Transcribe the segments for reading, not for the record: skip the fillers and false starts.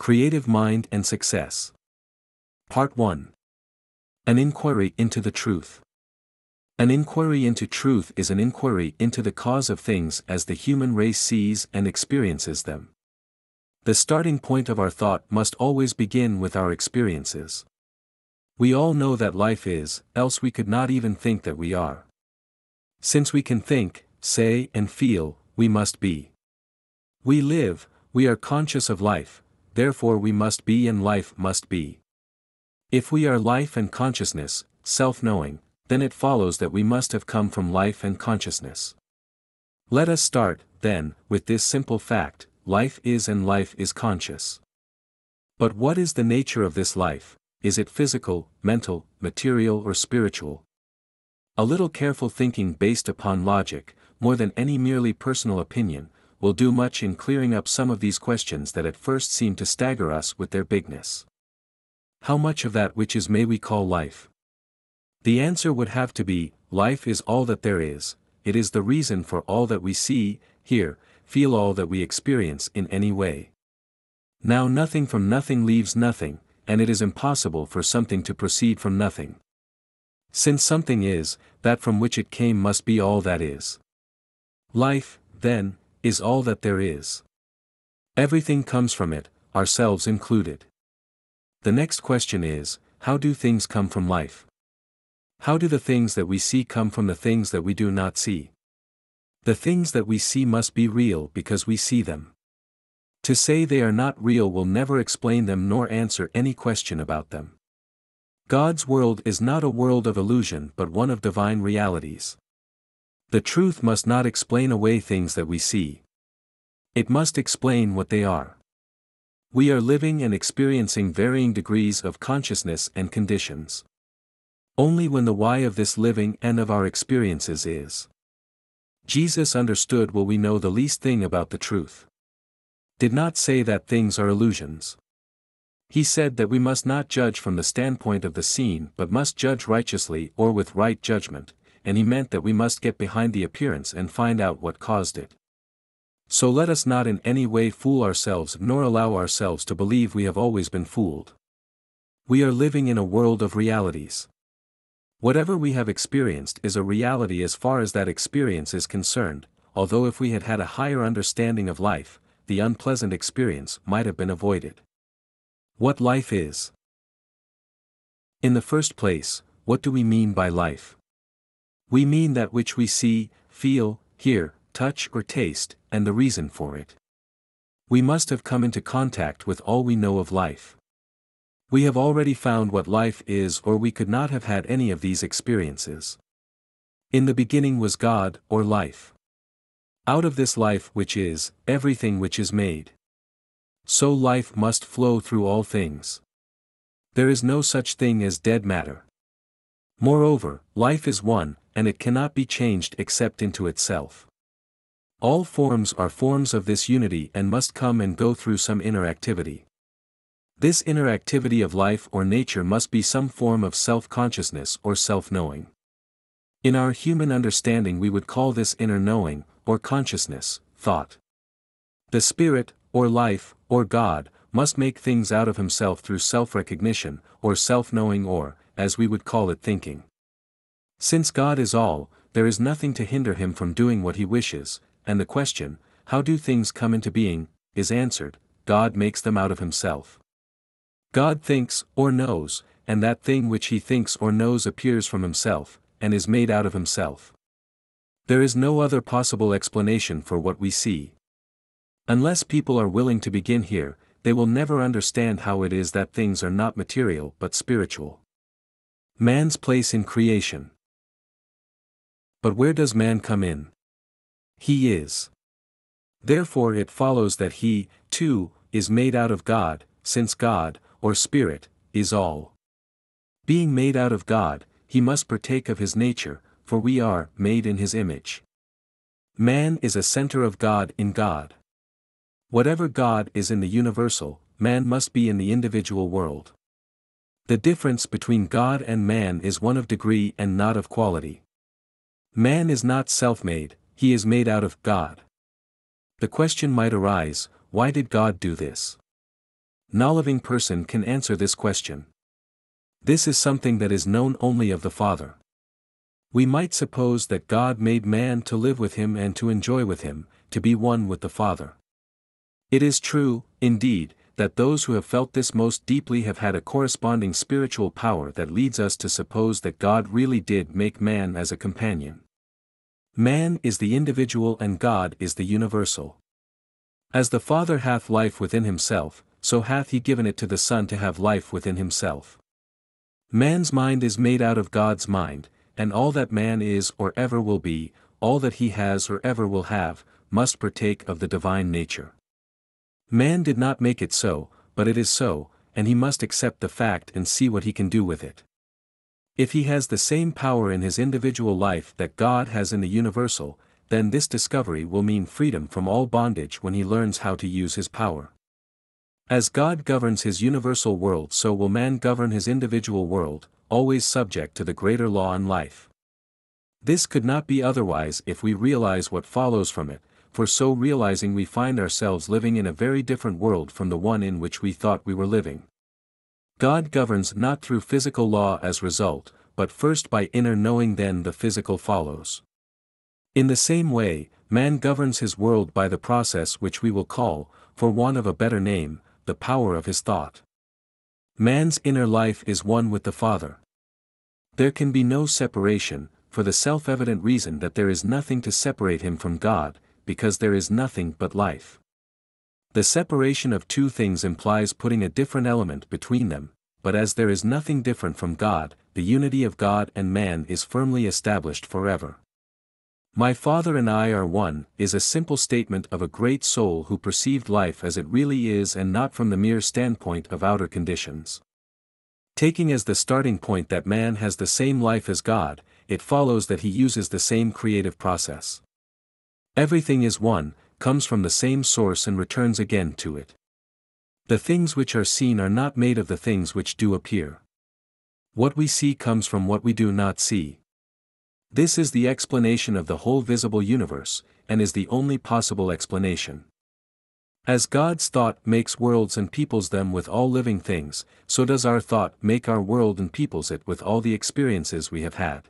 Creative Mind and Success. Part 1. An Inquiry into the Truth. An inquiry into truth is an inquiry into the cause of things as the human race sees and experiences them. The starting point of our thought must always begin with our experiences. We all know that life is, else we could not even think that we are. Since we can think, say, and feel, we must be. We live, we are conscious of life, therefore we must be and life must be. If we are life and consciousness, self-knowing, then it follows that we must have come from life and consciousness. Let us start, then, with this simple fact: life is and life is conscious. But what is the nature of this life? Is it physical, mental, material, or spiritual? A little careful thinking based upon logic, more than any merely personal opinion, will do much in clearing up some of these questions that at first seem to stagger us with their bigness. How much of that which is may we call life? The answer would have to be, life is all that there is, it is the reason for all that we see, hear, feel, all that we experience in any way. Now nothing from nothing leaves nothing, and it is impossible for something to proceed from nothing. Since something is, that from which it came must be all that is. Life, then, is all that there is. Everything comes from it, ourselves included. The next question is, how do things come from life? How do the things that we see come from the things that we do not see? The things that we see must be real because we see them. To say they are not real will never explain them nor answer any question about them. God's world is not a world of illusion but one of divine realities. The truth must not explain away things that we see. It must explain what they are. We are living and experiencing varying degrees of consciousness and conditions. Only when the why of this living and of our experiences is Jesus understood will we know the least thing about the truth. Did not say that things are illusions. He said that we must not judge from the standpoint of the seen but must judge righteously or with right judgment, and he meant that we must get behind the appearance and find out what caused it. So let us not in any way fool ourselves nor allow ourselves to believe we have always been fooled. We are living in a world of realities. Whatever we have experienced is a reality as far as that experience is concerned, although if we had had a higher understanding of life, the unpleasant experience might have been avoided. What life is? In the first place, what do we mean by life? We mean that which we see, feel, hear, touch or taste, and the reason for it. We must have come into contact with all we know of life. We have already found what life is or we could not have had any of these experiences. In the beginning was God, or life. Out of this life which is, everything which is made. So life must flow through all things. There is no such thing as dead matter. Moreover, life is one, and it cannot be changed except into itself. All forms are forms of this unity and must come and go through some inner activity. This inner activity of life or nature must be some form of self-consciousness or self-knowing. In our human understanding we would call this inner knowing, or consciousness, thought. The spirit, or life, or God, must make things out of himself through self-recognition, or self-knowing or, as we would call it, thinking. Since God is all, there is nothing to hinder him from doing what he wishes, and the question, how do things come into being, is answered: God makes them out of himself. God thinks, or knows, and that thing which he thinks or knows appears from himself, and is made out of himself. There is no other possible explanation for what we see. Unless people are willing to begin here, they will never understand how it is that things are not material but spiritual. Man's place in creation. But where does man come in? He is. Therefore it follows that he, too, is made out of God, since God, or Spirit, is all. Being made out of God, he must partake of his nature, for we are made in his image. Man is a center of God in God. Whatever God is in the universal, man must be in the individual world. The difference between God and man is one of degree and not of quality. Man is not self-made, he is made out of God. The question might arise, why did God do this? No living person can answer this question. This is something that is known only of the Father. We might suppose that God made man to live with him and to enjoy with him, to be one with the Father. It is true, indeed, that those who have felt this most deeply have had a corresponding spiritual power that leads us to suppose that God really did make man as a companion. Man is the individual and God is the universal. As the Father hath life within himself, so hath he given it to the Son to have life within himself. Man's mind is made out of God's mind, and all that man is or ever will be, all that he has or ever will have, must partake of the divine nature. Man did not make it so, but it is so, and he must accept the fact and see what he can do with it. If he has the same power in his individual life that God has in the universal, then this discovery will mean freedom from all bondage when he learns how to use his power. As God governs his universal world, so will man govern his individual world, always subject to the greater law in life. This could not be otherwise if we realize what follows from it, for so realizing we find ourselves living in a very different world from the one in which we thought we were living. God governs not through physical law as result, but first by inner knowing, then the physical follows. In the same way, man governs his world by the process which we will call, for want of a better name, the power of his thought. Man's inner life is one with the Father. There can be no separation, for the self-evident reason that there is nothing to separate him from God, because there is nothing but life. The separation of two things implies putting a different element between them, but as there is nothing different from God, the unity of God and man is firmly established forever. My Father and I are one, is a simple statement of a great soul who perceived life as it really is and not from the mere standpoint of outer conditions. Taking as the starting point that man has the same life as God, it follows that he uses the same creative process. Everything is one, comes from the same source and returns again to it. The things which are seen are not made of the things which do appear. What we see comes from what we do not see. This is the explanation of the whole visible universe, and is the only possible explanation. As God's thought makes worlds and peoples them with all living things, so does our thought make our world and peoples it with all the experiences we have had.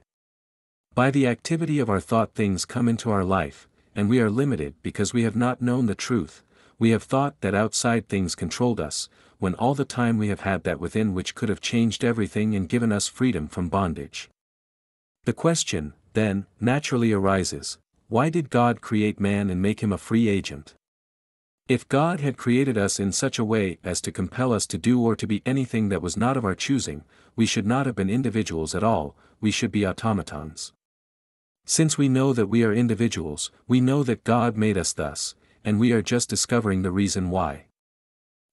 By the activity of our thought things come into our life, and we are limited because we have not known the truth. We have thought that outside things controlled us, when all the time we have had that within which could have changed everything and given us freedom from bondage. The question, then, naturally arises, why did God create man and make him a free agent? If God had created us in such a way as to compel us to do or to be anything that was not of our choosing, we should not have been individuals at all, we should be automatons. Since we know that we are individuals, we know that God made us thus, and we are just discovering the reason why.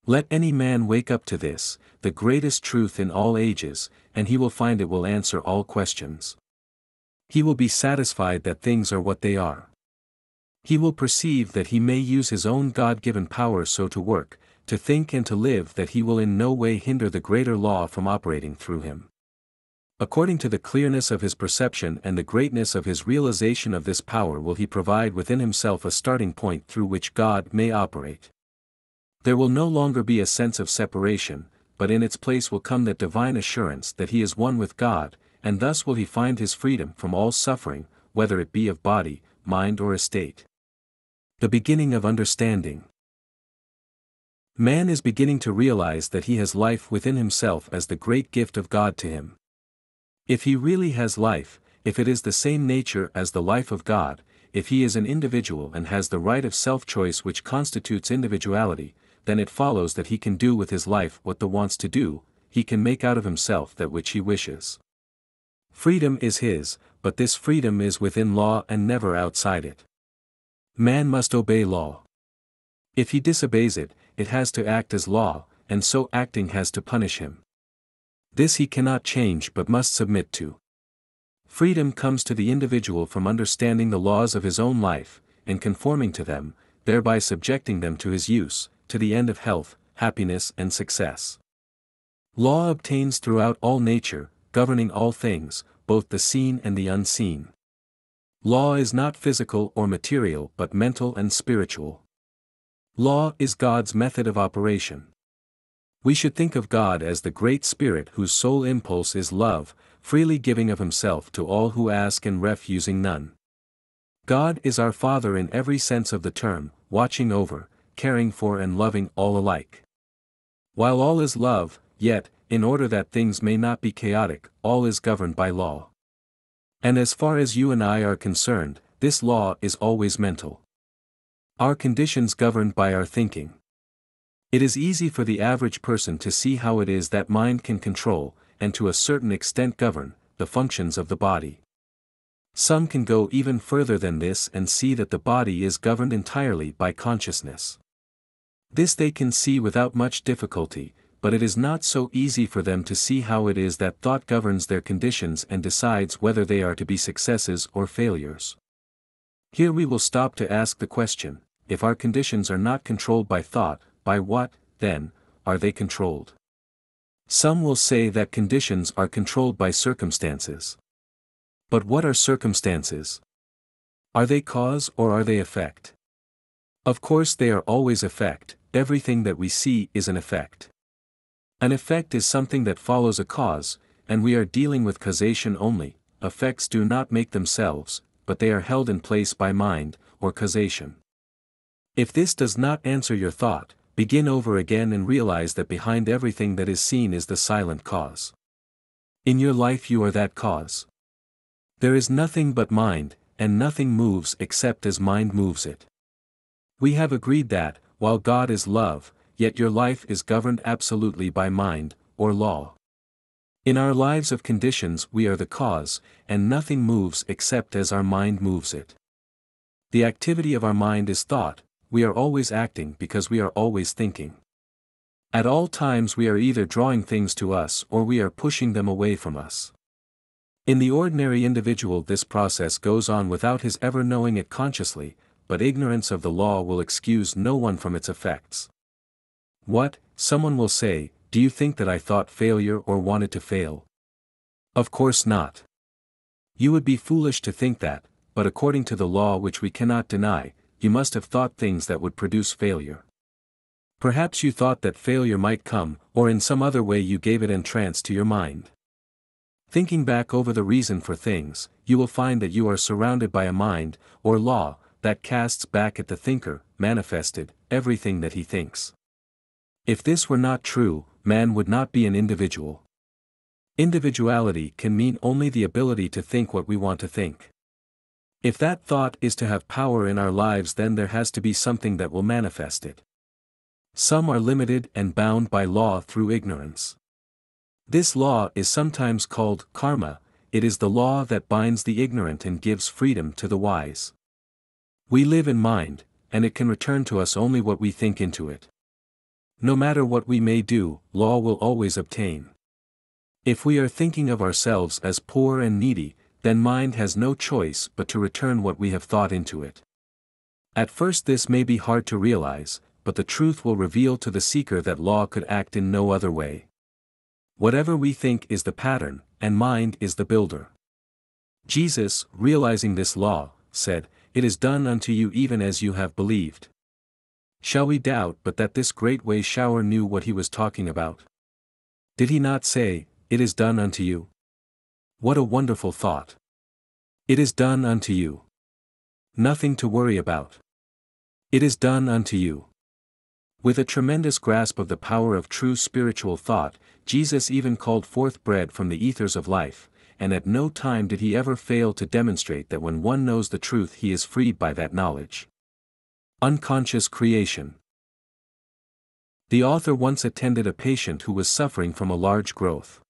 Let any man wake up to this, the greatest truth in all ages, and he will find it will answer all questions. He will be satisfied that things are what they are. He will perceive that he may use his own God-given power so to work, to think and to live that he will in no way hinder the greater law from operating through him. According to the clearness of his perception and the greatness of his realization of this power will he provide within himself a starting point through which God may operate. There will no longer be a sense of separation, but in its place will come that divine assurance that he is one with God, and thus will he find his freedom from all suffering, whether it be of body, mind or estate. The beginning of understanding. Man is beginning to realize that he has life within himself as the great gift of God to him. If he really has life, if it is the same nature as the life of God, if he is an individual and has the right of self-choice which constitutes individuality, then it follows that he can do with his life what the wants to do, he can make out of himself that which he wishes. Freedom is his, but this freedom is within law and never outside it. Man must obey law. If he disobeys it, it has to act as law, and so acting has to punish him. This he cannot change but must submit to. Freedom comes to the individual from understanding the laws of his own life, and conforming to them, thereby subjecting them to his use, to the end of health, happiness and success. Law obtains throughout all nature, governing all things, both the seen and the unseen. Law is not physical or material but mental and spiritual. Law is God's method of operation. We should think of God as the Great Spirit whose sole impulse is love, freely giving of himself to all who ask and refusing none. God is our Father in every sense of the term, watching over, caring for and loving all alike. While all is love, yet, in order that things may not be chaotic, all is governed by law. And as far as you and I are concerned, this law is always mental. Our conditions governed by our thinking. It is easy for the average person to see how it is that mind can control, and to a certain extent govern, the functions of the body. Some can go even further than this and see that the body is governed entirely by consciousness. This they can see without much difficulty, but it is not so easy for them to see how it is that thought governs their conditions and decides whether they are to be successes or failures. Here we will stop to ask the question, if our conditions are not controlled by thought, by what, then, are they controlled? Some will say that conditions are controlled by circumstances. But what are circumstances? Are they cause or are they effect? Of course they are always effect, everything that we see is an effect. An effect is something that follows a cause, and we are dealing with causation only. Effects do not make themselves, but they are held in place by mind, or causation. If this does not answer your thought, begin over again and realize that behind everything that is seen is the silent cause. In your life you are that cause. There is nothing but mind, and nothing moves except as mind moves it. We have agreed that, while God is love, yet your life is governed absolutely by mind, or law. In our lives of conditions we are the cause, and nothing moves except as our mind moves it. The activity of our mind is thought. We are always acting because we are always thinking. At all times we are either drawing things to us or we are pushing them away from us. In the ordinary individual this process goes on without his ever knowing it consciously, but ignorance of the law will excuse no one from its effects. What, someone will say, do you think that I thought failure or wanted to fail? Of course not. You would be foolish to think that, but according to the law which we cannot deny, you must have thought things that would produce failure. Perhaps you thought that failure might come, or in some other way you gave it entrance to your mind. Thinking back over the reason for things, you will find that you are surrounded by a mind, or law, that casts back at the thinker, manifested, everything that he thinks. If this were not true, man would not be an individual. Individuality can mean only the ability to think what we want to think. If that thought is to have power in our lives, then there has to be something that will manifest it. Some are limited and bound by law through ignorance. This law is sometimes called karma. It is the law that binds the ignorant and gives freedom to the wise. We live in mind, and it can return to us only what we think into it. No matter what we may do, law will always obtain. If we are thinking of ourselves as poor and needy, then mind has no choice but to return what we have thought into it. At first this may be hard to realize, but the truth will reveal to the seeker that law could act in no other way. Whatever we think is the pattern, and mind is the builder. Jesus, realizing this law, said, "It is done unto you even as you have believed." Shall we doubt but that this great way shower knew what he was talking about? Did he not say, "It is done unto you"? What a wonderful thought. It is done unto you. Nothing to worry about. It is done unto you. With a tremendous grasp of the power of true spiritual thought, Jesus even called forth bread from the ethers of life, and at no time did he ever fail to demonstrate that when one knows the truth he is freed by that knowledge. Unconscious creation. The author once attended a patient who was suffering from a large growth.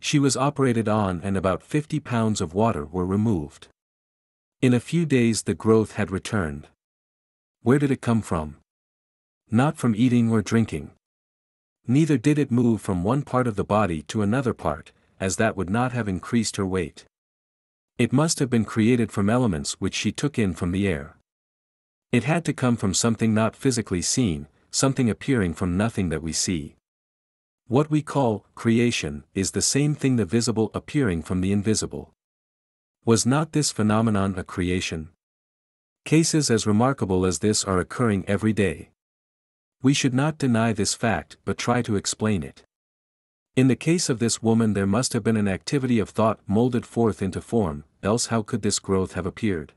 She was operated on and about 50 pounds of water were removed. In a few days the growth had returned. Where did it come from? Not from eating or drinking. Neither did it move from one part of the body to another part, as that would not have increased her weight. It must have been created from elements which she took in from the air. It had to come from something not physically seen, something appearing from nothing that we see. What we call creation is the same thing, the visible appearing from the invisible. Was not this phenomenon a creation? Cases as remarkable as this are occurring every day. We should not deny this fact but try to explain it. In the case of this woman there must have been an activity of thought molded forth into form, else how could this growth have appeared?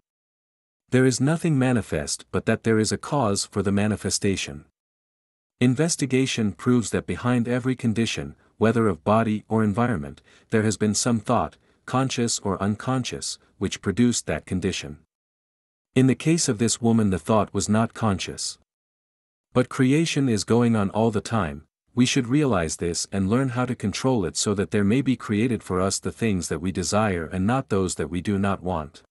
There is nothing manifest but that there is a cause for the manifestation. Investigation proves that behind every condition, whether of body or environment, there has been some thought, conscious or unconscious, which produced that condition. In the case of this woman the thought was not conscious. But creation is going on all the time. We should realize this and learn how to control it so that there may be created for us the things that we desire and not those that we do not want.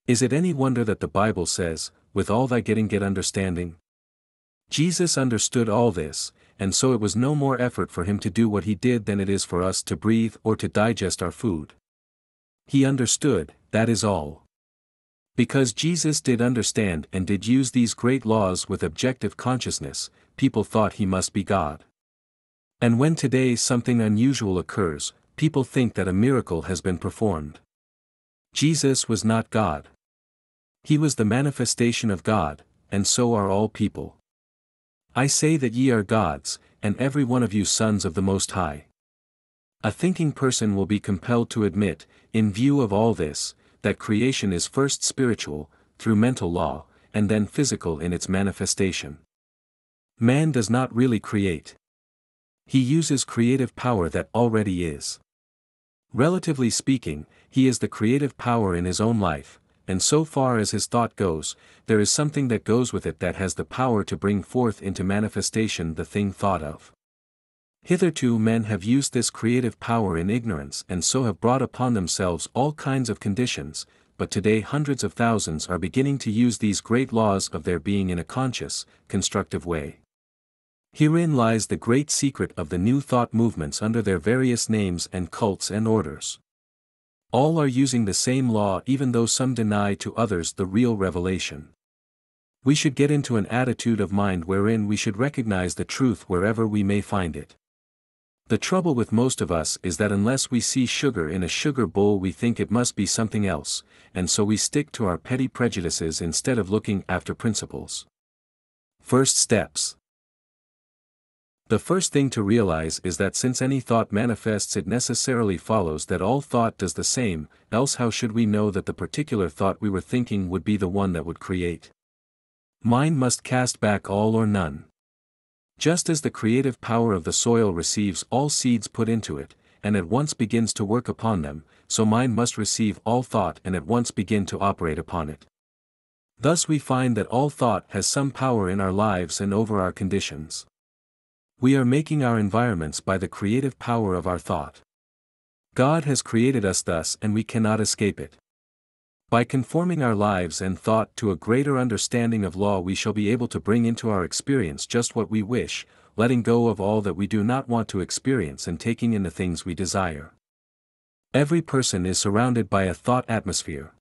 Is it any wonder that the Bible says, "With all thy getting get understanding"? Jesus understood all this, and so it was no more effort for him to do what he did than it is for us to breathe or to digest our food. He understood, that is all. Because Jesus did understand and did use these great laws with objective consciousness, people thought he must be God. And when today something unusual occurs, people think that a miracle has been performed. Jesus was not God. He was the manifestation of God, and so are all people. I say that ye are gods, and every one of you sons of the Most High. A thinking person will be compelled to admit, in view of all this, that creation is first spiritual, through mental law, and then physical in its manifestation. Man does not really create. He uses creative power that already is. Relatively speaking, he is the creative power in his own life, and so far as his thought goes, there is something that goes with it that has the power to bring forth into manifestation the thing thought of. Hitherto men have used this creative power in ignorance and so have brought upon themselves all kinds of conditions, but today hundreds of thousands are beginning to use these great laws of their being in a conscious, constructive way. Herein lies the great secret of the new thought movements under their various names and cults and orders. All are using the same law even though some deny to others the real revelation. We should get into an attitude of mind wherein we should recognize the truth wherever we may find it. The trouble with most of us is that unless we see sugar in a sugar bowl we think it must be something else, and so we stick to our petty prejudices instead of looking after principles. First steps. The first thing to realize is that since any thought manifests it necessarily follows that all thought does the same, else how should we know that the particular thought we were thinking would be the one that would create? Mind must cast back all or none. Just as the creative power of the soil receives all seeds put into it, and at once begins to work upon them, so mind must receive all thought and at once begin to operate upon it. Thus we find that all thought has some power in our lives and over our conditions. We are making our environments by the creative power of our thought. God has created us thus and we cannot escape it. By conforming our lives and thought to a greater understanding of law we shall be able to bring into our experience just what we wish, letting go of all that we do not want to experience and taking in the things we desire. Every person is surrounded by a thought atmosphere.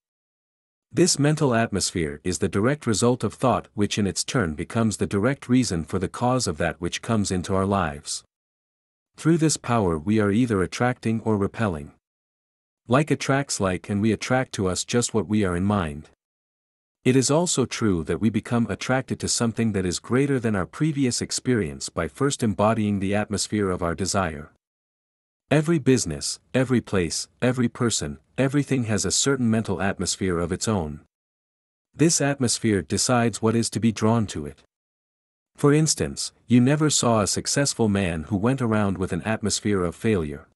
This mental atmosphere is the direct result of thought which in its turn becomes the direct reason for the cause of that which comes into our lives. Through this power we are either attracting or repelling. Like attracts like and we attract to us just what we are in mind. It is also true that we become attracted to something that is greater than our previous experience by first embodying the atmosphere of our desire. Every business, every place, every person, everything has a certain mental atmosphere of its own. This atmosphere decides what is to be drawn to it. For instance, you never saw a successful man who went around with an atmosphere of failure.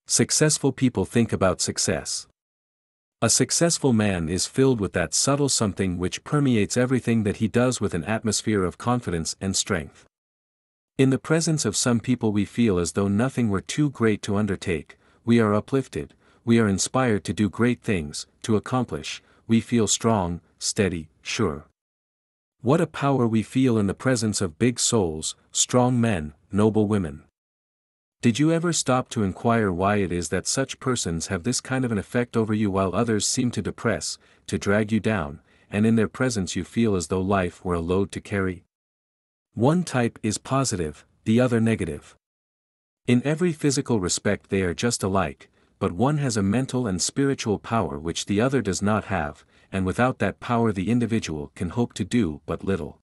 Successful people think about success. A successful man is filled with that subtle something which permeates everything that he does with an atmosphere of confidence and strength. In the presence of some people we feel as though nothing were too great to undertake, we are uplifted, we are inspired to do great things, to accomplish, we feel strong, steady, sure. What a power we feel in the presence of big souls, strong men, noble women. Did you ever stop to inquire why it is that such persons have this kind of an effect over you while others seem to depress, to drag you down, and in their presence you feel as though life were a load to carry? One type is positive, the other negative. In every physical respect they are just alike, but one has a mental and spiritual power which the other does not have, and without that power the individual can hope to do but little.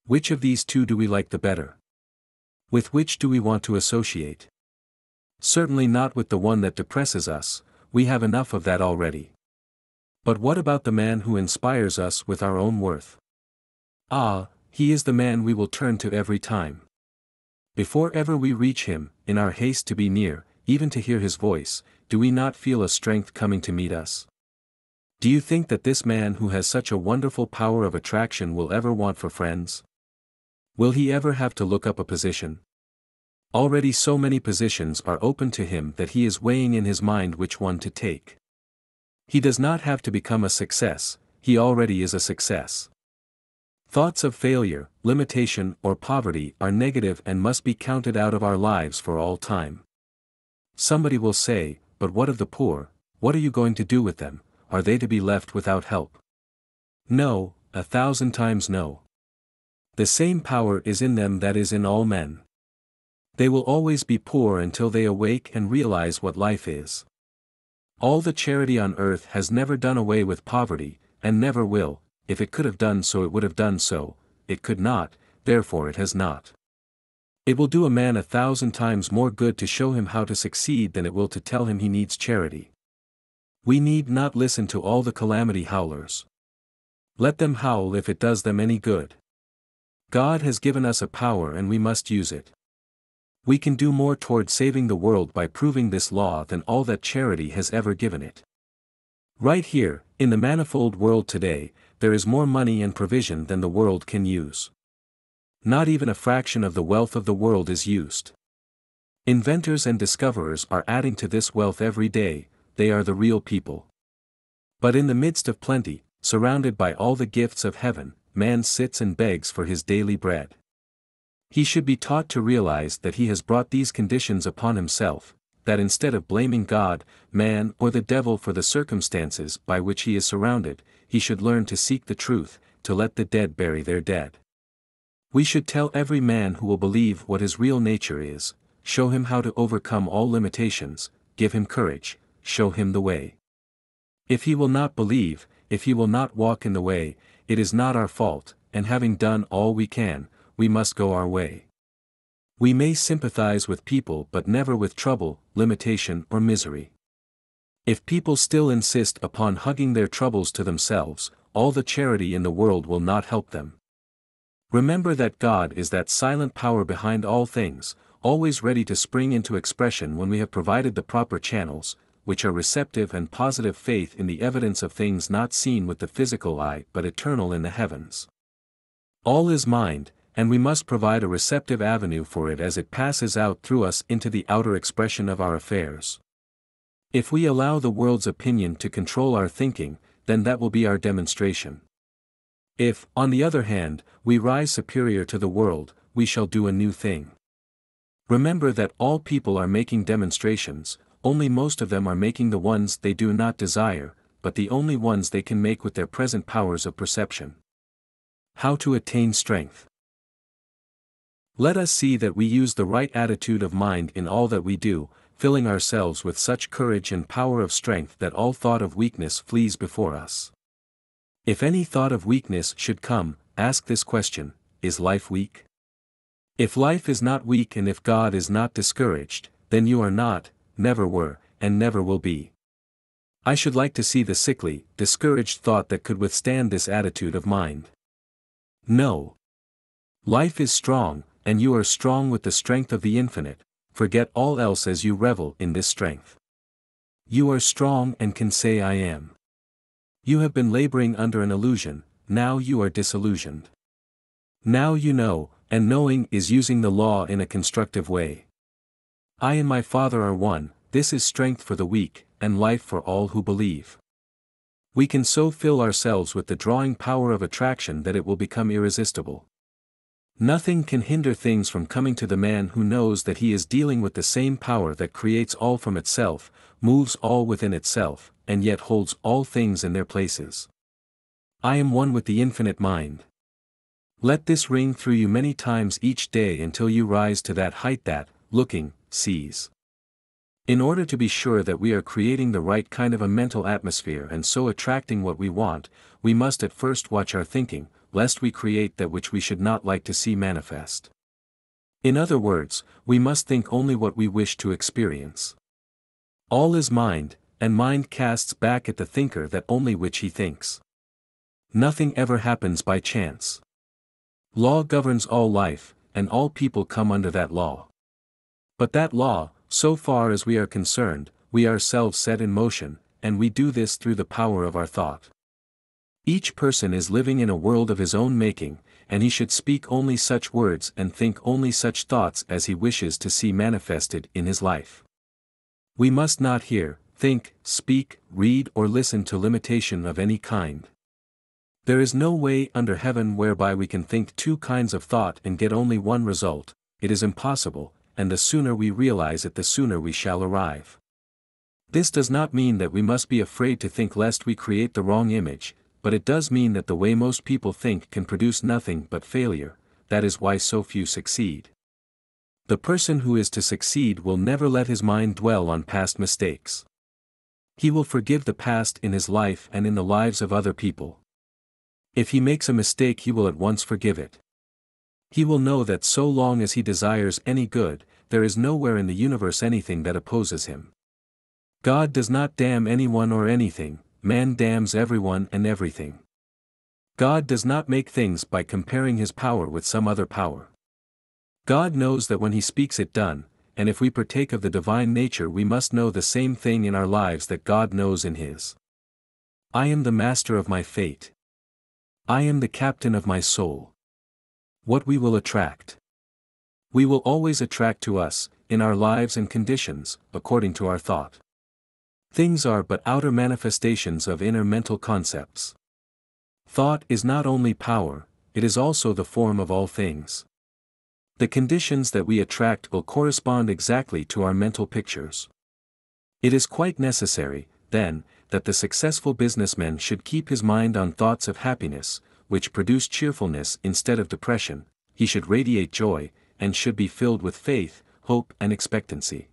Which of these two do we like the better? With which do we want to associate? Certainly not with the one that depresses us, we have enough of that already. But what about the man who inspires us with our own worth? Ah, he is the man we will turn to every time. Before ever we reach him, in our haste to be near, even to hear his voice, do we not feel a strength coming to meet us? Do you think that this man who has such a wonderful power of attraction will ever want for friends? Will he ever have to look up a position? Already so many positions are open to him that he is weighing in his mind which one to take. He does not have to become a success, he already is a success. Thoughts of failure, limitation, or poverty are negative and must be counted out of our lives for all time. Somebody will say, but what of the poor, what are you going to do with them, are they to be left without help? No, 1,000 times no. The same power is in them that is in all men. They will always be poor until they awake and realize what life is. All the charity on earth has never done away with poverty, and never will. If it could have done so it would have done so, it could not, therefore it has not. It will do a man 1,000 times more good to show him how to succeed than it will to tell him he needs charity. We need not listen to all the calamity howlers. Let them howl if it does them any good. God has given us a power and we must use it. We can do more toward saving the world by proving this law than all that charity has ever given it. Right here, in the manifold world today, there is more money and provision than the world can use. Not even a fraction of the wealth of the world is used. Inventors and discoverers are adding to this wealth every day, they are the real people. But in the midst of plenty, surrounded by all the gifts of heaven, man sits and begs for his daily bread. He should be taught to realize that he has brought these conditions upon himself, that instead of blaming God, man, or the devil for the circumstances by which he is surrounded, he should learn to seek the truth, to let the dead bury their dead. We should tell every man who will believe what his real nature is, show him how to overcome all limitations, give him courage, show him the way. If he will not believe, if he will not walk in the way, it is not our fault, and having done all we can, we must go our way. We may sympathize with people but never with trouble, limitation or misery. If people still insist upon hugging their troubles to themselves, all the charity in the world will not help them. Remember that God is that silent power behind all things, always ready to spring into expression when we have provided the proper channels, which are receptive and positive faith in the evidence of things not seen with the physical eye but eternal in the heavens. All is mind, and we must provide a receptive avenue for it as it passes out through us into the outer expression of our affairs. If we allow the world's opinion to control our thinking, then that will be our demonstration. If, on the other hand, we rise superior to the world, we shall do a new thing. Remember that all people are making demonstrations, only most of them are making the ones they do not desire, but the only ones they can make with their present powers of perception. How to attain strength. Let us see that we use the right attitude of mind in all that we do, filling ourselves with such courage and power of strength that all thought of weakness flees before us. If any thought of weakness should come, ask this question: is life weak? If life is not weak and if God is not discouraged, then you are not, never were, and never will be. I should like to see the sickly, discouraged thought that could withstand this attitude of mind. No. Life is strong, and you are strong with the strength of the infinite. Forget all else as you revel in this strength. You are strong and can say I am. You have been laboring under an illusion, now you are disillusioned. Now you know, and knowing is using the law in a constructive way. I and my Father are one, this is strength for the weak, and life for all who believe. We can so fill ourselves with the drawing power of attraction that it will become irresistible. Nothing can hinder things from coming to the man who knows that he is dealing with the same power that creates all from itself, moves all within itself, and yet holds all things in their places. I am one with the infinite mind. Let this ring through you many times each day until you rise to that height that, looking, sees. In order to be sure that we are creating the right kind of a mental atmosphere and so attracting what we want, we must at first watch our thinking, lest we create that which we should not like to see manifest. In other words, we must think only what we wish to experience. All is mind, and mind casts back at the thinker that only which he thinks. Nothing ever happens by chance. Law governs all life, and all people come under that law. But that law, so far as we are concerned, we ourselves set in motion, and we do this through the power of our thought. Each person is living in a world of his own making, and he should speak only such words and think only such thoughts as he wishes to see manifested in his life. We must not hear, think, speak, read or listen to limitation of any kind. There is no way under heaven whereby we can think two kinds of thought and get only one result. It is impossible, and the sooner we realize it the sooner we shall arrive. This does not mean that we must be afraid to think lest we create the wrong image, but it does mean that the way most people think can produce nothing but failure. That is why so few succeed. The person who is to succeed will never let his mind dwell on past mistakes. He will forgive the past in his life and in the lives of other people. If he makes a mistake he will at once forgive it. He will know that so long as he desires any good, there is nowhere in the universe anything that opposes him. God does not damn anyone or anything, man damns everyone and everything. God does not make things by comparing his power with some other power. God knows that when he speaks it done, and if we partake of the divine nature we must know the same thing in our lives that God knows in his. I am the master of my fate. I am the captain of my soul. What we will attract. We will always attract to us, in our lives and conditions, according to our thought. Things are but outer manifestations of inner mental concepts. Thought is not only power, it is also the form of all things. The conditions that we attract will correspond exactly to our mental pictures. It is quite necessary, then, that the successful businessman should keep his mind on thoughts of happiness, which produce cheerfulness instead of depression. He should radiate joy, and should be filled with faith, hope and expectancy.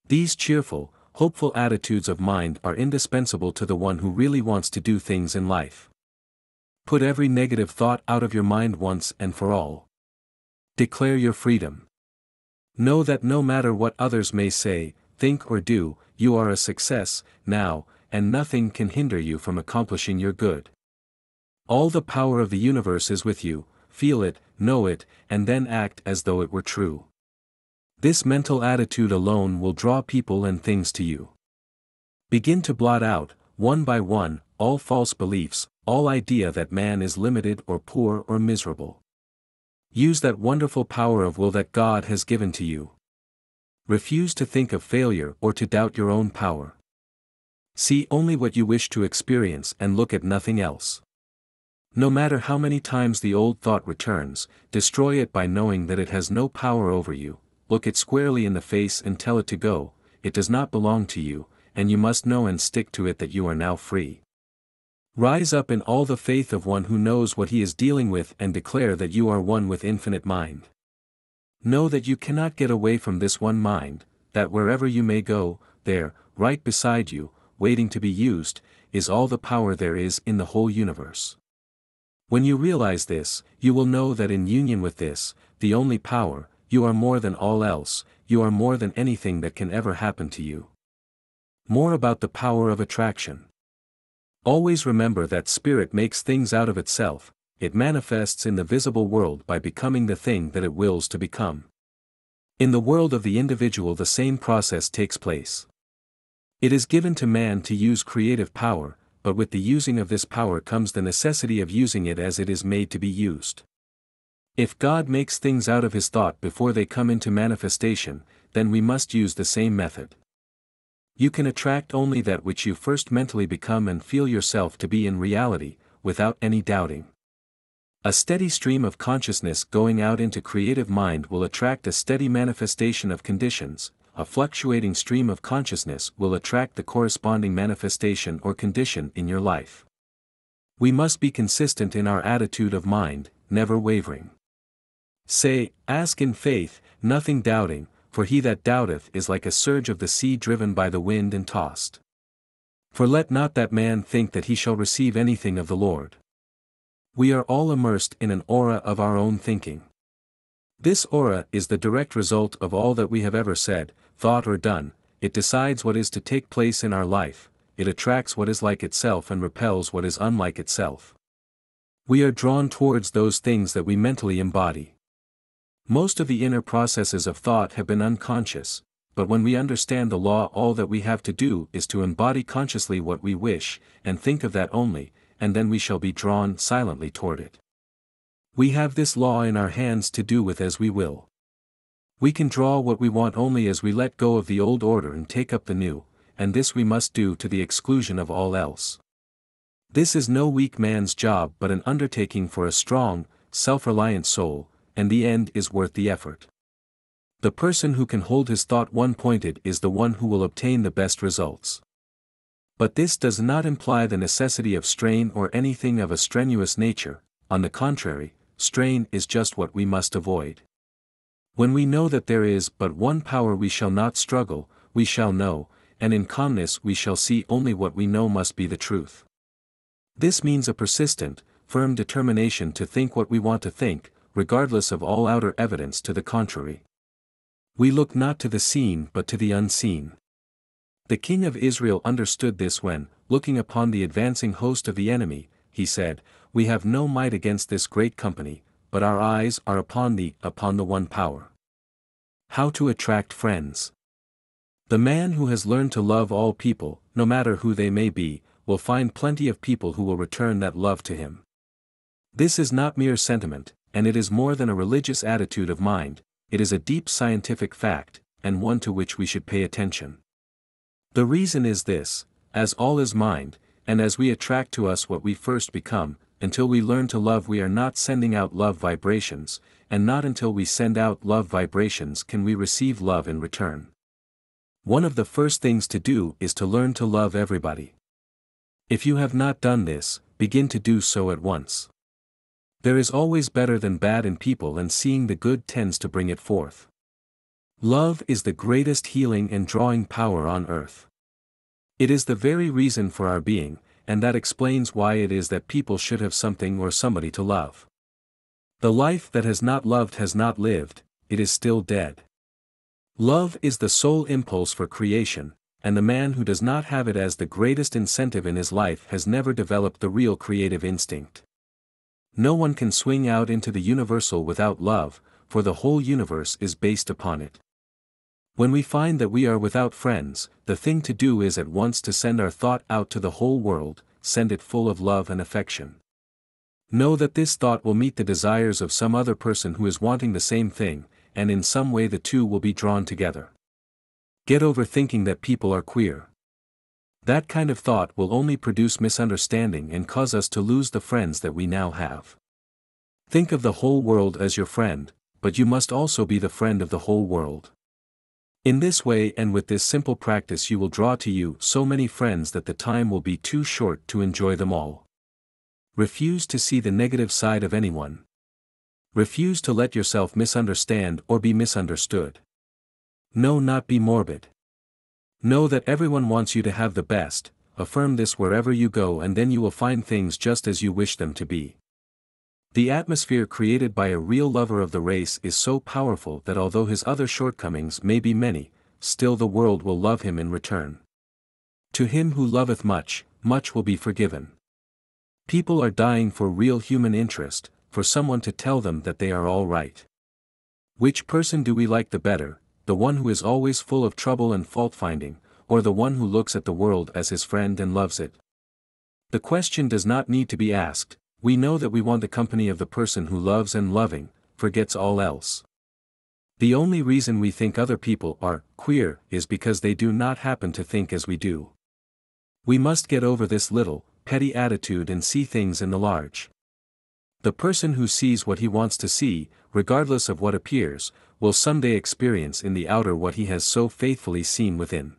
These cheerful, hopeful attitudes of mind are indispensable to the one who really wants to do things in life. Put every negative thought out of your mind once and for all. Declare your freedom. Know that no matter what others may say, think or do, you are a success, now, and nothing can hinder you from accomplishing your good. All the power of the universe is with you, feel it, know it, and then act as though it were true. This mental attitude alone will draw people and things to you. Begin to blot out, one by one, all false beliefs, all idea that man is limited or poor or miserable. Use that wonderful power of will that God has given to you. Refuse to think of failure or to doubt your own power. See only what you wish to experience and look at nothing else. No matter how many times the old thought returns, destroy it by knowing that it has no power over you. Look it squarely in the face and tell it to go. It does not belong to you, and you must know and stick to it that you are now free. Rise up in all the faith of one who knows what he is dealing with and declare that you are one with infinite mind. Know that you cannot get away from this one mind, that wherever you may go, there, right beside you, waiting to be used, is all the power there is in the whole universe. When you realize this, you will know that in union with this, the only power, you are more than all else, you are more than anything that can ever happen to you. More about the power of attraction. Always remember that spirit makes things out of itself, it manifests in the visible world by becoming the thing that it wills to become. In the world of the individual the same process takes place. It is given to man to use creative power, but with the using of this power comes the necessity of using it as it is made to be used. If God makes things out of his thought before they come into manifestation, then we must use the same method. You can attract only that which you first mentally become and feel yourself to be in reality, without any doubting. A steady stream of consciousness going out into creative mind will attract a steady manifestation of conditions. A fluctuating stream of consciousness will attract the corresponding manifestation or condition in your life. We must be consistent in our attitude of mind, never wavering. Say, ask in faith, nothing doubting, for he that doubteth is like a surge of the sea driven by the wind and tossed. For let not that man think that he shall receive anything of the Lord. We are all immersed in an aura of our own thinking. This aura is the direct result of all that we have ever said, thought or done. It decides what is to take place in our life, it attracts what is like itself and repels what is unlike itself. We are drawn towards those things that we mentally embody. Most of the inner processes of thought have been unconscious, but when we understand the law, all that we have to do is to embody consciously what we wish, and think of that only, and then we shall be drawn silently toward it. We have this law in our hands to do with as we will. We can draw what we want only as we let go of the old order and take up the new, and this we must do to the exclusion of all else. This is no weak man's job but an undertaking for a strong, self-reliant soul, and the end is worth the effort. The person who can hold his thought one-pointed is the one who will obtain the best results. But this does not imply the necessity of strain or anything of a strenuous nature. On the contrary, strain is just what we must avoid. When we know that there is but one power, we shall not struggle, we shall know, and in calmness we shall see only what we know must be the truth. This means a persistent, firm determination to think what we want to think, regardless of all outer evidence to the contrary. We look not to the seen but to the unseen. The king of Israel understood this when, looking upon the advancing host of the enemy, he said, "We have no might against this great company, but our eyes are upon the one power." How to attract friends. The man who has learned to love all people, no matter who they may be, will find plenty of people who will return that love to him. This is not mere sentiment, and it is more than a religious attitude of mind, it is a deep scientific fact, and one to which we should pay attention. The reason is this: as all is mind, and as we attract to us what we first become, until we learn to love we are not sending out love vibrations, and not until we send out love vibrations can we receive love in return. One of the first things to do is to learn to love everybody. If you have not done this, begin to do so at once. There is always better than bad in people, and seeing the good tends to bring it forth. Love is the greatest healing and drawing power on earth. It is the very reason for our being, and that explains why it is that people should have something or somebody to love. The life that has not loved has not lived, it is still dead. Love is the sole impulse for creation, and the man who does not have it as the greatest incentive in his life has never developed the real creative instinct. No one can swing out into the universal without love, for the whole universe is based upon it. When we find that we are without friends, the thing to do is at once to send our thought out to the whole world, send it full of love and affection. Know that this thought will meet the desires of some other person who is wanting the same thing, and in some way the two will be drawn together. Get over thinking that people are queer. That kind of thought will only produce misunderstanding and cause us to lose the friends that we now have. Think of the whole world as your friend, but you must also be the friend of the whole world. In this way and with this simple practice you will draw to you so many friends that the time will be too short to enjoy them all. Refuse to see the negative side of anyone. Refuse to let yourself misunderstand or be misunderstood. No, not be morbid. Know that everyone wants you to have the best, affirm this wherever you go, and then you will find things just as you wish them to be. The atmosphere created by a real lover of the race is so powerful that although his other shortcomings may be many, still the world will love him in return. To him who loveth much, much will be forgiven. People are dying for real human interest, for someone to tell them that they are all right. Which person do we like the better, the one who is always full of trouble and fault-finding, or the one who looks at the world as his friend and loves it? The question does not need to be asked. We know that we want the company of the person who loves and loving, forgets all else. The only reason we think other people are queer is because they do not happen to think as we do. We must get over this little, petty attitude and see things in the large. The person who sees what he wants to see, regardless of what appears, will someday experience in the outer what he has so faithfully seen within.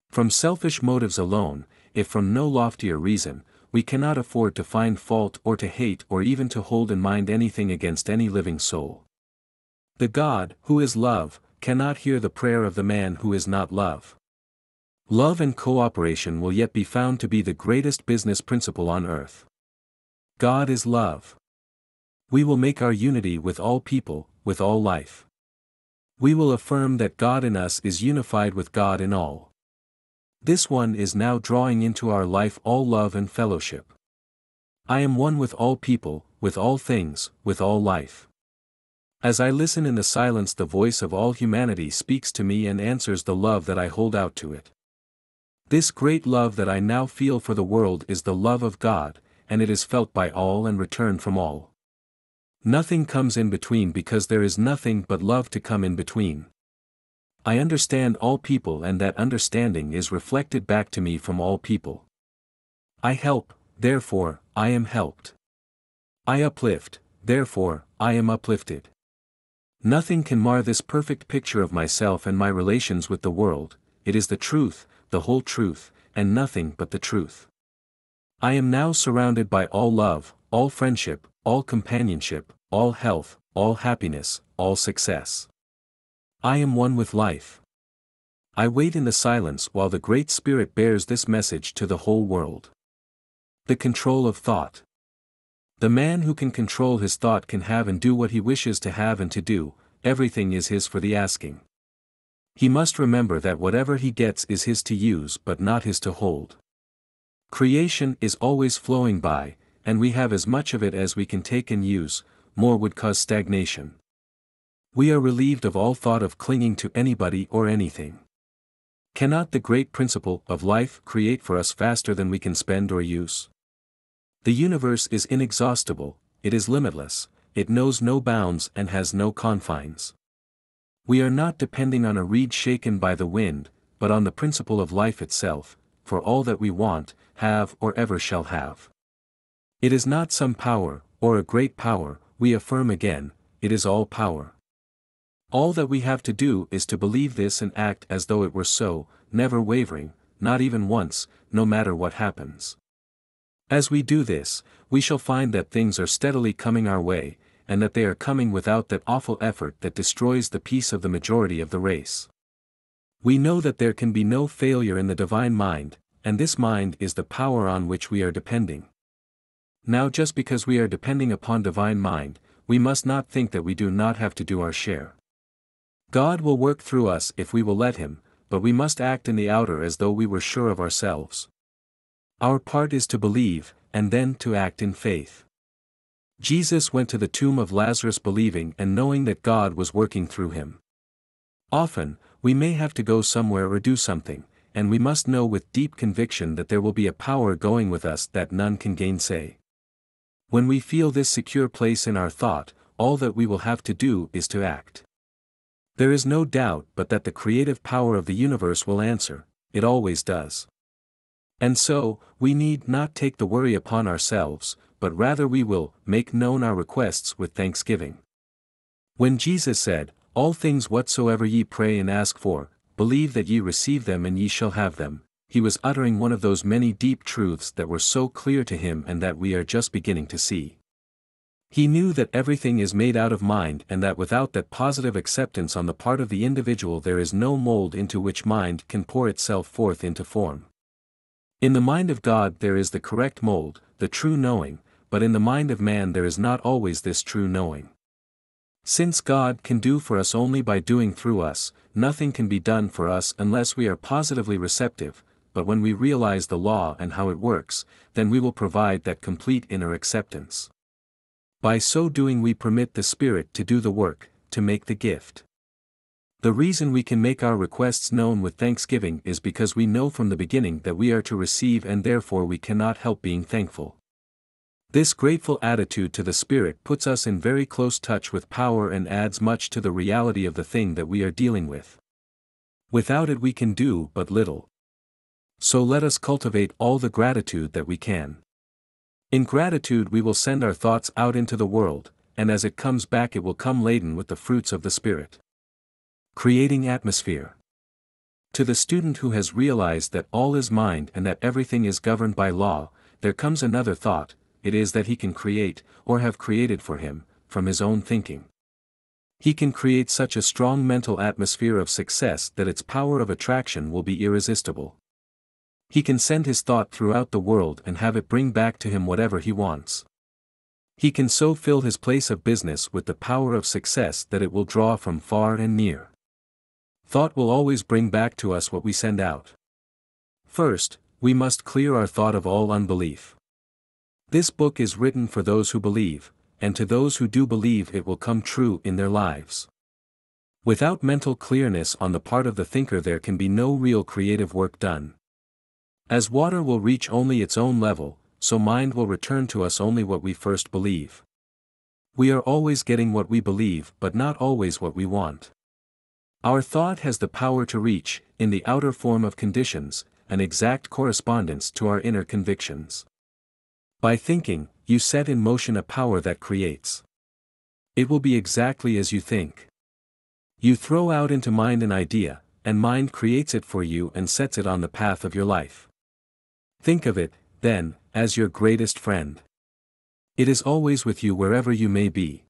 From selfish motives alone, if from no loftier reason, we cannot afford to find fault or to hate or even to hold in mind anything against any living soul. The God, who is love, cannot hear the prayer of the man who is not love. Love and cooperation will yet be found to be the greatest business principle on earth. God is love. We will make our unity with all people, with all life. We will affirm that God in us is unified with God in all. This one is now drawing into our life all love and fellowship. I am one with all people, with all things, with all life. As I listen in the silence, the voice of all humanity speaks to me and answers the love that I hold out to it. This great love that I now feel for the world is the love of God, and it is felt by all and returned from all. Nothing comes in between because there is nothing but love to come in between. I understand all people, and that understanding is reflected back to me from all people. I help, therefore, I am helped. I uplift, therefore, I am uplifted. Nothing can mar this perfect picture of myself and my relations with the world. It is the truth, the whole truth, and nothing but the truth. I am now surrounded by all love, all friendship, all companionship, all health, all happiness, all success. I am one with life. I wait in the silence while the Great Spirit bears this message to the whole world. The control of thought. The man who can control his thought can have and do what he wishes to have and to do. Everything is his for the asking. He must remember that whatever he gets is his to use but not his to hold. Creation is always flowing by, and we have as much of it as we can take and use. More would cause stagnation. We are relieved of all thought of clinging to anybody or anything. Cannot the great principle of life create for us faster than we can spend or use? The universe is inexhaustible, it is limitless, it knows no bounds and has no confines. We are not depending on a reed shaken by the wind, but on the principle of life itself, for all that we want, have or ever shall have. It is not some power, or a great power, we affirm again, it is all power. All that we have to do is to believe this and act as though it were so, never wavering, not even once, no matter what happens. As we do this, we shall find that things are steadily coming our way, and that they are coming without that awful effort that destroys the peace of the majority of the race. We know that there can be no failure in the divine mind, and this mind is the power on which we are depending. Now, just because we are depending upon divine mind, we must not think that we do not have to do our share. God will work through us if we will let Him, but we must act in the outer as though we were sure of ourselves. Our part is to believe, and then to act in faith. Jesus went to the tomb of Lazarus believing and knowing that God was working through him. Often, we may have to go somewhere or do something, and we must know with deep conviction that there will be a power going with us that none can gainsay. When we feel this secure place in our thought, all that we will have to do is to act. There is no doubt but that the creative power of the universe will answer, it always does. And so, we need not take the worry upon ourselves, but rather we will make known our requests with thanksgiving. When Jesus said, "All things whatsoever ye pray and ask for, believe that ye receive them and ye shall have them," he was uttering one of those many deep truths that were so clear to him and that we are just beginning to see. He knew that everything is made out of mind and that without that positive acceptance on the part of the individual there is no mold into which mind can pour itself forth into form. In the mind of God there is the correct mold, the true knowing, but in the mind of man there is not always this true knowing. Since God can do for us only by doing through us, nothing can be done for us unless we are positively receptive, but when we realize the law and how it works, then we will provide that complete inner acceptance. By so doing we permit the Spirit to do the work, to make the gift. The reason we can make our requests known with thanksgiving is because we know from the beginning that we are to receive and therefore we cannot help being thankful. This grateful attitude to the Spirit puts us in very close touch with power and adds much to the reality of the thing that we are dealing with. Without it we can do but little. So let us cultivate all the gratitude that we can. In gratitude we will send our thoughts out into the world, and as it comes back it will come laden with the fruits of the Spirit. Creating atmosphere. To the student who has realized that all is mind and that everything is governed by law, there comes another thought, it is that he can create, or have created for him, from his own thinking. He can create such a strong mental atmosphere of success that its power of attraction will be irresistible. He can send his thought throughout the world and have it bring back to him whatever he wants. He can so fill his place of business with the power of success that it will draw from far and near. Thought will always bring back to us what we send out. First, we must clear our thought of all unbelief. This book is written for those who believe, and to those who do believe it will come true in their lives. Without mental clearness on the part of the thinker there can be no real creative work done. As water will reach only its own level, so mind will return to us only what we first believe. We are always getting what we believe but not always what we want. Our thought has the power to reach, in the outer form of conditions, an exact correspondence to our inner convictions. By thinking, you set in motion a power that creates. It will be exactly as you think. You throw out into mind an idea, and mind creates it for you and sets it on the path of your life. Think of it, then, as your greatest friend. It is always with you wherever you may be.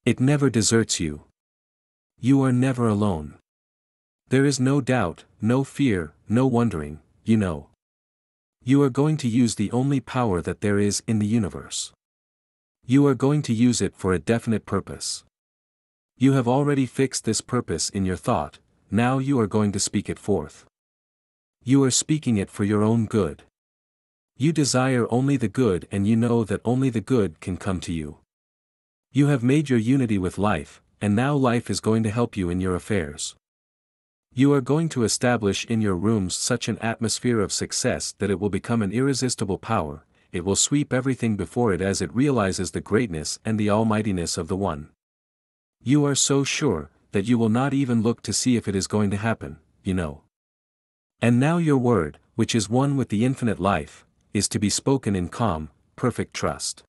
It never deserts you. You are never alone. There is no doubt, no fear, no wondering, you know. You are going to use the only power that there is in the universe. You are going to use it for a definite purpose. You have already fixed this purpose in your thought, now you are going to speak it forth. You are speaking it for your own good. You desire only the good and you know that only the good can come to you. You have made your unity with life, and now life is going to help you in your affairs. You are going to establish in your rooms such an atmosphere of success that it will become an irresistible power, it will sweep everything before it as it realizes the greatness and the almightiness of the One. You are so sure, that you will not even look to see if it is going to happen, you know. And now your word, which is one with the infinite life, is to be spoken in calm, perfect trust.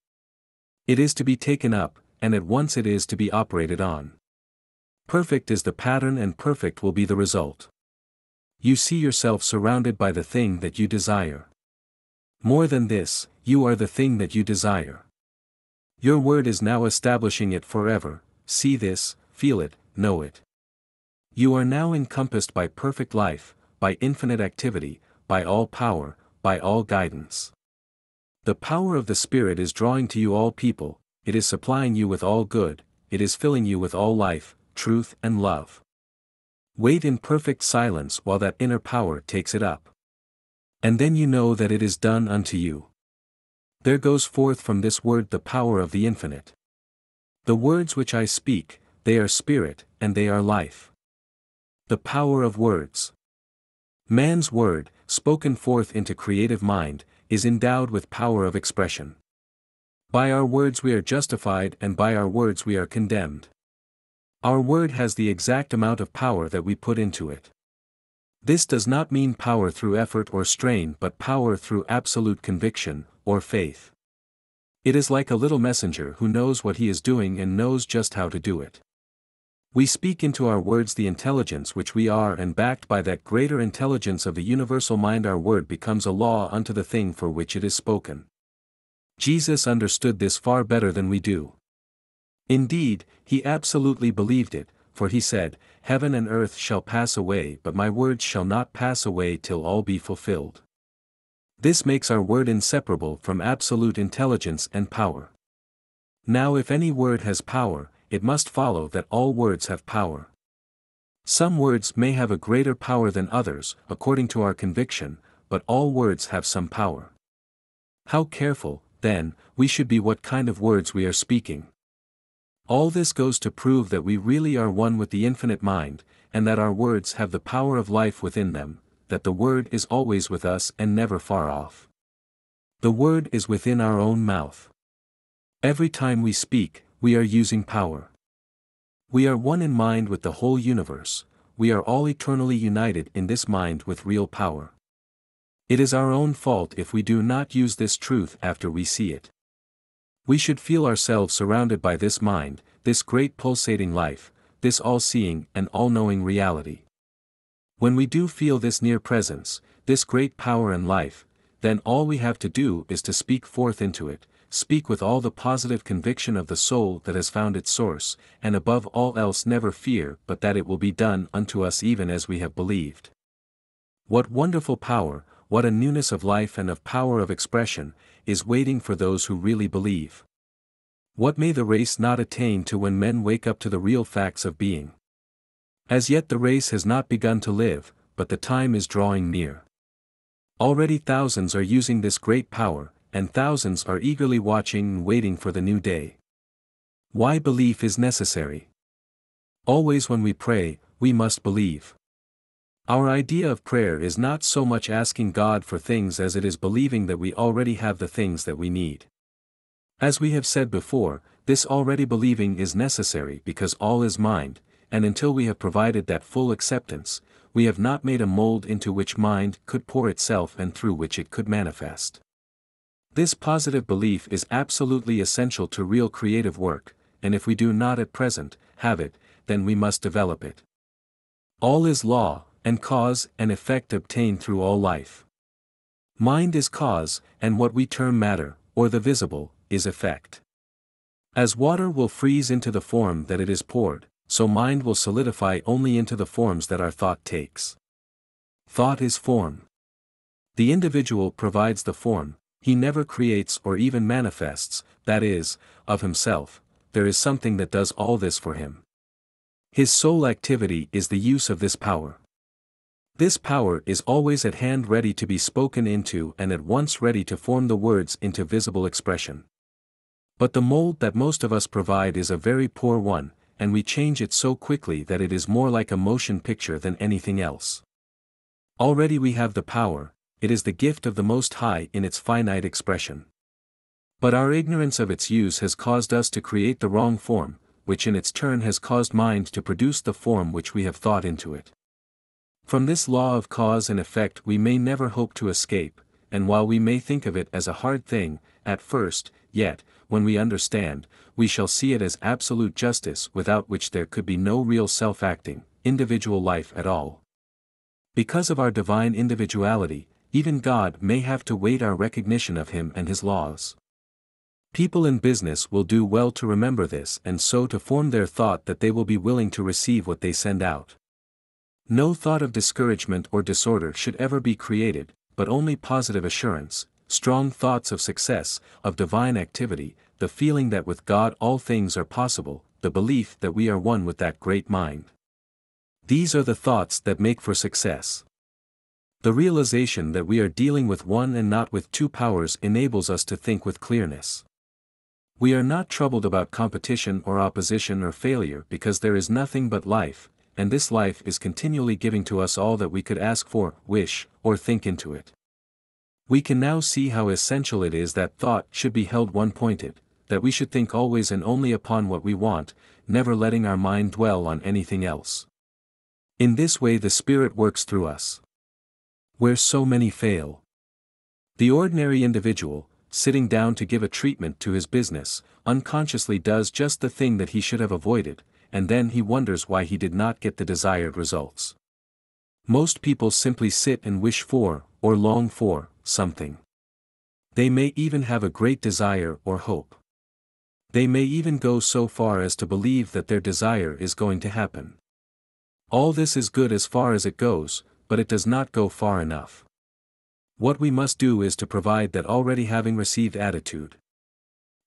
It is to be taken up, and at once it is to be operated on. Perfect is the pattern and perfect will be the result. You see yourself surrounded by the thing that you desire. More than this, you are the thing that you desire. Your word is now establishing it forever. See this, feel it, know it. You are now encompassed by perfect life, by infinite activity, by all power, by all guidance. The power of the Spirit is drawing to you all people, it is supplying you with all good, it is filling you with all life, truth and love. Wait in perfect silence while that inner power takes it up. And then you know that it is done unto you. There goes forth from this word the power of the infinite. The words which I speak, they are spirit, and they are life. The power of words. Man's word, spoken forth into creative mind, is endowed with power of expression. By our words we are justified and by our words we are condemned. Our word has the exact amount of power that we put into it. This does not mean power through effort or strain but power through absolute conviction, or faith. It is like a little messenger who knows what he is doing and knows just how to do it. We speak into our words the intelligence which we are and backed by that greater intelligence of the universal mind our word becomes a law unto the thing for which it is spoken. Jesus understood this far better than we do. Indeed, he absolutely believed it, for he said, "Heaven and earth shall pass away but my words shall not pass away till all be fulfilled." This makes our word inseparable from absolute intelligence and power. Now if any word has power, it must follow that all words have power. Some words may have a greater power than others, according to our conviction, but all words have some power. How careful, then, we should be what kind of words we are speaking. All this goes to prove that we really are one with the infinite mind, and that our words have the power of life within them, that the word is always with us and never far off. The word is within our own mouth. Every time we speak, we are using power. We are one in mind with the whole universe, we are all eternally united in this mind with real power. It is our own fault if we do not use this truth after we see it. We should feel ourselves surrounded by this mind, this great pulsating life, this all-seeing and all-knowing reality. When we do feel this near presence, this great power and life, then all we have to do is to speak forth into it, speak with all the positive conviction of the soul that has found its source, and above all else never fear but that it will be done unto us even as we have believed. What wonderful power, what a newness of life and of power of expression, is waiting for those who really believe. What may the race not attain to when men wake up to the real facts of being? As yet the race has not begun to live, but the time is drawing near. Already thousands are using this great power, and thousands are eagerly watching and waiting for the new day. Why belief is necessary? Always when we pray, we must believe. Our idea of prayer is not so much asking God for things as it is believing that we already have the things that we need. As we have said before, this already believing is necessary because all is mind, and until we have provided that full acceptance, we have not made a mold into which mind could pour itself and through which it could manifest. This positive belief is absolutely essential to real creative work, and if we do not at present have it, then we must develop it. All is law, and cause and effect obtained through all life. Mind is cause, and what we term matter, or the visible, is effect. As water will freeze into the form that it is poured, so mind will solidify only into the forms that our thought takes. Thought is form. The individual provides the form, he never creates or even manifests, that is, of himself, there is something that does all this for him. His sole activity is the use of this power. This power is always at hand ready to be spoken into and at once ready to form the words into visible expression. But the mold that most of us provide is a very poor one, and we change it so quickly that it is more like a motion picture than anything else. Already we have the power, it is the gift of the Most High in its finite expression. But our ignorance of its use has caused us to create the wrong form, which in its turn has caused mind to produce the form which we have thought into it. From this law of cause and effect we may never hope to escape, and while we may think of it as a hard thing, at first, yet, when we understand, we shall see it as absolute justice without which there could be no real self-acting, individual life at all. Because of our divine individuality, even God may have to wait our recognition of Him and His laws. People in business will do well to remember this and so to form their thought that they will be willing to receive what they send out. No thought of discouragement or disorder should ever be created, but only positive assurance, strong thoughts of success, of divine activity, the feeling that with God all things are possible, the belief that we are one with that great mind. These are the thoughts that make for success. The realization that we are dealing with one and not with two powers enables us to think with clearness. We are not troubled about competition or opposition or failure because there is nothing but life, and this life is continually giving to us all that we could ask for, wish, or think into it. We can now see how essential it is that thought should be held one-pointed, that we should think always and only upon what we want, never letting our mind dwell on anything else. In this way the Spirit works through us. Where so many fail. The ordinary individual, sitting down to give a treatment to his business, unconsciously does just the thing that he should have avoided, and then he wonders why he did not get the desired results. Most people simply sit and wish for, or long for, something. They may even have a great desire or hope. They may even go so far as to believe that their desire is going to happen. All this is good as far as it goes, but it does not go far enough. What we must do is to provide that already having received attitude.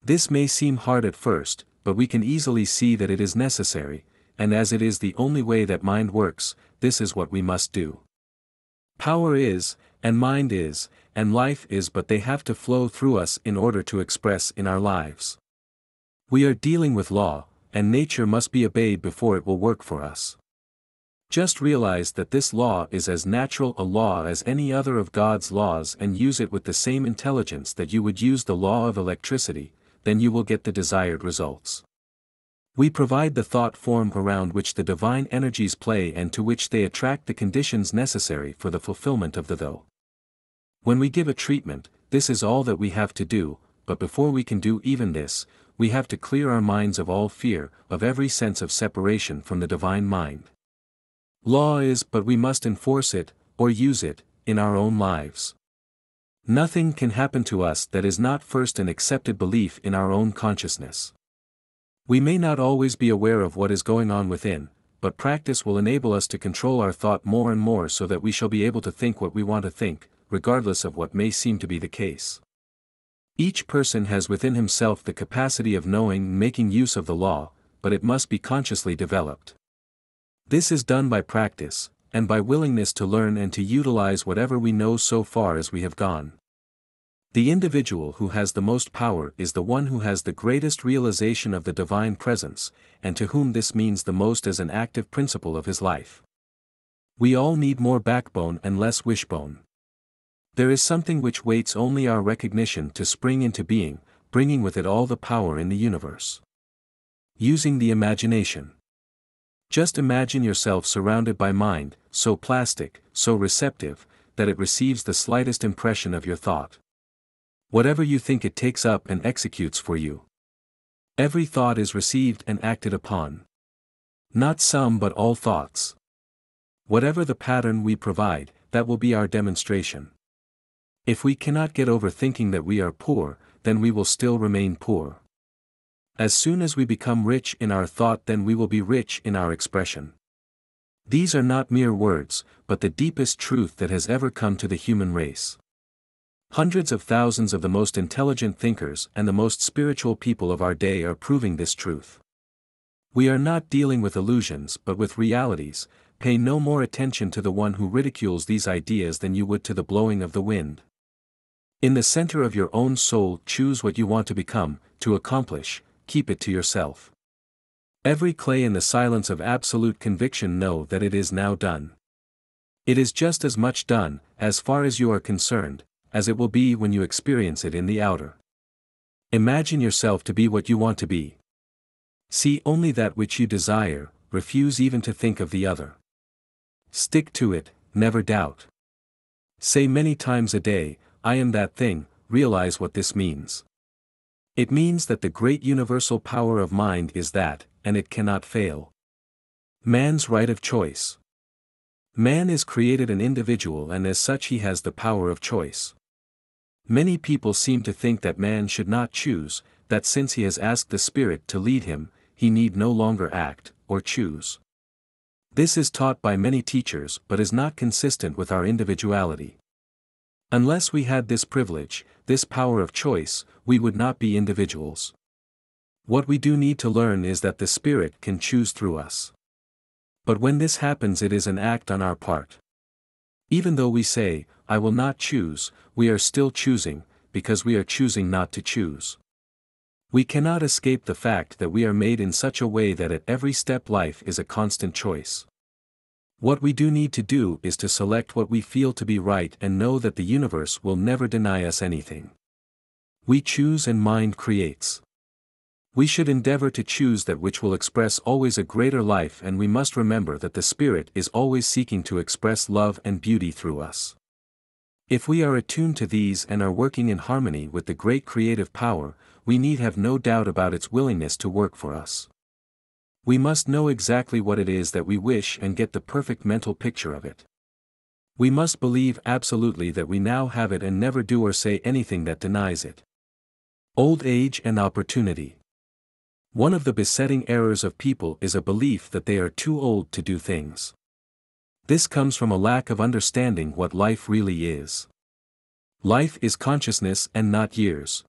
This may seem hard at first, but we can easily see that it is necessary, and as it is the only way that mind works, this is what we must do. Power is, and mind is, and life is, but they have to flow through us in order to express in our lives. We are dealing with law, and nature must be obeyed before it will work for us. Just realize that this law is as natural a law as any other of God's laws and use it with the same intelligence that you would use the law of electricity, then you will get the desired results. We provide the thought form around which the divine energies play and to which they attract the conditions necessary for the fulfillment of the though. When we give a treatment, this is all that we have to do, but before we can do even this, we have to clear our minds of all fear, of every sense of separation from the divine mind. Law is, but we must enforce it, or use it, in our own lives. Nothing can happen to us that is not first an accepted belief in our own consciousness. We may not always be aware of what is going on within, but practice will enable us to control our thought more and more so that we shall be able to think what we want to think, regardless of what may seem to be the case. Each person has within himself the capacity of knowing and making use of the law, but it must be consciously developed. This is done by practice, and by willingness to learn and to utilize whatever we know so far as we have gone. The individual who has the most power is the one who has the greatest realization of the divine presence, and to whom this means the most as an active principle of his life. We all need more backbone and less wishbone. There is something which waits only our recognition to spring into being, bringing with it all the power in the universe. Using the imagination. Just imagine yourself surrounded by mind, so plastic, so receptive, that it receives the slightest impression of your thought. Whatever you think it takes up and executes for you. Every thought is received and acted upon. Not some but all thoughts. Whatever the pattern we provide, that will be our demonstration. If we cannot get over thinking that we are poor, then we will still remain poor. As soon as we become rich in our thought, then we will be rich in our expression. These are not mere words, but the deepest truth that has ever come to the human race. Hundreds of thousands of the most intelligent thinkers and the most spiritual people of our day are proving this truth. We are not dealing with illusions but with realities. Pay no more attention to the one who ridicules these ideas than you would to the blowing of the wind. In the center of your own soul, choose what you want to become, to accomplish, keep it to yourself. Every clay in the silence of absolute conviction know that it is now done. It is just as much done, as far as you are concerned, as it will be when you experience it in the outer. Imagine yourself to be what you want to be. See only that which you desire, refuse even to think of the other. Stick to it, never doubt. Say many times a day, I am that thing. Realize what this means. It means that the great universal power of mind is that, and it cannot fail. Man's right of choice. Man is created an individual, and as such he has the power of choice. Many people seem to think that man should not choose, that since he has asked the Spirit to lead him, he need no longer act, or choose. This is taught by many teachers but is not consistent with our individuality. Unless we had this privilege, this power of choice, we would not be individuals. What we do need to learn is that the Spirit can choose through us. But when this happens, it is an act on our part. Even though we say, I will not choose, we are still choosing, because we are choosing not to choose. We cannot escape the fact that we are made in such a way that at every step life is a constant choice. What we do need to do is to select what we feel to be right and know that the universe will never deny us anything. We choose and mind creates. We should endeavor to choose that which will express always a greater life, and we must remember that the Spirit is always seeking to express love and beauty through us. If we are attuned to these and are working in harmony with the great creative power, we need have no doubt about its willingness to work for us. We must know exactly what it is that we wish and get the perfect mental picture of it. We must believe absolutely that we now have it and never do or say anything that denies it. Old age and opportunity. One of the besetting errors of people is a belief that they are too old to do things. This comes from a lack of understanding what life really is. Life is consciousness and not years.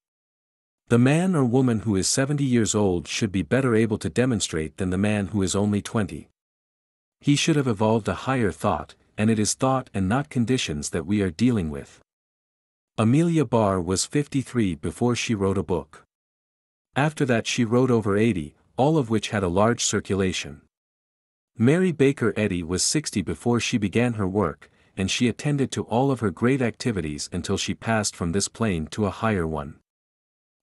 The man or woman who is 70 years old should be better able to demonstrate than the man who is only 20. He should have evolved a higher thought, and it is thought and not conditions that we are dealing with. Amelia Barr was 53 before she wrote a book. After that she wrote over 80, all of which had a large circulation. Mary Baker Eddy was 60 before she began her work, and she attended to all of her great activities until she passed from this plane to a higher one.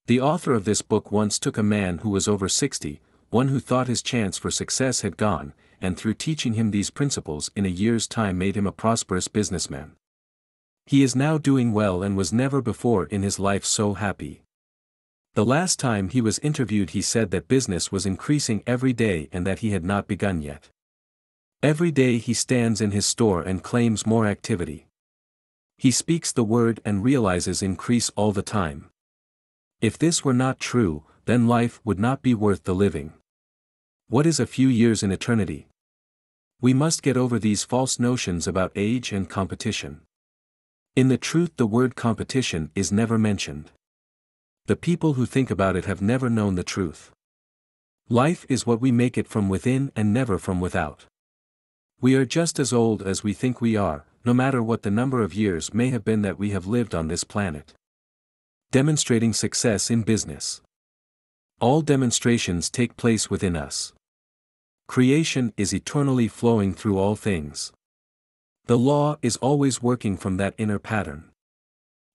The author of this book once took a man who was over 60, one who thought his chance for success had gone, and through teaching him these principles in a year's time made him a prosperous businessman. He is now doing well and was never before in his life so happy. The last time he was interviewed he said that business was increasing every day and that he had not begun yet. Every day he stands in his store and claims more activity. He speaks the word and realizes increase all the time. If this were not true, then life would not be worth the living. What is a few years in eternity? We must get over these false notions about age and competition. In the truth, the word competition is never mentioned. The people who think about it have never known the truth. Life is what we make it from within and never from without. We are just as old as we think we are, no matter what the number of years may have been that we have lived on this planet. Demonstrating success in business. All demonstrations take place within us. Creation is eternally flowing through all things. The law is always working from that inner pattern.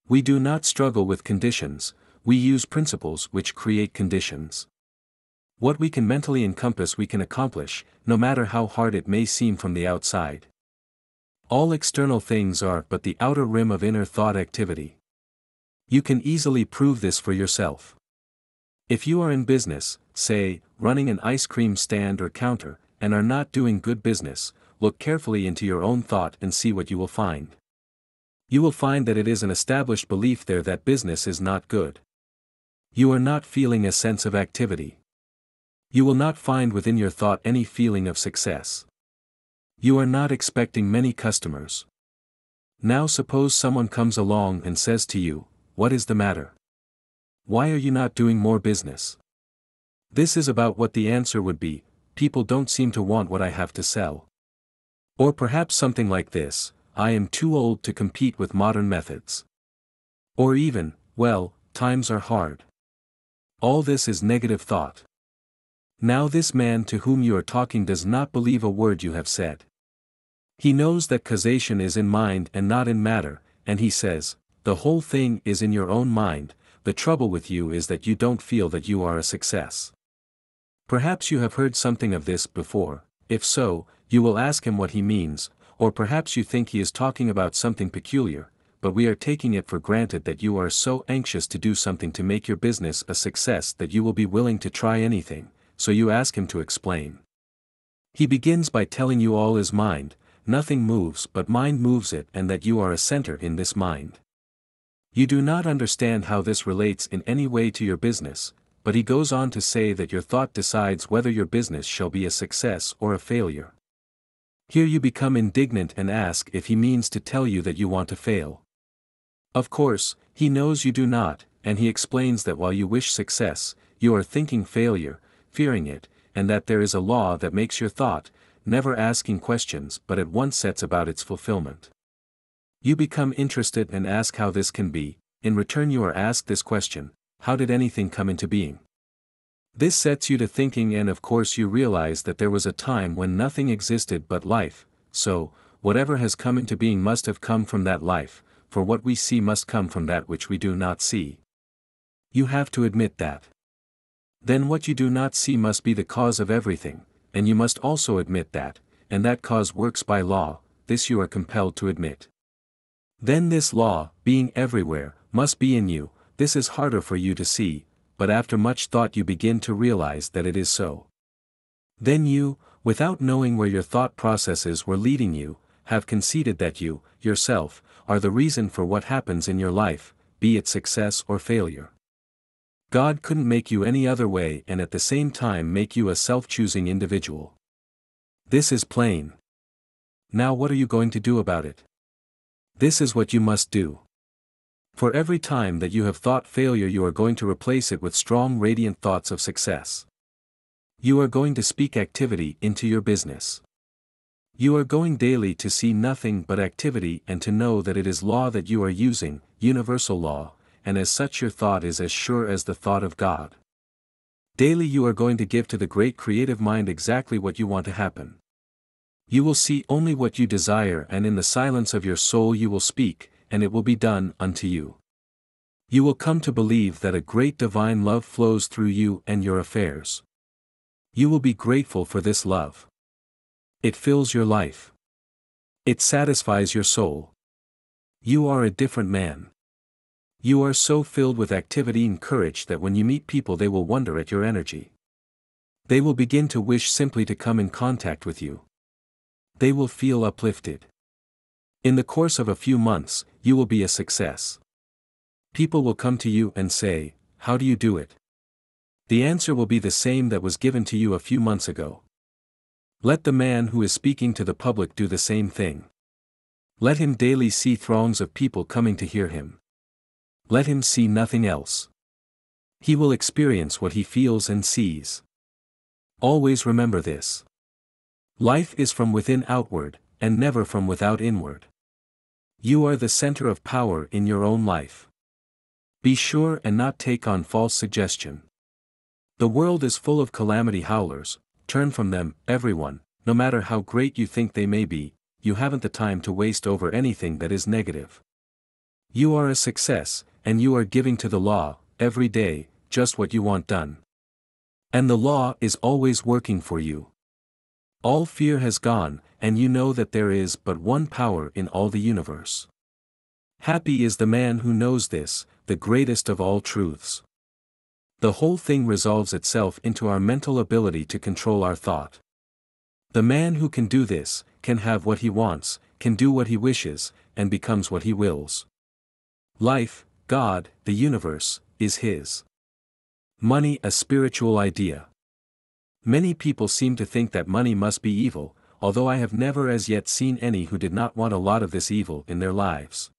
We do not struggle with conditions, we use principles which create conditions. What we can mentally encompass we can accomplish, no matter how hard it may seem from the outside. All external things are but the outer rim of inner thought activity. You can easily prove this for yourself. If you are in business, say, running an ice cream stand or counter, and are not doing good business, look carefully into your own thought and see what you will find. You will find that it is an established belief there that business is not good. You are not feeling a sense of activity. You will not find within your thought any feeling of success. You are not expecting many customers. Now suppose someone comes along and says to you, "What is the matter? Why are you not doing more business?" This is about what the answer would be: people don't seem to want what I have to sell. Or perhaps something like this: I am too old to compete with modern methods. Or even, well, times are hard. All this is negative thought. Now this man to whom you are talking does not believe a word you have said. He knows that causation is in mind and not in matter, and he says, "The whole thing is in your own mind, the trouble with you is that you don't feel that you are a success." Perhaps you have heard something of this before. If so, you will ask him what he means, or perhaps you think he is talking about something peculiar, but we are taking it for granted that you are so anxious to do something to make your business a success that you will be willing to try anything, so you ask him to explain. He begins by telling you all is mind, nothing moves but mind moves it, and that you are a center in this mind. You do not understand how this relates in any way to your business, but he goes on to say that your thought decides whether your business shall be a success or a failure. Here you become indignant and ask if he means to tell you that you want to fail. Of course, he knows you do not, and he explains that while you wish success, you are thinking failure, fearing it, and that there is a law that makes your thought, never asking questions but at once sets about its fulfillment. You become interested and ask how this can be. In return you are asked this question: how did anything come into being? This sets you to thinking, and of course you realize that there was a time when nothing existed but life, so, whatever has come into being must have come from that life, for what we see must come from that which we do not see. You have to admit that. Then what you do not see must be the cause of everything, and you must also admit that, and that cause works by law, this you are compelled to admit. Then this law, being everywhere, must be in you. This is harder for you to see, but after much thought you begin to realize that it is so. Then you, without knowing where your thought processes were leading you, have conceded that you, yourself, are the reason for what happens in your life, be it success or failure. God couldn't make you any other way and at the same time make you a self-choosing individual. This is plain. Now what are you going to do about it? This is what you must do. For every time that you have thought failure you are going to replace it with strong radiant thoughts of success. You are going to speak activity into your business. You are going daily to see nothing but activity and to know that it is law that you are using, universal law, and as such your thought is as sure as the thought of God. Daily you are going to give to the great creative mind exactly what you want to happen. You will see only what you desire, and in the silence of your soul you will speak, and it will be done unto you. You will come to believe that a great divine love flows through you and your affairs. You will be grateful for this love. It fills your life. It satisfies your soul. You are a different man. You are so filled with activity and courage that when you meet people they will wonder at your energy. They will begin to wish simply to come in contact with you. They will feel uplifted. In the course of a few months, you will be a success. People will come to you and say, "How do you do it?" The answer will be the same that was given to you a few months ago. Let the man who is speaking to the public do the same thing. Let him daily see throngs of people coming to hear him. Let him see nothing else. He will experience what he feels and sees. Always remember this. Life is from within outward, and never from without inward. You are the center of power in your own life. Be sure and not take on false suggestion. The world is full of calamity howlers. Turn from them, everyone, no matter how great you think they may be. You haven't the time to waste over anything that is negative. You are a success, and you are giving to the law, every day, just what you want done. And the law is always working for you. All fear has gone, and you know that there is but one power in all the universe. Happy is the man who knows this, the greatest of all truths. The whole thing resolves itself into our mental ability to control our thought. The man who can do this, can have what he wants, can do what he wishes, and becomes what he wills. Life, God, the universe, is his. Money a spiritual idea. Many people seem to think that money must be evil, although I have never as yet seen any who did not want a lot of this evil in their lives.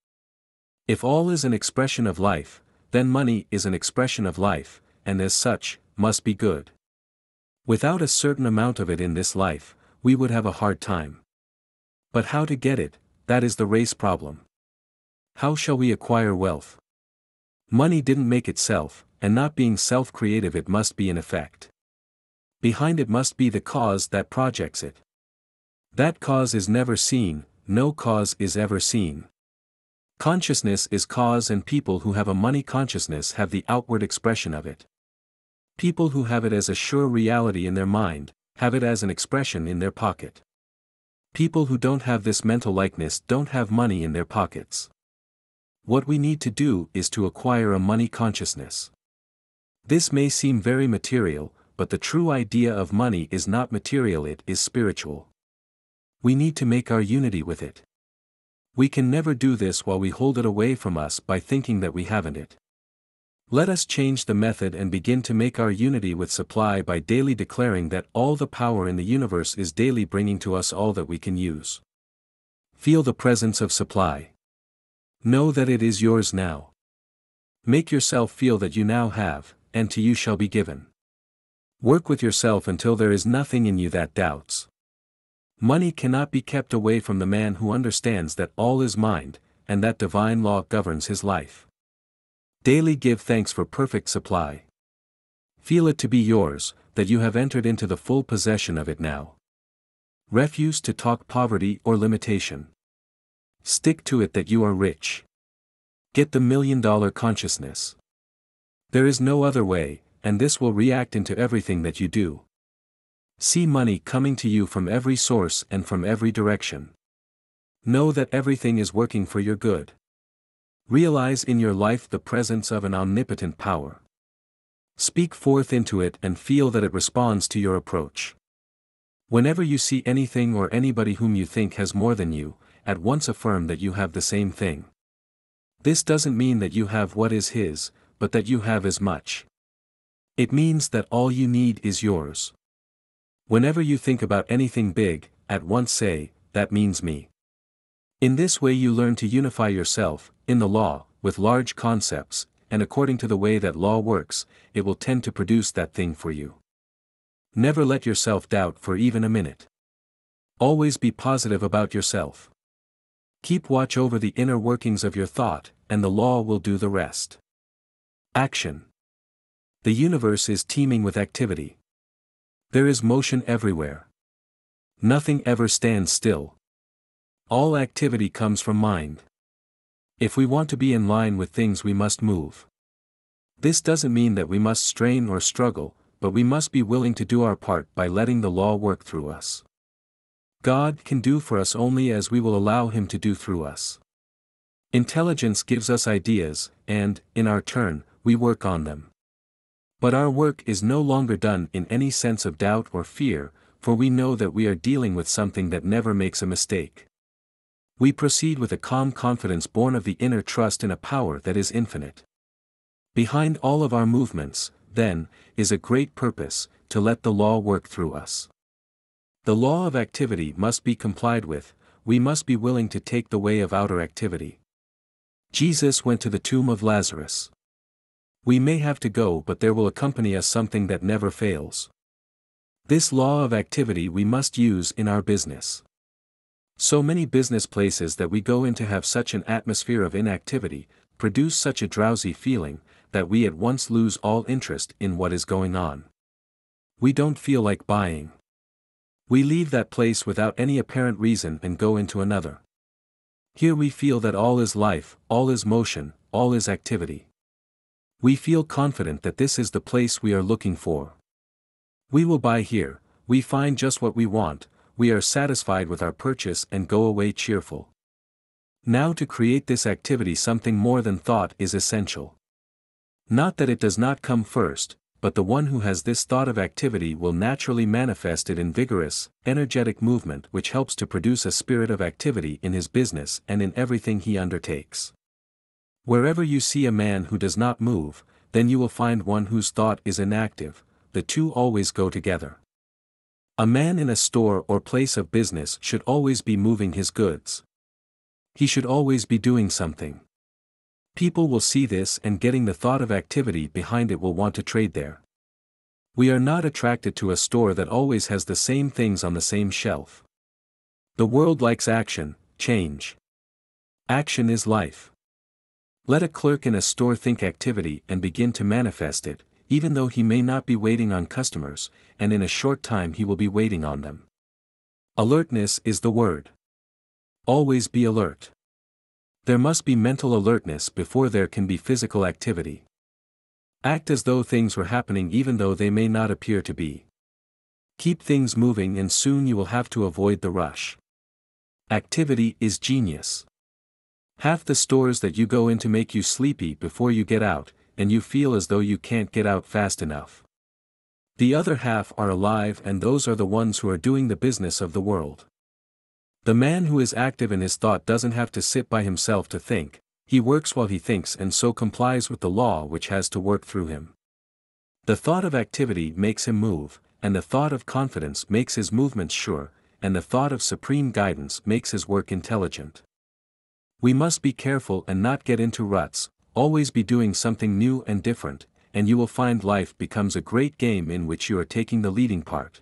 If all is an expression of life, then money is an expression of life, and as such, must be good. Without a certain amount of it in this life, we would have a hard time. But how to get it, that is the race problem. How shall we acquire wealth? Money didn't make itself, and not being self-creative it must be an effect. Behind it must be the cause that projects it. That cause is never seen, no cause is ever seen. Consciousness is cause, and people who have a money consciousness have the outward expression of it. People who have it as a sure reality in their mind, have it as an expression in their pocket. People who don't have this mental likeness don't have money in their pockets. What we need to do is to acquire a money consciousness. This may seem very material, but the true idea of money is not material, it is spiritual. We need to make our unity with it. We can never do this while we hold it away from us by thinking that we haven't it. Let us change the method and begin to make our unity with supply by daily declaring that all the power in the universe is daily bringing to us all that we can use. Feel the presence of supply. Know that it is yours now. Make yourself feel that you now have, and to you shall be given. Work with yourself until there is nothing in you that doubts. Money cannot be kept away from the man who understands that all is mind, and that divine law governs his life. Daily give thanks for perfect supply. Feel it to be yours, that you have entered into the full possession of it now. Refuse to talk poverty or limitation. Stick to it that you are rich. Get the $1 million consciousness. There is no other way, and this will react into everything that you do. See money coming to you from every source and from every direction. Know that everything is working for your good. Realize in your life the presence of an omnipotent power. Speak forth into it and feel that it responds to your approach. Whenever you see anything or anybody whom you think has more than you, at once affirm that you have the same thing. This doesn't mean that you have what is his, but that you have as much. It means that all you need is yours. Whenever you think about anything big, at once say, that means me. In this way you learn to unify yourself, in the law, with large concepts, and according to the way that law works, it will tend to produce that thing for you. Never let yourself doubt for even a minute. Always be positive about yourself. Keep watch over the inner workings of your thought, and the law will do the rest. Action. The universe is teeming with activity. There is motion everywhere. Nothing ever stands still. All activity comes from mind. If we want to be in line with things, we must move. This doesn't mean that we must strain or struggle, but we must be willing to do our part by letting the law work through us. God can do for us only as we will allow him to do through us. Intelligence gives us ideas, and, in our turn, we work on them. But our work is no longer done in any sense of doubt or fear, for we know that we are dealing with something that never makes a mistake. We proceed with a calm confidence born of the inner trust in a power that is infinite. Behind all of our movements, then, is a great purpose, to let the law work through us. The law of activity must be complied with, we must be willing to take the way of outer activity. Jesus went to the tomb of Lazarus. We may have to go, but there will accompany us something that never fails. This law of activity we must use in our business. So many business places that we go into have such an atmosphere of inactivity, produce such a drowsy feeling, that we at once lose all interest in what is going on. We don't feel like buying. We leave that place without any apparent reason and go into another. Here we feel that all is life, all is motion, all is activity. We feel confident that this is the place we are looking for. We will buy here, we find just what we want, we are satisfied with our purchase and go away cheerful. Now to create this activity something more than thought is essential. Not that it does not come first, but the one who has this thought of activity will naturally manifest it in vigorous, energetic movement which helps to produce a spirit of activity in his business and in everything he undertakes. Wherever you see a man who does not move, then you will find one whose thought is inactive. The two always go together. A man in a store or place of business should always be moving his goods. He should always be doing something. People will see this and getting the thought of activity behind it will want to trade there. We are not attracted to a store that always has the same things on the same shelf. The world likes action, change. Action is life. Let a clerk in a store think activity and begin to manifest it, even though he may not be waiting on customers, and in a short time he will be waiting on them. Alertness is the word. Always be alert. There must be mental alertness before there can be physical activity. Act as though things were happening even though they may not appear to be. Keep things moving and soon you will have to avoid the rush. Activity is genius. Half the stores that you go into make you sleepy before you get out, and you feel as though you can't get out fast enough. The other half are alive, and those are the ones who are doing the business of the world. The man who is active in his thought doesn't have to sit by himself to think, he works while he thinks and so complies with the law which has to work through him. The thought of activity makes him move, and the thought of confidence makes his movements sure, and the thought of supreme guidance makes his work intelligent. We must be careful and not get into ruts, always be doing something new and different, and you will find life becomes a great game in which you are taking the leading part.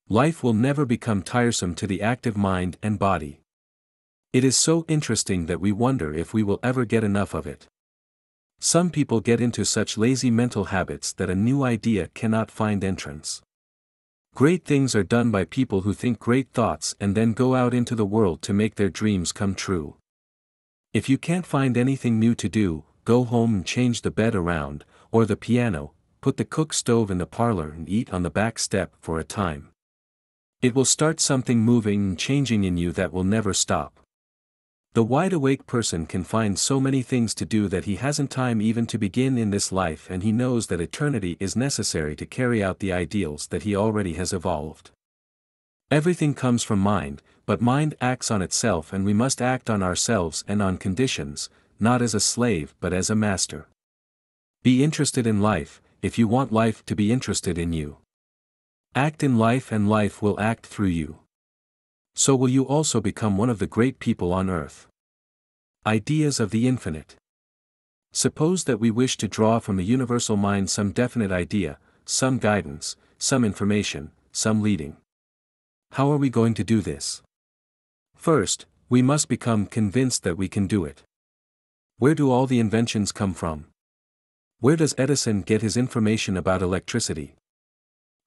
Life will never become tiresome to the active mind and body. It is so interesting that we wonder if we will ever get enough of it. Some people get into such lazy mental habits that a new idea cannot find entrance. Great things are done by people who think great thoughts and then go out into the world to make their dreams come true. If you can't find anything new to do, go home and change the bed around, or the piano, put the cook stove in the parlor and eat on the back step for a time. It will start something moving and changing in you that will never stop. The wide-awake person can find so many things to do that he hasn't time even to begin in this life, and he knows that eternity is necessary to carry out the ideals that he already has evolved. Everything comes from mind, but mind acts on itself, and we must act on ourselves and on conditions, not as a slave but as a master. Be interested in life, if you want life to be interested in you. Act in life and life will act through you. So will you also become one of the great people on earth. Ideas of the infinite. Suppose that we wish to draw from the universal mind some definite idea, some guidance, some information, some leading. How are we going to do this? First, we must become convinced that we can do it. Where do all the inventions come from? Where does Edison get his information about electricity?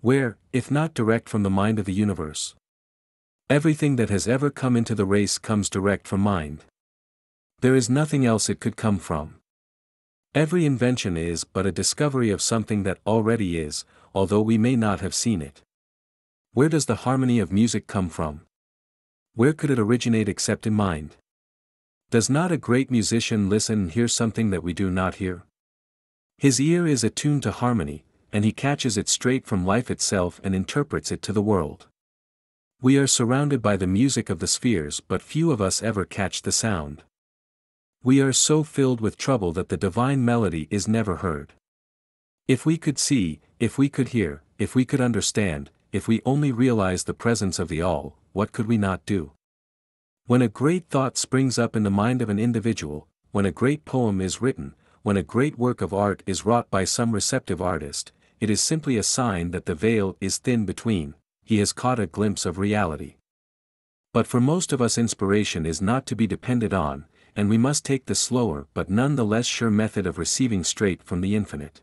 Where, if not direct from the mind of the universe? Everything that has ever come into the race comes direct from mind. There is nothing else it could come from. Every invention is but a discovery of something that already is, although we may not have seen it. Where does the harmony of music come from? Where could it originate except in mind? Does not a great musician listen and hear something that we do not hear? His ear is attuned to harmony, and he catches it straight from life itself and interprets it to the world. We are surrounded by the music of the spheres, but few of us ever catch the sound. We are so filled with trouble that the divine melody is never heard. If we could see, if we could hear, if we could understand, if we only realized the presence of the All, what could we not do? When a great thought springs up in the mind of an individual, when a great poem is written, when a great work of art is wrought by some receptive artist, it is simply a sign that the veil is thin between, he has caught a glimpse of reality. But for most of us, inspiration is not to be depended on, and we must take the slower but none the less sure method of receiving straight from the infinite.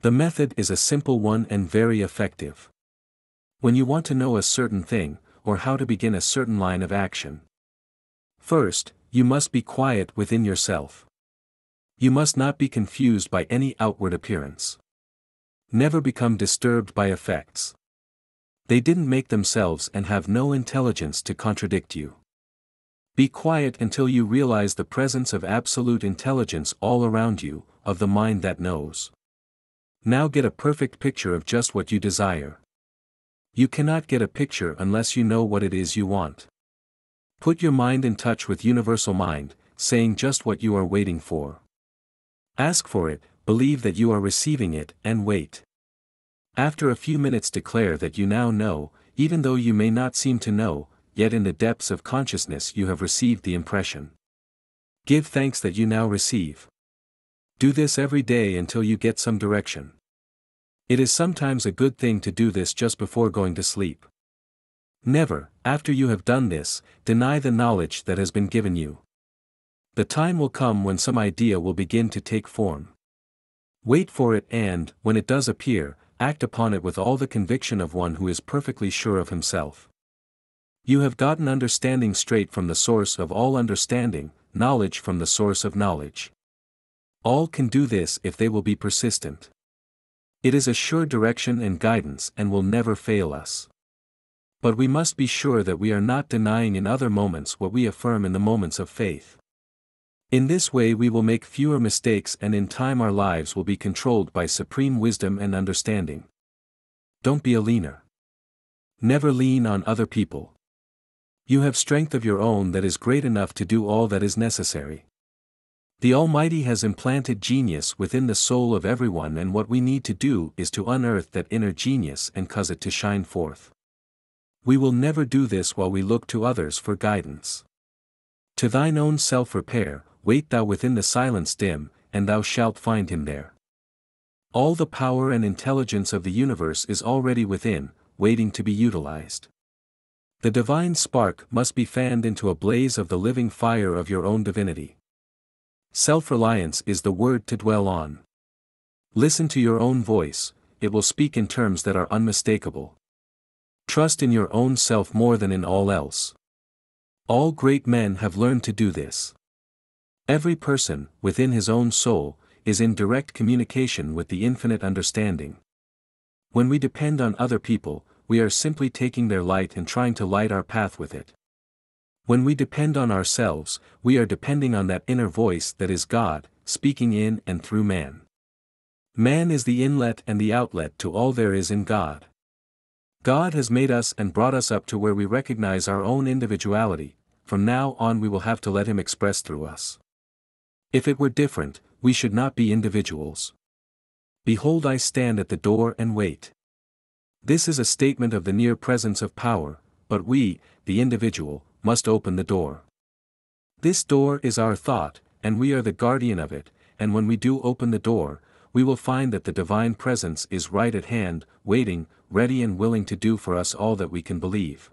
The method is a simple one and very effective. When you want to know a certain thing, or how to begin a certain line of action, first, you must be quiet within yourself. You must not be confused by any outward appearance. Never become disturbed by effects. They didn't make themselves and have no intelligence to contradict you. Be quiet until you realize the presence of absolute intelligence all around you, of the mind that knows. Now get a perfect picture of just what you desire. You cannot get a picture unless you know what it is you want. Put your mind in touch with universal mind, saying just what you are waiting for. Ask for it, believe that you are receiving it, and wait. After a few minutes declare that you now know, even though you may not seem to know, yet in the depths of consciousness you have received the impression. Give thanks that you now receive. Do this every day until you get some direction. It is sometimes a good thing to do this just before going to sleep. Never, after you have done this, deny the knowledge that has been given you. The time will come when some idea will begin to take form. Wait for it and, when it does appear, act upon it with all the conviction of one who is perfectly sure of himself. You have gotten understanding straight from the source of all understanding, knowledge from the source of knowledge. All can do this if they will be persistent. It is a sure direction and guidance and will never fail us. But we must be sure that we are not denying in other moments what we affirm in the moments of faith. In this way we will make fewer mistakes and in time our lives will be controlled by supreme wisdom and understanding. Don't be a leaner. Never lean on other people. You have strength of your own that is great enough to do all that is necessary. The Almighty has implanted genius within the soul of everyone, and what we need to do is to unearth that inner genius and cause it to shine forth. We will never do this while we look to others for guidance. To thine own self-repair, wait thou within the silence dim, and thou shalt find him there. All the power and intelligence of the universe is already within, waiting to be utilized. The divine spark must be fanned into a blaze of the living fire of your own divinity. Self-reliance is the word to dwell on. Listen to your own voice, it will speak in terms that are unmistakable. Trust in your own self more than in all else. All great men have learned to do this. Every person, within his own soul, is in direct communication with the infinite understanding. When we depend on other people, we are simply taking their light and trying to light our path with it. When we depend on ourselves, we are depending on that inner voice that is God, speaking in and through man. Man is the inlet and the outlet to all there is in God. God has made us and brought us up to where we recognize our own individuality. From now on we will have to let Him express through us. If it were different, we should not be individuals. Behold, I stand at the door and wait. This is a statement of the near presence of power, but we, the individual, must open the door. This door is our thought, and we are the guardian of it, and when we do open the door, we will find that the divine presence is right at hand, waiting, ready and willing to do for us all that we can believe.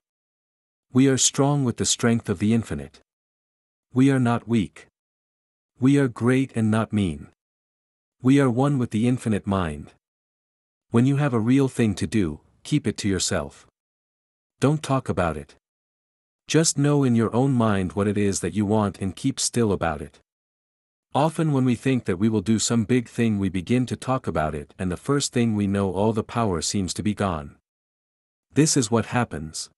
We are strong with the strength of the infinite. We are not weak. We are great and not mean. We are one with the infinite mind. When you have a real thing to do, keep it to yourself. Don't talk about it. Just know in your own mind what it is that you want and keep still about it. Often when we think that we will do some big thing, we begin to talk about it, and the first thing we know, all the power seems to be gone. This is what happens.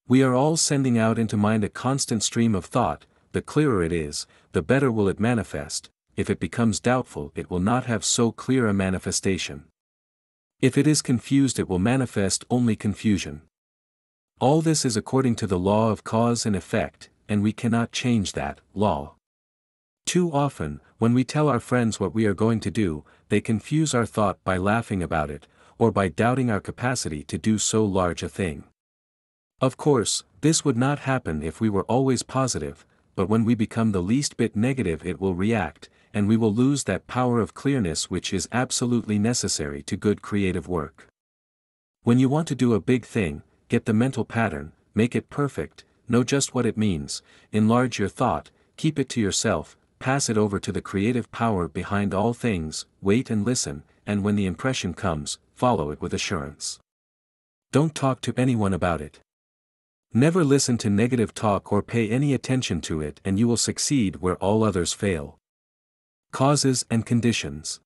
We are all sending out into mind a constant stream of thought. The clearer it is, the better will it manifest. If it becomes doubtful, it will not have so clear a manifestation. If it is confused, it will manifest only confusion. All this is according to the law of cause and effect, and we cannot change that law. Too often, when we tell our friends what we are going to do, they confuse our thought by laughing about it, or by doubting our capacity to do so large a thing. Of course, this would not happen if we were always positive, but when we become the least bit negative, it will react, and we will lose that power of clearness which is absolutely necessary to good creative work. When you want to do a big thing, get the mental pattern, make it perfect, know just what it means, enlarge your thought, keep it to yourself, pass it over to the creative power behind all things, wait and listen, and when the impression comes, follow it with assurance. Don't talk to anyone about it. Never listen to negative talk or pay any attention to it, and you will succeed where all others fail. Causes and conditions.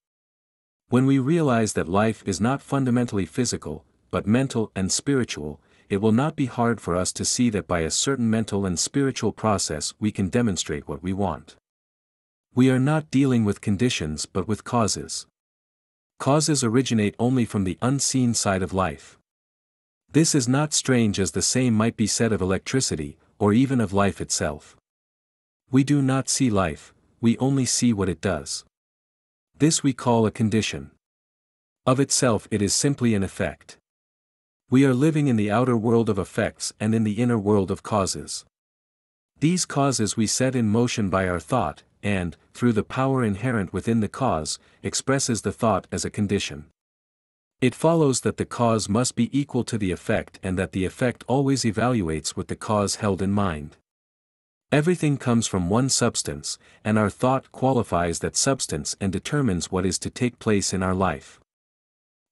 When we realize that life is not fundamentally physical, but mental and spiritual, it will not be hard for us to see that by a certain mental and spiritual process we can demonstrate what we want. We are not dealing with conditions but with causes. Causes originate only from the unseen side of life. This is not strange, as the same might be said of electricity, or even of life itself. We do not see life, we only see what it does. This we call a condition. Of itself it is simply an effect. We are living in the outer world of effects and in the inner world of causes. These causes we set in motion by our thought, and, through the power inherent within the cause, expresses the thought as a condition. It follows that the cause must be equal to the effect and that the effect always evaluates with the cause held in mind. Everything comes from one substance, and our thought qualifies that substance and determines what is to take place in our life.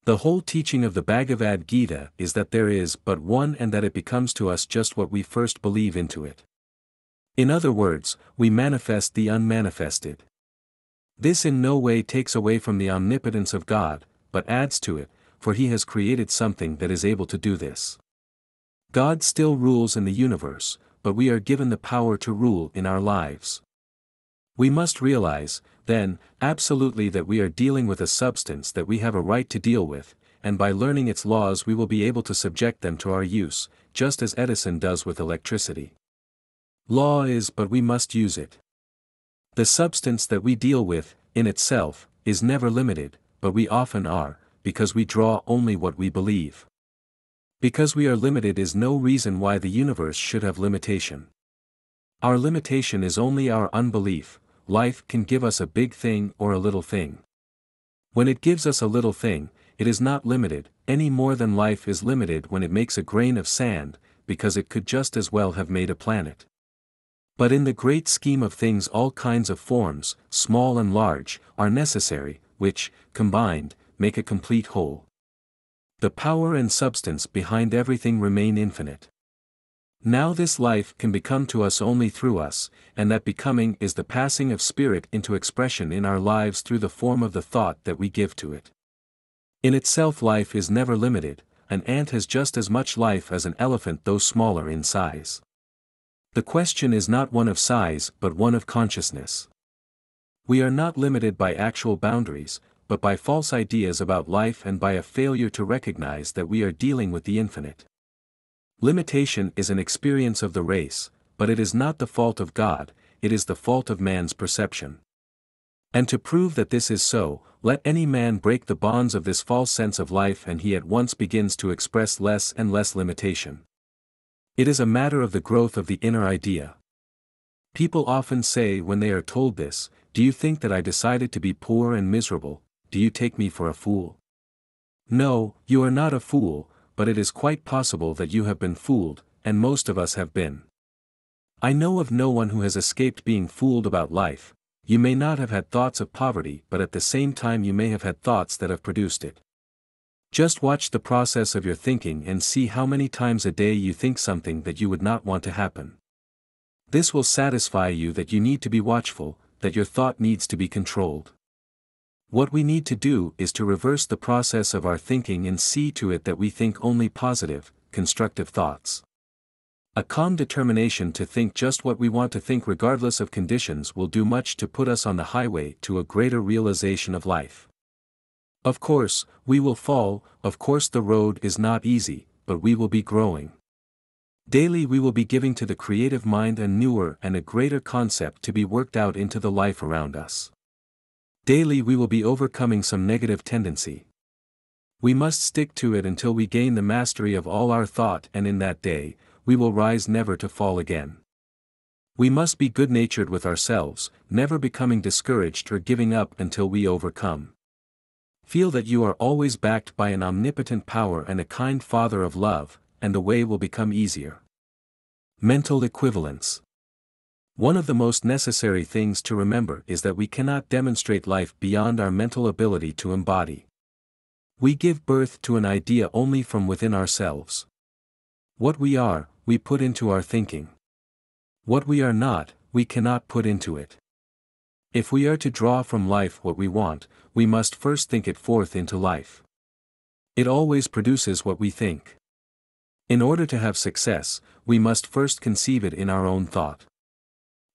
The whole teaching of the Bhagavad Gita is that there is but one and that it becomes to us just what we first believe into it. In other words, we manifest the unmanifested. This in no way takes away from the omnipotence of God, but adds to it, for He has created something that is able to do this. God still rules in the universe, but we are given the power to rule in our lives. We must realize, then, absolutely that we are dealing with a substance that we have a right to deal with, and by learning its laws we will be able to subject them to our use, just as Edison does with electricity. Law is, but we must use it. The substance that we deal with, in itself, is never limited, but we often are, because we draw only what we believe. Because we are limited is no reason why the universe should have limitation. Our limitation is only our unbelief. Life can give us a big thing or a little thing. When it gives us a little thing, it is not limited, any more than life is limited when it makes a grain of sand, because it could just as well have made a planet. But in the great scheme of things all kinds of forms, small and large, are necessary, which, combined, make a complete whole. The power and substance behind everything remain infinite. Now this life can become to us only through us, and that becoming is the passing of spirit into expression in our lives through the form of the thought that we give to it. In itself life is never limited, an ant has just as much life as an elephant though smaller in size. The question is not one of size but one of consciousness. We are not limited by actual boundaries, but by false ideas about life and by a failure to recognize that we are dealing with the infinite. Limitation is an experience of the race, but it is not the fault of God, it is the fault of man's perception. And to prove that this is so, let any man break the bonds of this false sense of life and he at once begins to express less and less limitation. It is a matter of the growth of the inner idea. People often say when they are told this, "Do you think that I decided to be poor and miserable? Do you take me for a fool?" No, you are not a fool, but it is quite possible that you have been fooled, and most of us have been. I know of no one who has escaped being fooled about life. You may not have had thoughts of poverty, but at the same time you may have had thoughts that have produced it. Just watch the process of your thinking and see how many times a day you think something that you would not want to happen. This will satisfy you that you need to be watchful, that your thought needs to be controlled. What we need to do is to reverse the process of our thinking and see to it that we think only positive, constructive thoughts. A calm determination to think just what we want to think regardless of conditions will do much to put us on the highway to a greater realization of life. Of course, we will fall, of course the road is not easy, but we will be growing. Daily we will be giving to the creative mind a newer and a greater concept to be worked out into the life around us. Daily we will be overcoming some negative tendency. We must stick to it until we gain the mastery of all our thought, and in that day, we will rise never to fall again. We must be good-natured with ourselves, never becoming discouraged or giving up until we overcome. Feel that you are always backed by an omnipotent power and a kind Father of love, and the way will become easier. Mental equivalence. One of the most necessary things to remember is that we cannot demonstrate life beyond our mental ability to embody. We give birth to an idea only from within ourselves. What we are, we put into our thinking. What we are not, we cannot put into it. If we are to draw from life what we want, we must first think it forth into life. It always produces what we think. In order to have success, we must first conceive it in our own thought.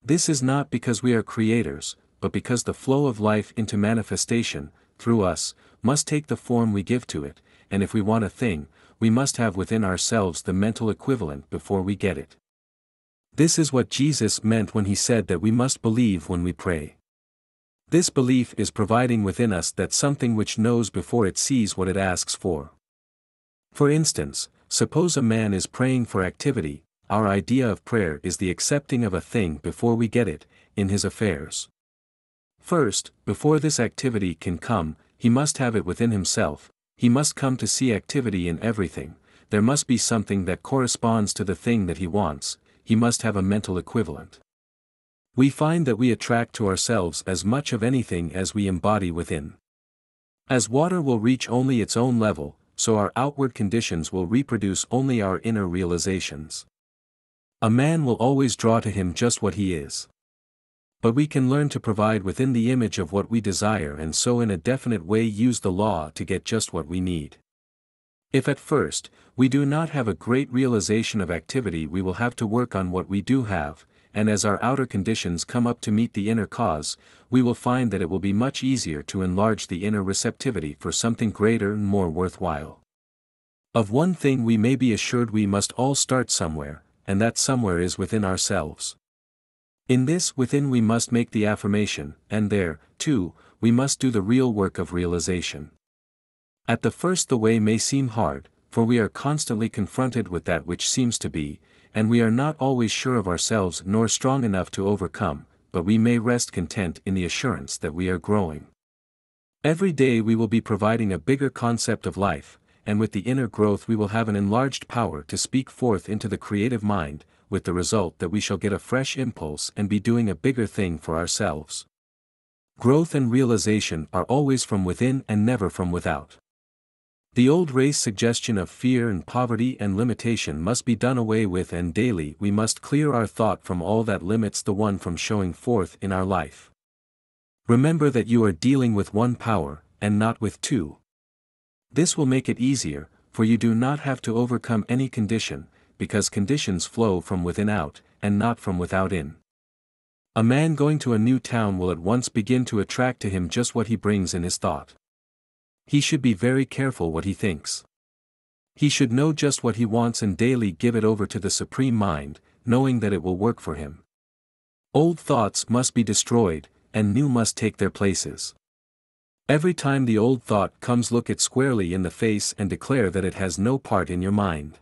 This is not because we are creators, but because the flow of life into manifestation, through us, must take the form we give to it, and if we want a thing, we must have within ourselves the mental equivalent before we get it. This is what Jesus meant when he said that we must believe when we pray. This belief is providing within us that something which knows before it sees what it asks for. For instance, suppose a man is praying for activity, our idea of prayer is the accepting of a thing before we get it, in his affairs. First, before this activity can come, he must have it within himself, he must come to see activity in everything, there must be something that corresponds to the thing that he wants, he must have a mental equivalent. We find that we attract to ourselves as much of anything as we embody within. As water will reach only its own level, so our outward conditions will reproduce only our inner realizations. A man will always draw to him just what he is. But we can learn to provide within the image of what we desire and so in a definite way use the law to get just what we need. If at first, we do not have a great realization of activity, we will have to work on what we do have, and as our outer conditions come up to meet the inner cause, we will find that it will be much easier to enlarge the inner receptivity for something greater and more worthwhile. Of one thing we may be assured: we must all start somewhere, and that somewhere is within ourselves. In this within we must make the affirmation, and there, too, we must do the real work of realization. At the first the way may seem hard, for we are constantly confronted with that which seems to be, and we are not always sure of ourselves nor strong enough to overcome, but we may rest content in the assurance that we are growing. Every day we will be providing a bigger concept of life, and with the inner growth we will have an enlarged power to speak forth into the creative mind, with the result that we shall get a fresh impulse and be doing a bigger thing for ourselves. Growth and realization are always from within and never from without. The old race suggestion of fear and poverty and limitation must be done away with, and daily we must clear our thought from all that limits the one from showing forth in our life. Remember that you are dealing with one power, and not with two. This will make it easier, for you do not have to overcome any condition, because conditions flow from within out, and not from without in. A man going to a new town will at once begin to attract to him just what he brings in his thought. He should be very careful what he thinks. He should know just what he wants and daily give it over to the Supreme Mind, knowing that it will work for him. Old thoughts must be destroyed, and new must take their places. Every time the old thought comes, look it squarely in the face and declare that it has no part in your mind.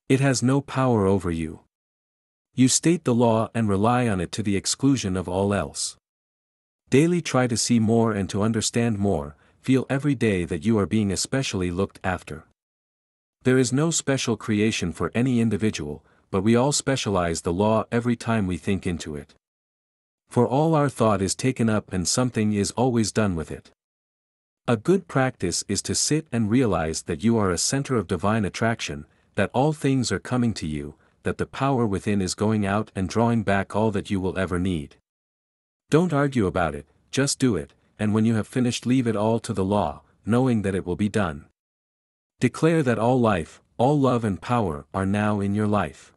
It has no power over you. You state the law and rely on it to the exclusion of all else. Daily try to see more and to understand more, feel every day that you are being especially looked after. There is no special creation for any individual, but we all specialize the law every time we think into it. For all our thought is taken up and something is always done with it. A good practice is to sit and realize that you are a center of divine attraction, that all things are coming to you, that the power within is going out and drawing back all that you will ever need. Don't argue about it, just do it, and when you have finished leave it all to the law, knowing that it will be done. Declare that all life, all love and power are now in your life.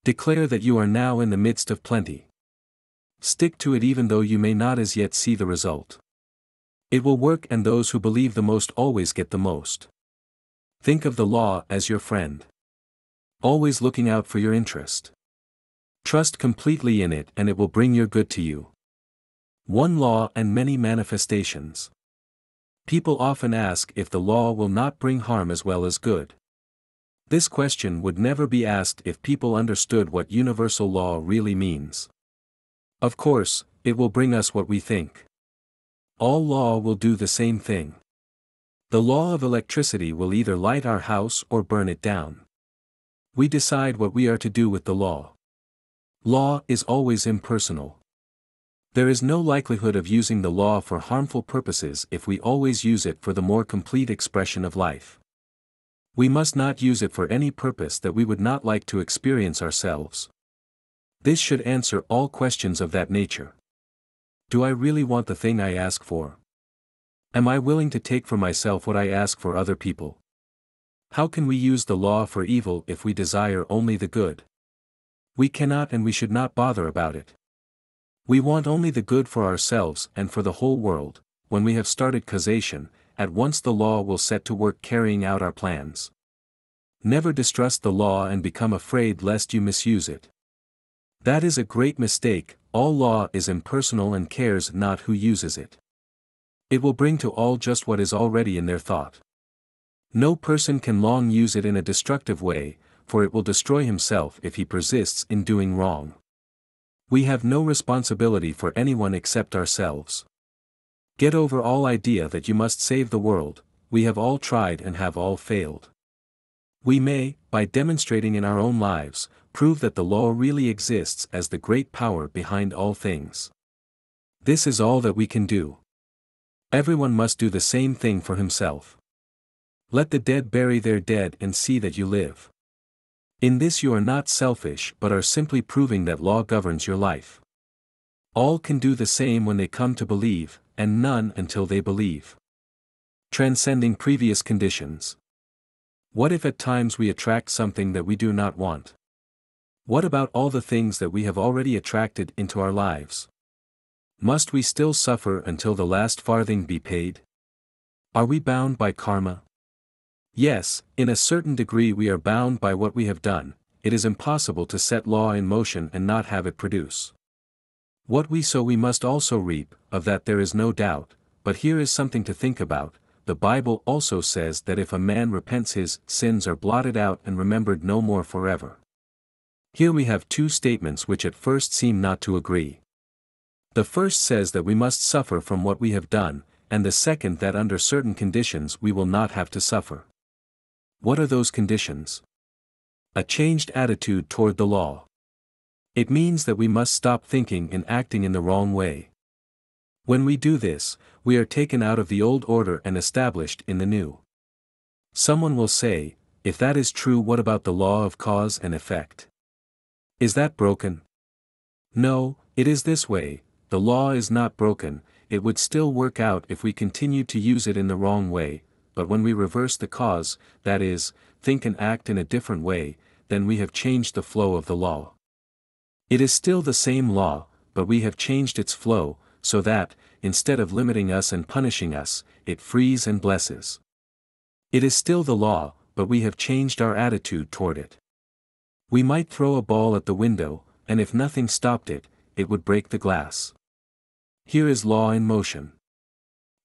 Declare that you are now in the midst of plenty. Stick to it even though you may not as yet see the result. It will work, and those who believe the most always get the most. Think of the law as your friend. Always looking out for your interest. Trust completely in it and it will bring your good to you. One law and many manifestations. People often ask if the law will not bring harm as well as good. This question would never be asked if people understood what universal law really means. Of course, it will bring us what we think. All law will do the same thing. The law of electricity will either light our house or burn it down. We decide what we are to do with the law. Law is always impersonal. There is no likelihood of using the law for harmful purposes if we always use it for the more complete expression of life. We must not use it for any purpose that we would not like to experience ourselves. This should answer all questions of that nature. Do I really want the thing I ask for? Am I willing to take for myself what I ask for other people? How can we use the law for evil if we desire only the good? We cannot and we should not bother about it. We want only the good for ourselves and for the whole world. When we have started causation, at once the law will set to work carrying out our plans. Never distrust the law and become afraid lest you misuse it. That is a great mistake. All law is impersonal and cares not who uses it. It will bring to all just what is already in their thought. No person can long use it in a destructive way, for it will destroy himself if he persists in doing wrong. We have no responsibility for anyone except ourselves. Get over all idea that you must save the world. We have all tried and have all failed. We may, by demonstrating in our own lives, prove that the law really exists as the great power behind all things. This is all that we can do. Everyone must do the same thing for himself. Let the dead bury their dead and see that you live. In this you are not selfish but are simply proving that law governs your life. All can do the same when they come to believe, and none until they believe. Transcending previous conditions. What if at times we attract something that we do not want? What about all the things that we have already attracted into our lives? Must we still suffer until the last farthing be paid? Are we bound by karma? Yes, in a certain degree we are bound by what we have done. It is impossible to set law in motion and not have it produce. What we sow we must also reap, of that there is no doubt, but here is something to think about. The Bible also says that if a man repents his sins are blotted out and remembered no more forever. Here we have two statements which at first seem not to agree. The first says that we must suffer from what we have done, and the second that under certain conditions we will not have to suffer. What are those conditions? A changed attitude toward the law. It means that we must stop thinking and acting in the wrong way. When we do this, we are taken out of the old order and established in the new. Someone will say, if that is true, what about the law of cause and effect? Is that broken? No, it is this way. The law is not broken. It would still work out if we continued to use it in the wrong way, but when we reverse the cause, that is, think and act in a different way, then we have changed the flow of the law. It is still the same law, but we have changed its flow, so that, instead of limiting us and punishing us, it frees and blesses. It is still the law, but we have changed our attitude toward it. We might throw a ball at the window, and if nothing stopped it, it would break the glass. Here is law in motion.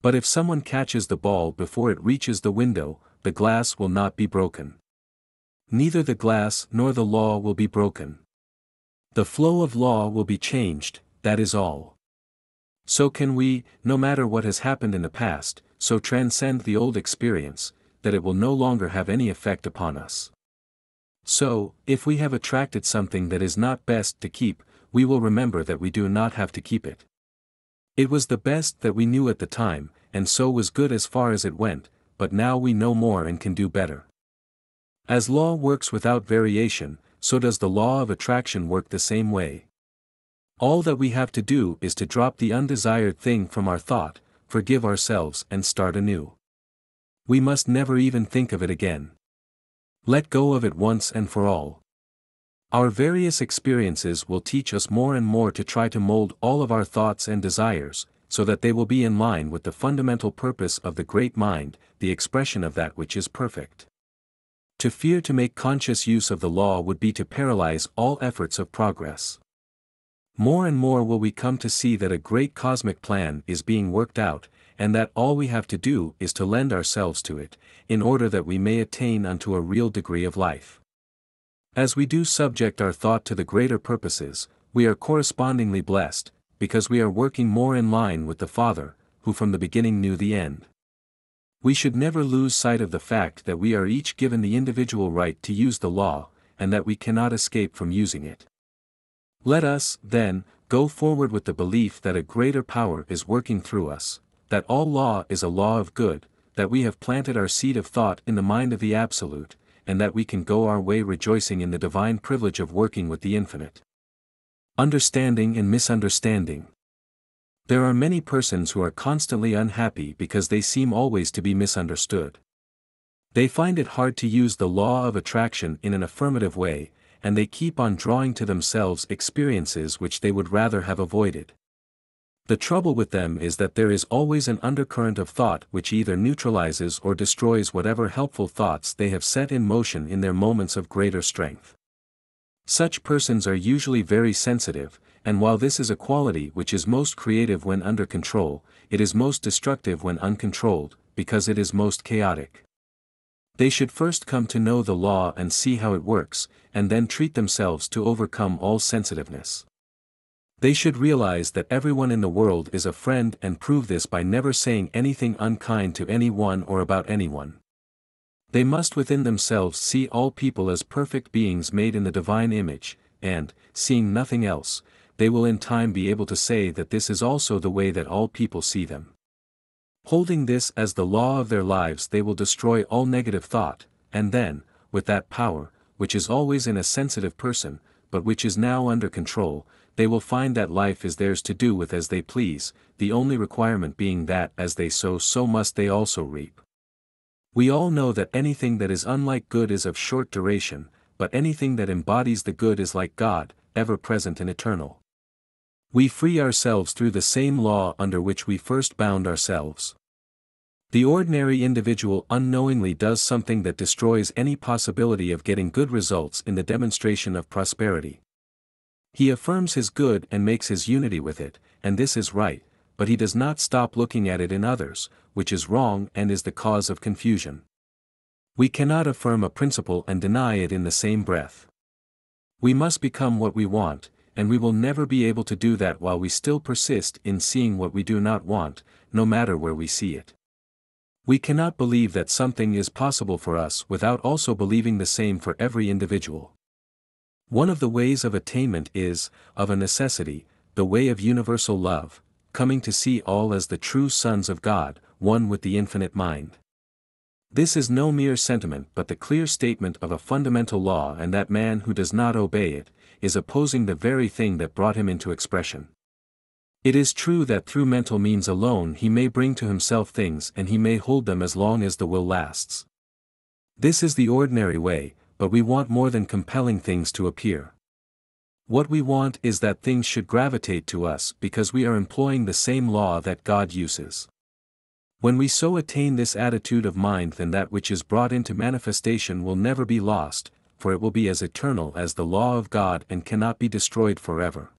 But if someone catches the ball before it reaches the window, the glass will not be broken. Neither the glass nor the law will be broken. The flow of law will be changed, that is all. So can we, no matter what has happened in the past, so transcend the old experience, that it will no longer have any effect upon us. So, if we have attracted something that is not best to keep, we will remember that we do not have to keep it. It was the best that we knew at the time, and so was good as far as it went, but now we know more and can do better. As law works without variation, so does the law of attraction work the same way. All that we have to do is to drop the undesired thing from our thought, forgive ourselves and start anew. We must never even think of it again. Let go of it once and for all. Our various experiences will teach us more and more to try to mold all of our thoughts and desires, so that they will be in line with the fundamental purpose of the great mind, the expression of that which is perfect. To fear to make conscious use of the law would be to paralyze all efforts of progress. More and more will we come to see that a great cosmic plan is being worked out, and that all we have to do is to lend ourselves to it, in order that we may attain unto a real degree of life. As we do subject our thought to the greater purposes, we are correspondingly blessed, because we are working more in line with the Father, who from the beginning knew the end. We should never lose sight of the fact that we are each given the individual right to use the law, and that we cannot escape from using it. Let us, then, go forward with the belief that a greater power is working through us, that all law is a law of good, that we have planted our seed of thought in the mind of the Absolute, and that we can go our way rejoicing in the divine privilege of working with the Infinite. Understanding and misunderstanding. There are many persons who are constantly unhappy because they seem always to be misunderstood. They find it hard to use the law of attraction in an affirmative way, and they keep on drawing to themselves experiences which they would rather have avoided. The trouble with them is that there is always an undercurrent of thought which either neutralizes or destroys whatever helpful thoughts they have set in motion in their moments of greater strength. Such persons are usually very sensitive, and while this is a quality which is most creative when under control, it is most destructive when uncontrolled, because it is most chaotic. They should first come to know the law and see how it works, and then treat themselves to overcome all sensitiveness. They should realize that everyone in the world is a friend and prove this by never saying anything unkind to anyone or about anyone. They must within themselves see all people as perfect beings made in the divine image, and, seeing nothing else, they will in time be able to say that this is also the way that all people see them. Holding this as the law of their lives, they will destroy all negative thought, and then, with that power, which is always in a sensitive person, but which is now under control, they will find that life is theirs to do with as they please, the only requirement being that as they sow so must they also reap. We all know that anything that is unlike good is of short duration, but anything that embodies the good is like God, ever present and eternal. We free ourselves through the same law under which we first bound ourselves. The ordinary individual unknowingly does something that destroys any possibility of getting good results in the demonstration of prosperity. He affirms his good and makes his unity with it, and this is right, but he does not stop looking at it in others, which is wrong and is the cause of confusion. We cannot affirm a principle and deny it in the same breath. We must become what we want, and we will never be able to do that while we still persist in seeing what we do not want, no matter where we see it. We cannot believe that something is possible for us without also believing the same for every individual. One of the ways of attainment is, of a necessity, the way of universal love, coming to see all as the true sons of God, one with the infinite mind. This is no mere sentiment but the clear statement of a fundamental law, and that man who does not obey it, is opposing the very thing that brought him into expression. It is true that through mental means alone he may bring to himself things and he may hold them as long as the will lasts. This is the ordinary way, but we want more than compelling things to appear. What we want is that things should gravitate to us because we are employing the same law that God uses. When we so attain this attitude of mind, then that which is brought into manifestation will never be lost, for it will be as eternal as the law of God and cannot be destroyed forever.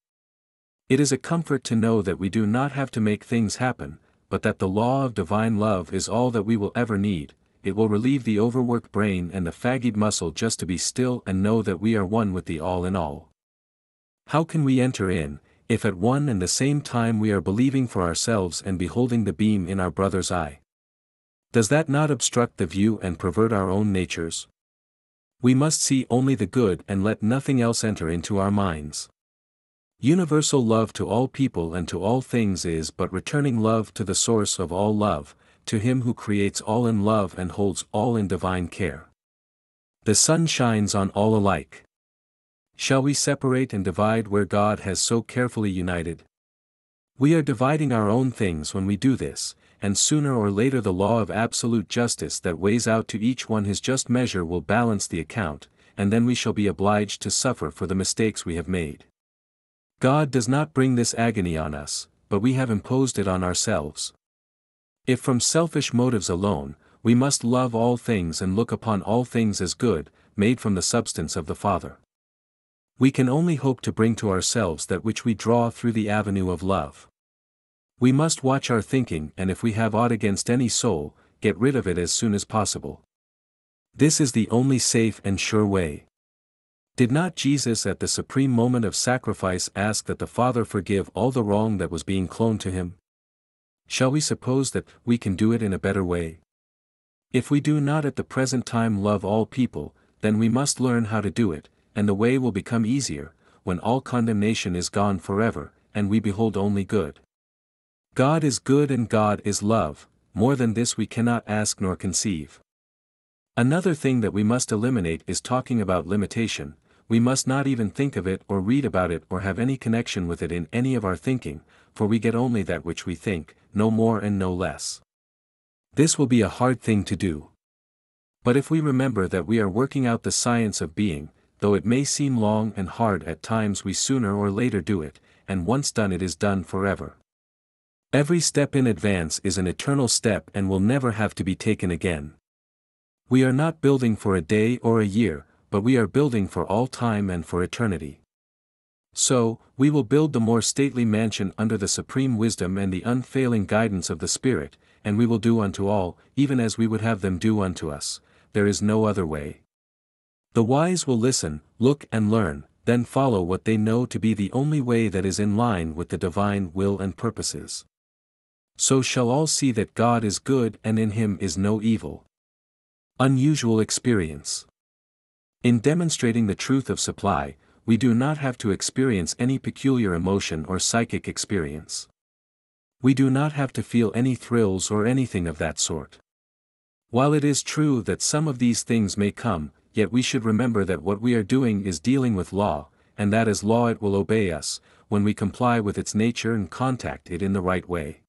It is a comfort to know that we do not have to make things happen, but that the law of divine love is all that we will ever need. It will relieve the overworked brain and the fatigued muscle just to be still and know that we are one with the all in all. How can we enter in, if at one and the same time we are believing for ourselves and beholding the beam in our brother's eye? Does that not obstruct the view and pervert our own natures? We must see only the good and let nothing else enter into our minds. Universal love to all people and to all things is but returning love to the source of all love, to him who creates all in love and holds all in divine care. The sun shines on all alike. Shall we separate and divide where God has so carefully united? We are dividing our own things when we do this, and sooner or later the law of absolute justice that weighs out to each one his just measure will balance the account, and then we shall be obliged to suffer for the mistakes we have made. God does not bring this agony on us, but we have imposed it on ourselves. If from selfish motives alone, we must love all things and look upon all things as good, made from the substance of the Father. We can only hope to bring to ourselves that which we draw through the avenue of love. We must watch our thinking, and if we have aught against any soul, get rid of it as soon as possible. This is the only safe and sure way. Did not Jesus at the supreme moment of sacrifice ask that the Father forgive all the wrong that was being cloned to him? Shall we suppose that we can do it in a better way? If we do not at the present time love all people, then we must learn how to do it, and the way will become easier, when all condemnation is gone forever, and we behold only good. God is good and God is love, more than this we cannot ask nor conceive. Another thing that we must eliminate is talking about limitation. We must not even think of it or read about it or have any connection with it in any of our thinking, for we get only that which we think, no more and no less. This will be a hard thing to do. But if we remember that we are working out the science of being, though it may seem long and hard at times, we sooner or later do it, and once done it is done forever. Every step in advance is an eternal step and will never have to be taken again. We are not building for a day or a year, but we are building for all time and for eternity. So, we will build the more stately mansion under the supreme wisdom and the unfailing guidance of the Spirit, and we will do unto all, even as we would have them do unto us. There is no other way. The wise will listen, look and learn, then follow what they know to be the only way that is in line with the divine will and purposes. So shall all see that God is good and in him is no evil. Unusual experience. In demonstrating the truth of supply, we do not have to experience any peculiar emotion or psychic experience. We do not have to feel any thrills or anything of that sort. While it is true that some of these things may come, yet we should remember that what we are doing is dealing with law, and that as law it will obey us, when we comply with its nature and contact it in the right way.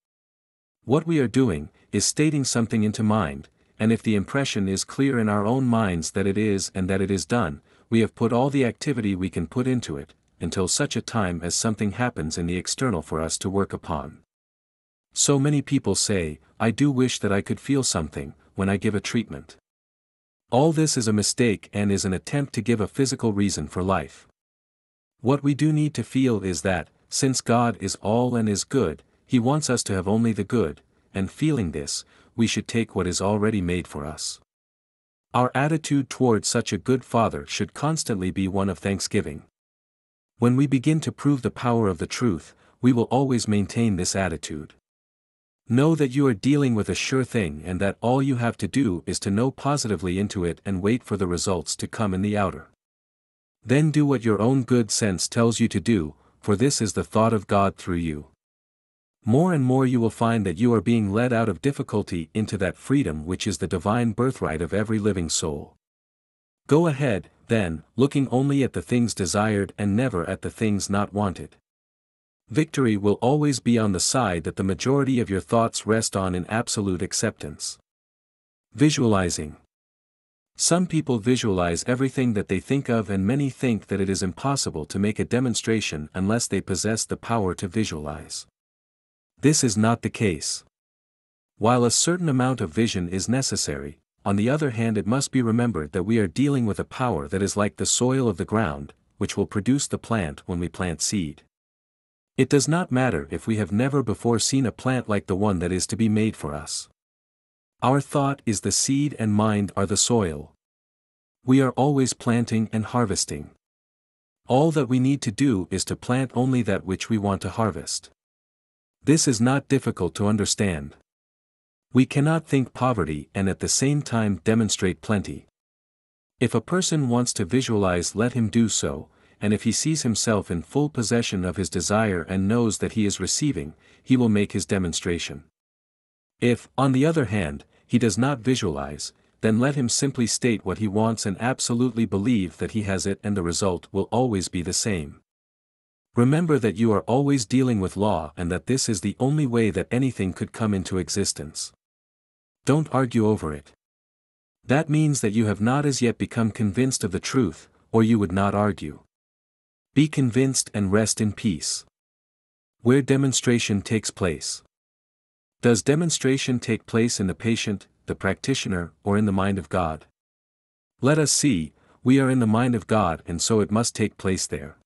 What we are doing, is stating something into mind, and if the impression is clear in our own minds that it is and that it is done, we have put all the activity we can put into it, until such a time as something happens in the external for us to work upon. So many people say, I do wish that I could feel something, when I give a treatment. All this is a mistake and is an attempt to give a physical reason for life. What we do need to feel is that, since God is all and is good, he wants us to have only the good, and feeling this, we should take what is already made for us. Our attitude toward such a good Father should constantly be one of thanksgiving. When we begin to prove the power of the truth, we will always maintain this attitude. Know that you are dealing with a sure thing and that all you have to do is to know positively into it and wait for the results to come in the outer. Then do what your own good sense tells you to do, for this is the thought of God through you. More and more you will find that you are being led out of difficulty into that freedom which is the divine birthright of every living soul. Go ahead, then, looking only at the things desired and never at the things not wanted. Victory will always be on the side that the majority of your thoughts rest on in absolute acceptance. Visualizing. Some people visualize everything that they think of, and many think that it is impossible to make a demonstration unless they possess the power to visualize. This is not the case. While a certain amount of vision is necessary, on the other hand it must be remembered that we are dealing with a power that is like the soil of the ground, which will produce the plant when we plant seed. It does not matter if we have never before seen a plant like the one that is to be made for us. Our thought is the seed and mind are the soil. We are always planting and harvesting. All that we need to do is to plant only that which we want to harvest. This is not difficult to understand. We cannot think poverty and at the same time demonstrate plenty. If a person wants to visualize, let him do so, and if he sees himself in full possession of his desire and knows that he is receiving, he will make his demonstration. If, on the other hand, he does not visualize, then let him simply state what he wants and absolutely believe that he has it, and the result will always be the same. Remember that you are always dealing with law and that this is the only way that anything could come into existence. Don't argue over it. That means that you have not as yet become convinced of the truth, or you would not argue. Be convinced and rest in peace. Where demonstration takes place. Does demonstration take place in the patient, the practitioner, or in the mind of God? Let us see, we are in the mind of God, and so it must take place there.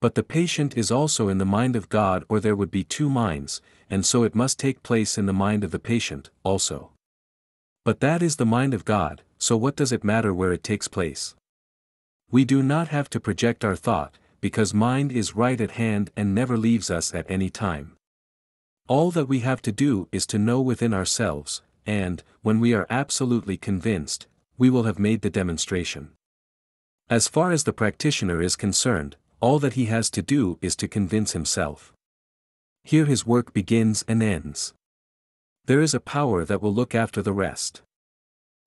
But the patient is also in the mind of God, or there would be two minds, and so it must take place in the mind of the patient, also. But that is the mind of God, so what does it matter where it takes place? We do not have to project our thought, because mind is right at hand and never leaves us at any time. All that we have to do is to know within ourselves, and, when we are absolutely convinced, we will have made the demonstration. As far as the practitioner is concerned, all that he has to do is to convince himself. Here his work begins and ends. There is a power that will look after the rest.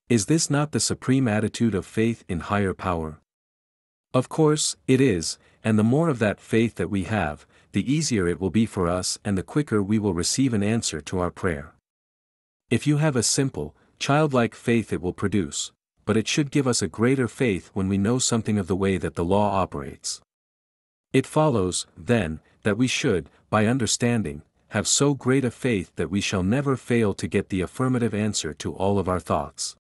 Is this not the supreme attitude of faith in higher power? Of course, it is, and the more of that faith that we have, the easier it will be for us and the quicker we will receive an answer to our prayer. If you have a simple, childlike faith it will produce, but it should give us a greater faith when we know something of the way that the law operates. It follows, then, that we should, by understanding, have so great a faith that we shall never fail to get the affirmative answer to all of our thoughts.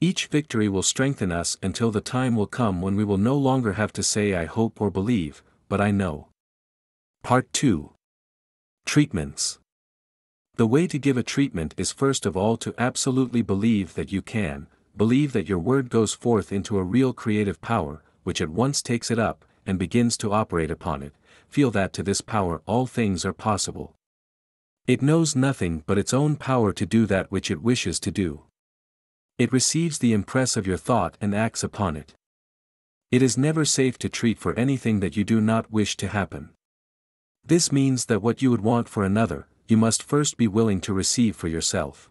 Each victory will strengthen us until the time will come when we will no longer have to say I hope or believe, but I know. Part 2. Treatments. The way to give a treatment is first of all to absolutely believe that you can, believe that your word goes forth into a real creative power, which at once takes it up, and begins to operate upon it, feel that to this power all things are possible. It knows nothing but its own power to do that which it wishes to do. It receives the impress of your thought and acts upon it. It is never safe to treat for anything that you do not wish to happen. This means that what you would want for another, you must first be willing to receive for yourself.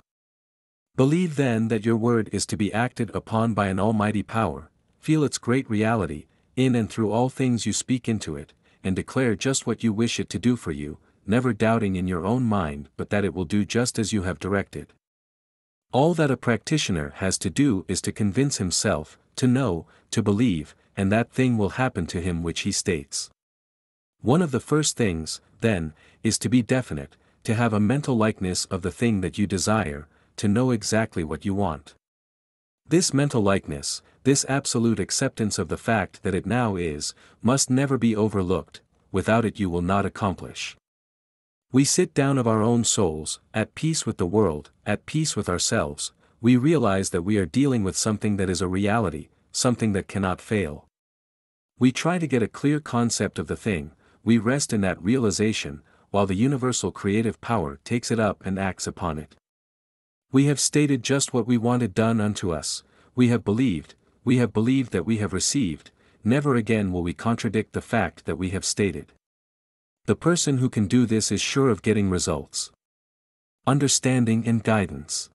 Believe then that your word is to be acted upon by an almighty power, feel its great reality, in and through all things you speak into it, and declare just what you wish it to do for you, never doubting in your own mind but that it will do just as you have directed. All that a practitioner has to do is to convince himself, to know, to believe, and that thing will happen to him which he states. One of the first things, then, is to be definite, to have a mental likeness of the thing that you desire, to know exactly what you want. This mental likeness, this absolute acceptance of the fact that it now is, must never be overlooked, without it you will not accomplish. We sit down of our own souls, at peace with the world, at peace with ourselves, we realize that we are dealing with something that is a reality, something that cannot fail. We try to get a clear concept of the thing, we rest in that realization, while the universal creative power takes it up and acts upon it. We have stated just what we wanted done unto us, we have believed that we have received, never again will we contradict the fact that we have stated. The person who can do this is sure of getting results. Understanding and guidance.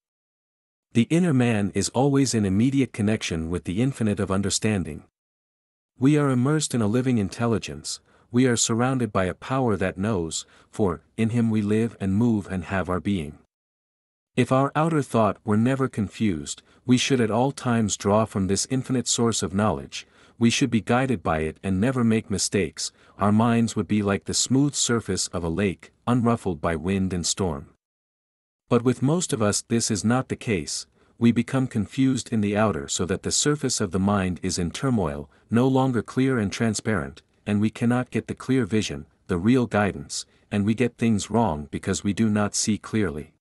The inner man is always in immediate connection with the infinite of understanding. We are immersed in a living intelligence, we are surrounded by a power that knows, for, in him we live and move and have our being. If our outer thought were never confused, we should at all times draw from this infinite source of knowledge, we should be guided by it and never make mistakes, our minds would be like the smooth surface of a lake, unruffled by wind and storm. But with most of us this is not the case, we become confused in the outer so that the surface of the mind is in turmoil, no longer clear and transparent, and we cannot get the clear vision, the real guidance, and we get things wrong because we do not see clearly.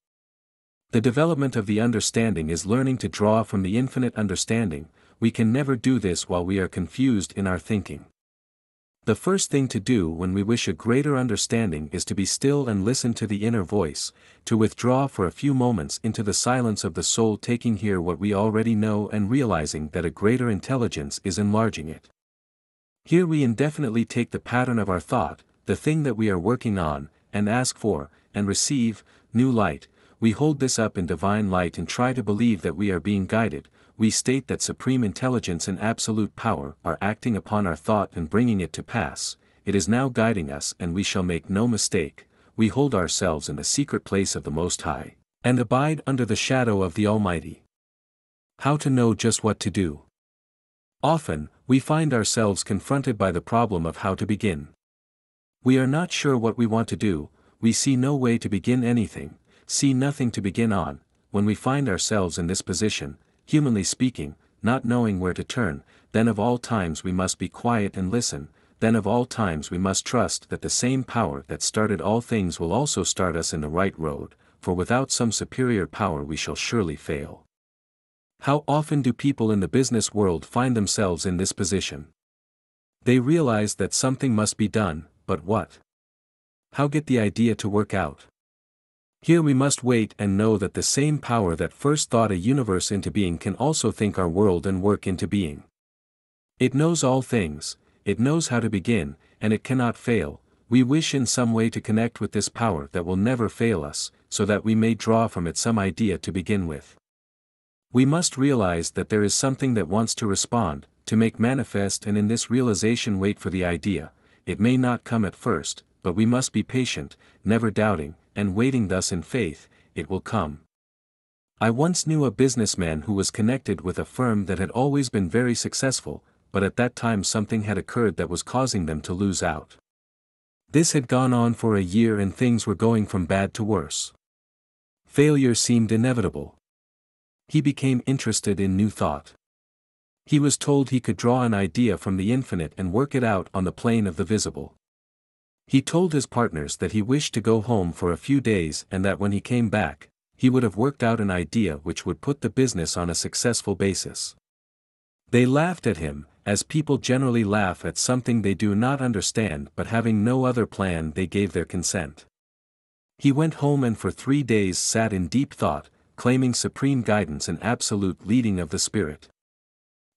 The development of the understanding is learning to draw from the infinite understanding, we can never do this while we are confused in our thinking. The first thing to do when we wish a greater understanding is to be still and listen to the inner voice, to withdraw for a few moments into the silence of the soul, taking here what we already know and realizing that a greater intelligence is enlarging it. Here we indefinitely take the pattern of our thought, the thing that we are working on, and ask for, and receive, new light. We hold this up in divine light and try to believe that we are being guided, we state that supreme intelligence and absolute power are acting upon our thought and bringing it to pass, it is now guiding us and we shall make no mistake, we hold ourselves in the secret place of the Most High, and abide under the shadow of the Almighty. How to know just what to do? Often, we find ourselves confronted by the problem of how to begin. We are not sure what we want to do, we see no way to begin anything, see nothing to begin on. When we find ourselves in this position, humanly speaking, not knowing where to turn, then of all times we must be quiet and listen, then of all times we must trust that the same power that started all things will also start us in the right road, for without some superior power we shall surely fail. How often do people in the business world find themselves in this position? They realize that something must be done, but what? How get the idea to work out? Here we must wait and know that the same power that first thought a universe into being can also think our world and work into being. It knows all things, it knows how to begin, and it cannot fail. We wish in some way to connect with this power that will never fail us, so that we may draw from it some idea to begin with. We must realize that there is something that wants to respond, to make manifest, and in this realization wait for the idea. It may not come at first, but we must be patient, never doubting, and waiting thus in faith, it will come. I once knew a businessman who was connected with a firm that had always been very successful, but at that time something had occurred that was causing them to lose out. This had gone on for a year and things were going from bad to worse. Failure seemed inevitable. He became interested in new thought. He was told he could draw an idea from the infinite and work it out on the plane of the visible. He told his partners that he wished to go home for a few days and that when he came back, he would have worked out an idea which would put the business on a successful basis. They laughed at him, as people generally laugh at something they do not understand, but having no other plan they gave their consent. He went home and for 3 days sat in deep thought, claiming supreme guidance and absolute leading of the Spirit.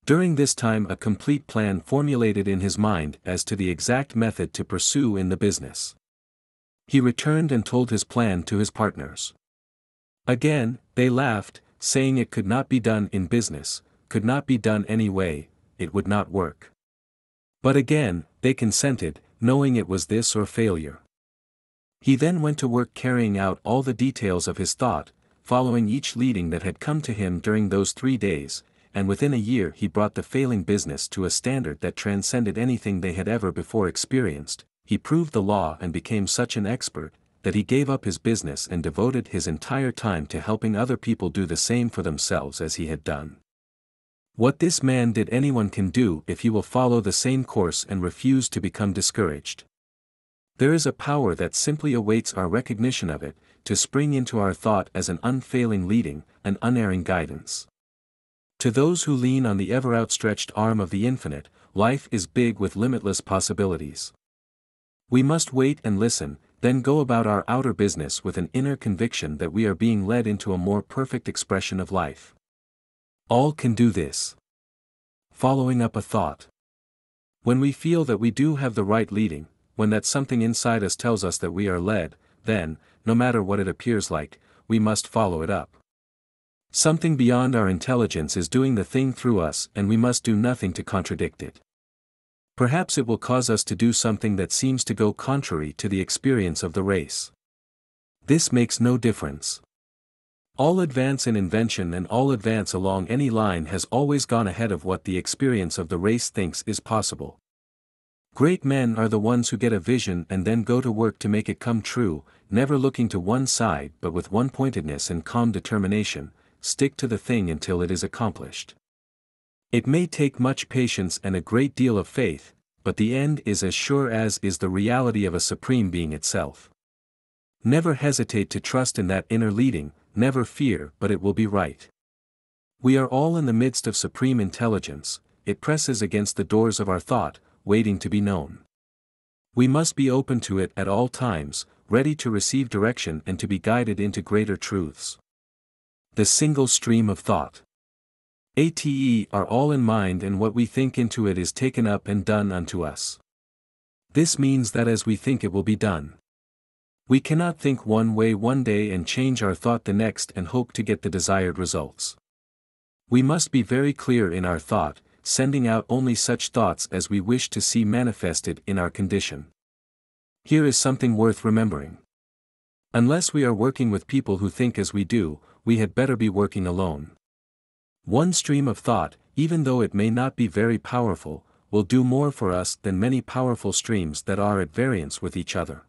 During this time a complete plan formulated in his mind as to the exact method to pursue in the business. He returned and told his plan to his partners. Again, they laughed, saying it could not be done in business, could not be done any way, it would not work. But again, they consented, knowing it was this or failure. He then went to work carrying out all the details of his thought, following each leading that had come to him during those 3 days, and within a year he brought the failing business to a standard that transcended anything they had ever before experienced. He proved the law and became such an expert, that he gave up his business and devoted his entire time to helping other people do the same for themselves as he had done. What this man did anyone can do if he will follow the same course and refuse to become discouraged. There is a power that simply awaits our recognition of it, to spring into our thought as an unfailing leading, an unerring guidance. To those who lean on the ever outstretched arm of the infinite, life is big with limitless possibilities. We must wait and listen, then go about our outer business with an inner conviction that we are being led into a more perfect expression of life. All can do this. Following up a thought. When we feel that we do have the right leading, when that something inside us tells us that we are led, then, no matter what it appears like, we must follow it up. Something beyond our intelligence is doing the thing through us and we must do nothing to contradict it. Perhaps it will cause us to do something that seems to go contrary to the experience of the race. This makes no difference. All advance in invention and all advance along any line has always gone ahead of what the experience of the race thinks is possible. Great men are the ones who get a vision and then go to work to make it come true, never looking to one side but with one-pointedness and calm determination, stick to the thing until it is accomplished. It may take much patience and a great deal of faith, but the end is as sure as is the reality of a supreme being itself. Never hesitate to trust in that inner leading, never fear but it will be right. We are all in the midst of supreme intelligence, it presses against the doors of our thought, waiting to be known. We must be open to it at all times, ready to receive direction and to be guided into greater truths. The single stream of thought. ATE are all in mind and what we think into it is taken up and done unto us. This means that as we think it will be done. We cannot think one way one day and change our thought the next and hope to get the desired results. We must be very clear in our thought, sending out only such thoughts as we wish to see manifested in our condition. Here is something worth remembering. Unless we are working with people who think as we do, we had better be working alone. One stream of thought, even though it may not be very powerful, will do more for us than many powerful streams that are at variance with each other.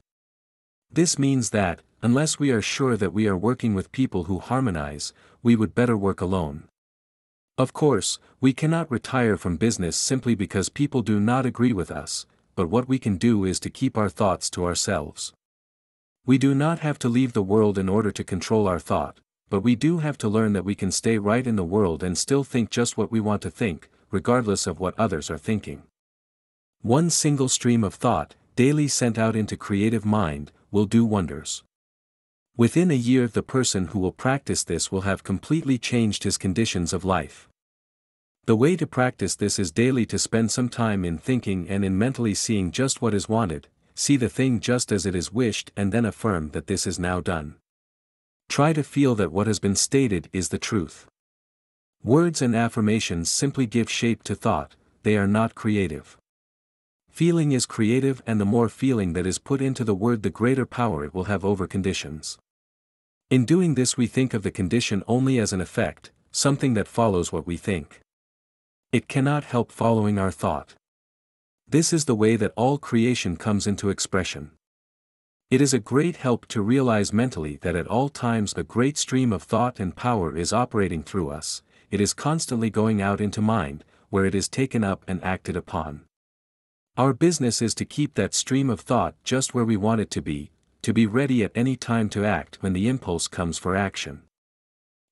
This means that, unless we are sure that we are working with people who harmonize, we would better work alone. Of course, we cannot retire from business simply because people do not agree with us, but what we can do is to keep our thoughts to ourselves. We do not have to leave the world in order to control our thought, but we do have to learn that we can stay right in the world and still think just what we want to think, regardless of what others are thinking. One single stream of thought, daily sent out into creative mind, will do wonders. Within a year the person who will practice this will have completely changed his conditions of life. The way to practice this is daily to spend some time in thinking and in mentally seeing just what is wanted, see the thing just as it is wished and then affirm that this is now done. Try to feel that what has been stated is the truth. Words and affirmations simply give shape to thought, they are not creative. Feeling is creative, and the more feeling that is put into the word the greater power it will have over conditions. In doing this we think of the condition only as an effect, something that follows what we think. It cannot help following our thought. This is the way that all creation comes into expression. It is a great help to realize mentally that at all times a great stream of thought and power is operating through us, it is constantly going out into mind, where it is taken up and acted upon. Our business is to keep that stream of thought just where we want it to be ready at any time to act when the impulse comes for action.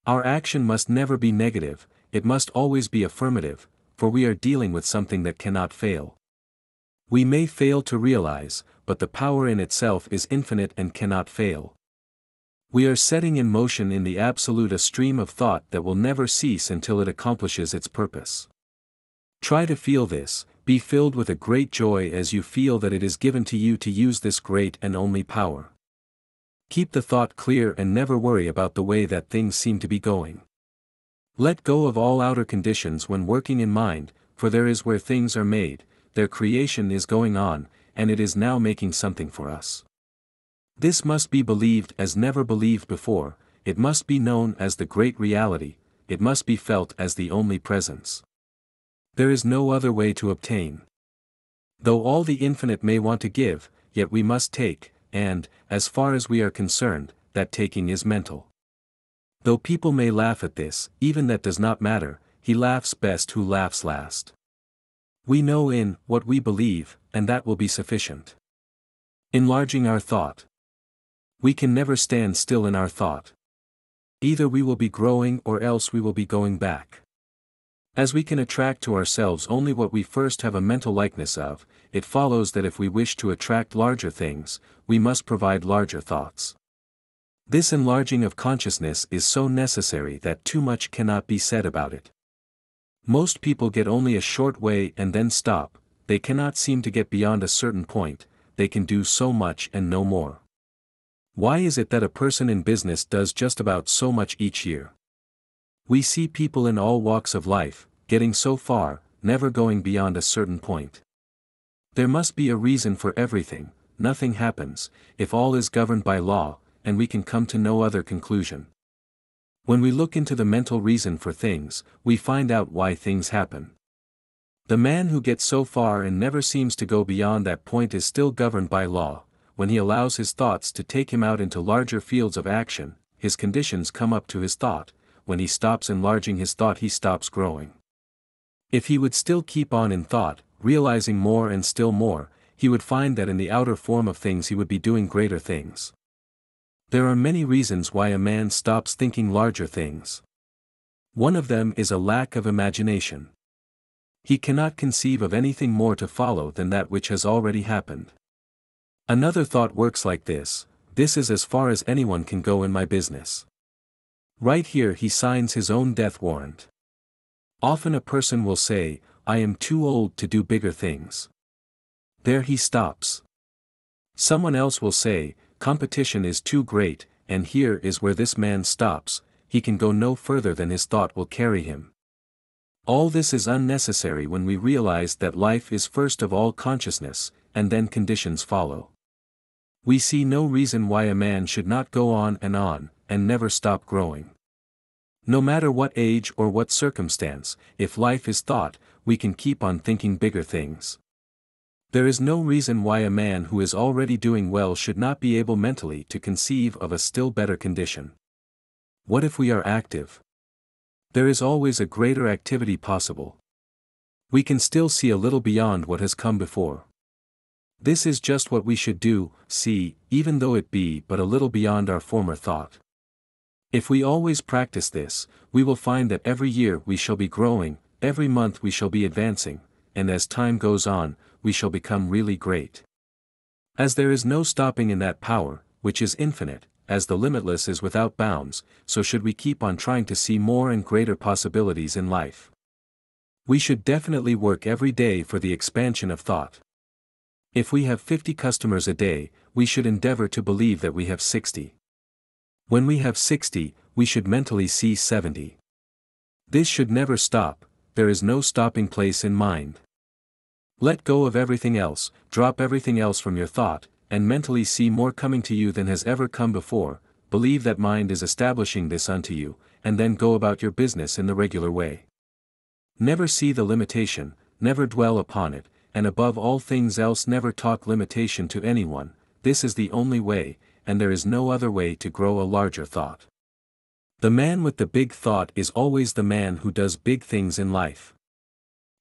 Our action must never be negative, it must always be affirmative, for we are dealing with something that cannot fail. We may fail to realize, but the power in itself is infinite and cannot fail. We are setting in motion in the absolute a stream of thought that will never cease until it accomplishes its purpose. Try to feel this, be filled with a great joy as you feel that it is given to you to use this great and only power. Keep the thought clear and never worry about the way that things seem to be going. Let go of all outer conditions when working in mind, for there is where things are made, their creation is going on, and it is now making something for us. This must be believed as never believed before, it must be known as the great reality, it must be felt as the only presence. There is no other way to obtain. Though all the infinite may want to give, yet we must take, and, as far as we are concerned, that taking is mental. Though people may laugh at this, even that does not matter, he laughs best who laughs last. We know in what we believe, and that will be sufficient. Enlarging our thought. We can never stand still in our thought. Either we will be growing or else we will be going back. As we can attract to ourselves only what we first have a mental likeness of, it follows that if we wish to attract larger things, we must provide larger thoughts. This enlarging of consciousness is so necessary that too much cannot be said about it. Most people get only a short way and then stop, they cannot seem to get beyond a certain point, they can do so much and no more. Why is it that a person in business does just about so much each year? We see people in all walks of life, getting so far, never going beyond a certain point. There must be a reason for everything, nothing happens, if all is governed by law, and we can come to no other conclusion. When we look into the mental reason for things, we find out why things happen. The man who gets so far and never seems to go beyond that point is still governed by law. When he allows his thoughts to take him out into larger fields of action, his conditions come up to his thought. When he stops enlarging his thought he stops growing. If he would still keep on in thought, realizing more and still more, he would find that in the outer form of things he would be doing greater things. There are many reasons why a man stops thinking larger things. One of them is a lack of imagination. He cannot conceive of anything more to follow than that which has already happened. Another thought works like this: this is as far as anyone can go in my business. Right here he signs his own death warrant. Often a person will say, I am too old to do bigger things. There he stops. Someone else will say, competition is too great, and here is where this man stops, he can go no further than his thought will carry him. All this is unnecessary when we realize that life is first of all consciousness, and then conditions follow. We see no reason why a man should not go on, and never stop growing. No matter what age or what circumstance, if life is thought, we can keep on thinking bigger things. There is no reason why a man who is already doing well should not be able mentally to conceive of a still better condition. What if we are active? There is always a greater activity possible. We can still see a little beyond what has come before. This is just what we should do, see, even though it be but a little beyond our former thought. If we always practice this, we will find that every year we shall be growing, every month we shall be advancing, and as time goes on, we shall become really great. As there is no stopping in that power, which is infinite, as the limitless is without bounds, so should we keep on trying to see more and greater possibilities in life. We should definitely work every day for the expansion of thought. If we have 50 customers a day, we should endeavor to believe that we have 60. When we have 60, we should mentally see 70. This should never stop, there is no stopping place in mind. Let go of everything else, drop everything else from your thought, and mentally see more coming to you than has ever come before, believe that mind is establishing this unto you, and then go about your business in the regular way. Never see the limitation, never dwell upon it, and above all things else never talk limitation to anyone. This is the only way, and there is no other way to grow a larger thought. The man with the big thought is always the man who does big things in life.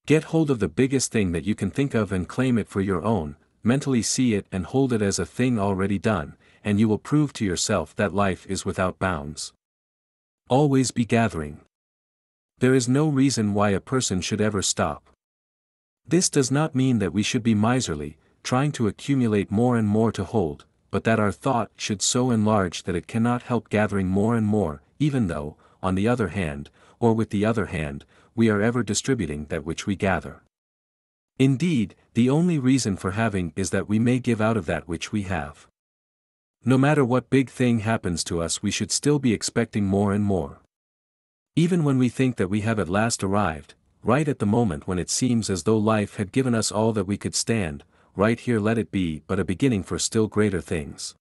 Get hold of the biggest thing that you can think of and claim it for your own, mentally see it and hold it as a thing already done, and you will prove to yourself that life is without bounds. Always be gathering. There is no reason why a person should ever stop. This does not mean that we should be miserly, trying to accumulate more and more to hold, but that our thought should so enlarge that it cannot help gathering more and more, even though, on the other hand, or with the other hand, we are ever distributing that which we gather. Indeed, the only reason for having is that we may give out of that which we have. No matter what big thing happens to us, we should still be expecting more and more. Even when we think that we have at last arrived, right at the moment when it seems as though life had given us all that we could stand, right here let it be but a beginning for still greater things.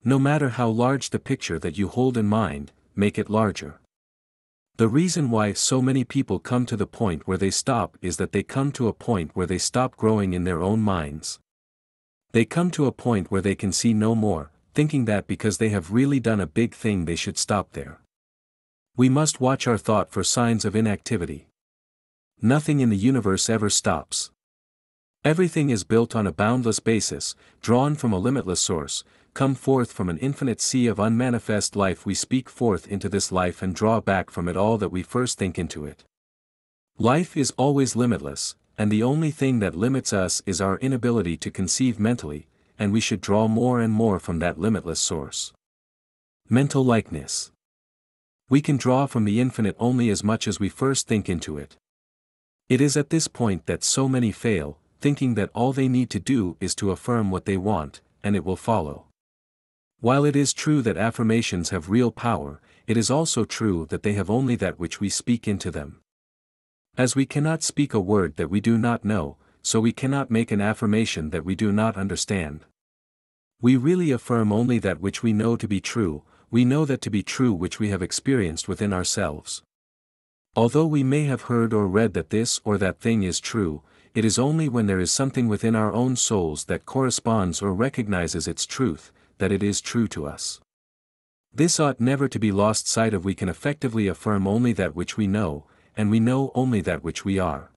No matter how large the picture that you hold in mind, make it larger. The reason why so many people come to the point where they stop is that they come to a point where they stop growing in their own minds. They come to a point where they can see no more, thinking that because they have really done a big thing they should stop there. We must watch our thought for signs of inactivity. Nothing in the universe ever stops. Everything is built on a boundless basis, drawn from a limitless source, come forth from an infinite sea of unmanifest life. We speak forth into this life and draw back from it all that we first think into it. Life is always limitless, and the only thing that limits us is our inability to conceive mentally, and we should draw more and more from that limitless source. Mental likeness. We can draw from the infinite only as much as we first think into it. It is at this point that so many fail, thinking that all they need to do is to affirm what they want, and it will follow. While it is true that affirmations have real power, it is also true that they have only that which we speak into them. As we cannot speak a word that we do not know, so we cannot make an affirmation that we do not understand. We really affirm only that which we know to be true, we know that to be true which we have experienced within ourselves. Although we may have heard or read that this or that thing is true, it is only when there is something within our own souls that corresponds or recognizes its truth, that it is true to us. This ought never to be lost sight of. We can effectively affirm only that which we know, and we know only that which we are.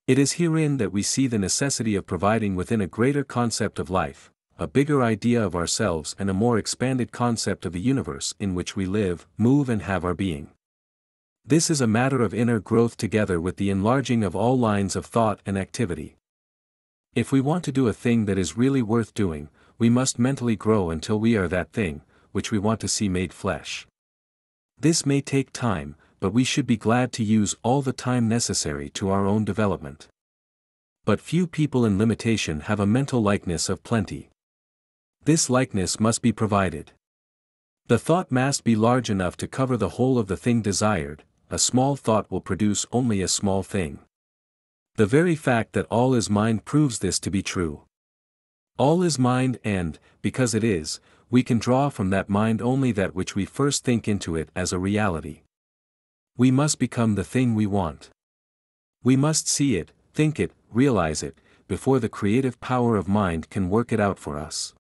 It is herein that we see the necessity of providing within a greater concept of life, a bigger idea of ourselves and a more expanded concept of the universe in which we live, move and have our being. This is a matter of inner growth together with the enlarging of all lines of thought and activity. If we want to do a thing that is really worth doing, we must mentally grow until we are that thing, which we want to see made flesh. This may take time, but we should be glad to use all the time necessary to our own development. But few people in limitation have a mental likeness of plenty. This likeness must be provided. The thought must be large enough to cover the whole of the thing desired. A small thought will produce only a small thing. The very fact that all is mind proves this to be true. All is mind and, because it is, we can draw from that mind only that which we first think into it as a reality. We must become the thing we want. We must see it, think it, realize it, before the creative power of mind can work it out for us.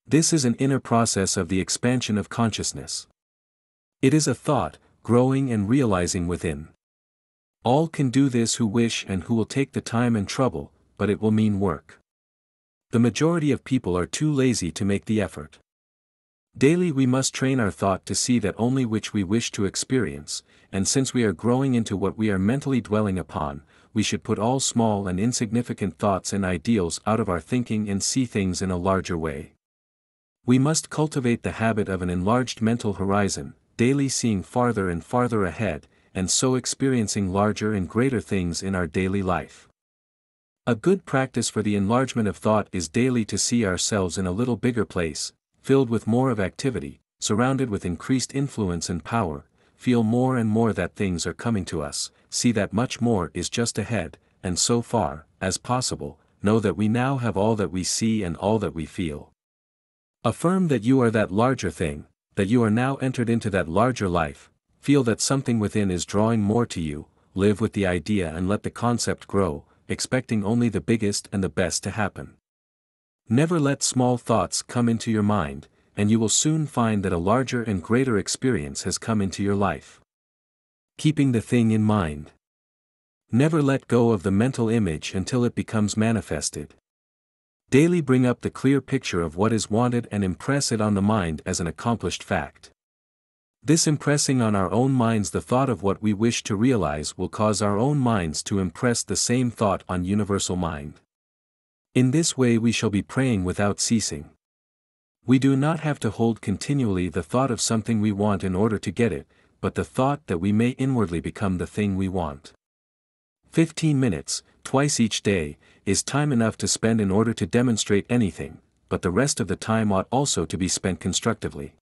This is an inner process of the expansion of consciousness. It is a thought, growing and realizing within. All can do this who wish and who will take the time and trouble, but it will mean work. The majority of people are too lazy to make the effort. Daily we must train our thought to see that only which we wish to experience, and since we are growing into what we are mentally dwelling upon, we should put all small and insignificant thoughts and ideals out of our thinking and see things in a larger way. We must cultivate the habit of an enlarged mental horizon, daily seeing farther and farther ahead, and so experiencing larger and greater things in our daily life. A good practice for the enlargement of thought is daily to see ourselves in a little bigger place, filled with more of activity, surrounded with increased influence and power, feel more and more that things are coming to us, see that much more is just ahead, and so far, as possible, know that we now have all that we see and all that we feel. Affirm that you are that larger thing, that you are now entered into that larger life, feel that something within is drawing more to you, live with the idea and let the concept grow, expecting only the biggest and the best to happen. Never let small thoughts come into your mind, and you will soon find that a larger and greater experience has come into your life. Keeping the thing in mind. Never let go of the mental image until it becomes manifested. Daily bring up the clear picture of what is wanted and impress it on the mind as an accomplished fact. This impressing on our own minds the thought of what we wish to realize will cause our own minds to impress the same thought on universal mind. In this way we shall be praying without ceasing. We do not have to hold continually the thought of something we want in order to get it, but the thought that we may inwardly become the thing we want. 15 minutes, twice each day, is time enough to spend in order to demonstrate anything, but the rest of the time ought also to be spent constructively.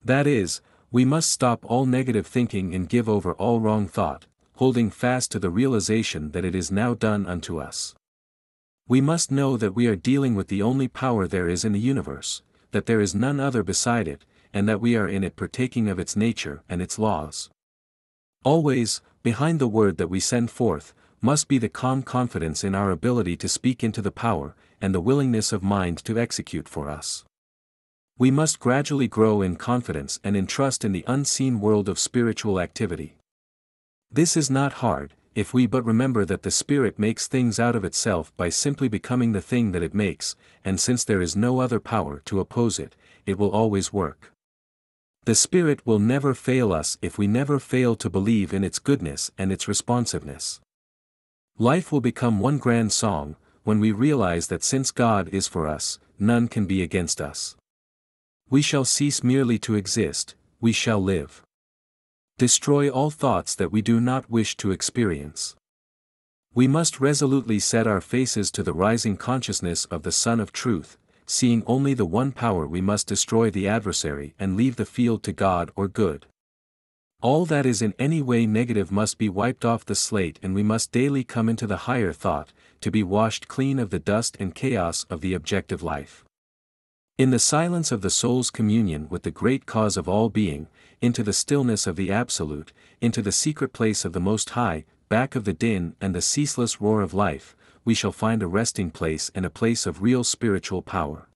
That is, we must stop all negative thinking and give over all wrong thought, holding fast to the realization that it is now done unto us. We must know that we are dealing with the only power there is in the universe, that there is none other beside it, and that we are in it partaking of its nature and its laws. Always, behind the word that we send forth, must be the calm confidence in our ability to speak into the power, and the willingness of mind to execute for us. We must gradually grow in confidence and in trust in the unseen world of spiritual activity. This is not hard, if we but remember that the Spirit makes things out of itself by simply becoming the thing that it makes, and since there is no other power to oppose it, it will always work. The Spirit will never fail us if we never fail to believe in its goodness and its responsiveness. Life will become one grand song, when we realize that since God is for us, none can be against us. We shall cease merely to exist, we shall live. Destroy all thoughts that we do not wish to experience. We must resolutely set our faces to the rising consciousness of the Sun of Truth, seeing only the one power. We must destroy the adversary and leave the field to God or good. All that is in any way negative must be wiped off the slate, and we must daily come into the higher thought, to be washed clean of the dust and chaos of the objective life. In the silence of the soul's communion with the great cause of all being, into the stillness of the Absolute, into the secret place of the Most High, back of the din and the ceaseless roar of life, we shall find a resting place and a place of real spiritual power.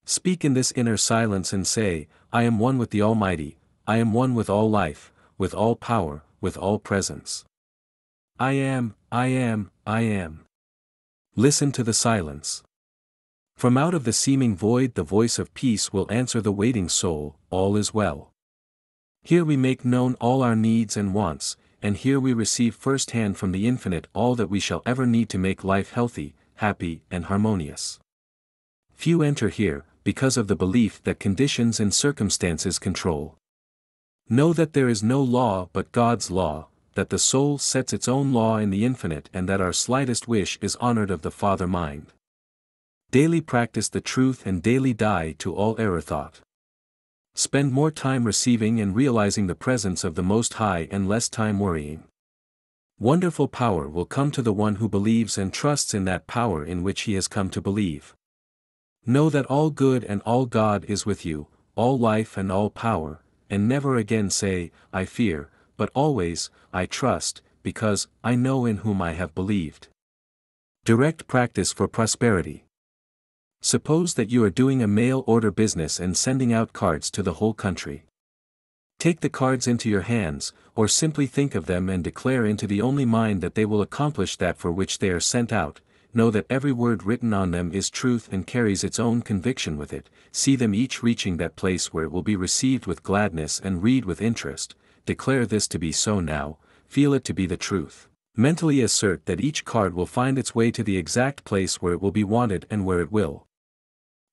Speak in this inner silence and say, I am one with the Almighty, I am one with all life, with all power, with all presence. I am, I am, I am. Listen to the silence. From out of the seeming void the voice of peace will answer the waiting soul, all is well. Here we make known all our needs and wants, and here we receive first-hand from the Infinite all that we shall ever need to make life healthy, happy, and harmonious. Few enter here, because of the belief that conditions and circumstances control. Know that there is no law but God's law, that the soul sets its own law in the Infinite, and that our slightest wish is honored of the Father Mind. Daily practice the truth and daily die to all error thought. Spend more time receiving and realizing the presence of the Most High and less time worrying. Wonderful power will come to the one who believes and trusts in that power in which he has come to believe. Know that all good and all God is with you, all life and all power, and never again say, I fear, but always, I trust, because I know in whom I have believed. Direct practice for prosperity. Suppose that you are doing a mail order business and sending out cards to the whole country. Take the cards into your hands, or simply think of them and declare into the only mind that they will accomplish that for which they are sent out, know that every word written on them is truth and carries its own conviction with it, see them each reaching that place where it will be received with gladness and read with interest, declare this to be so now, feel it to be the truth. Mentally assert that each card will find its way to the exact place where it will be wanted and where it will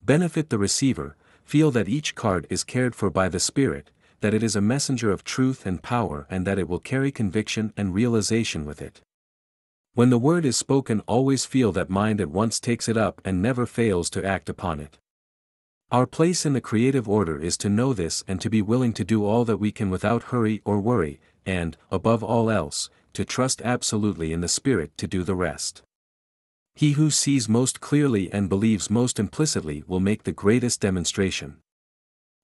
benefit the receiver, feel that each card is cared for by the Spirit, that it is a messenger of truth and power and that it will carry conviction and realization with it. When the word is spoken, always feel that mind at once takes it up and never fails to act upon it. Our place in the creative order is to know this and to be willing to do all that we can without hurry or worry, and, above all else, to trust absolutely in the Spirit to do the rest. He who sees most clearly and believes most implicitly will make the greatest demonstration.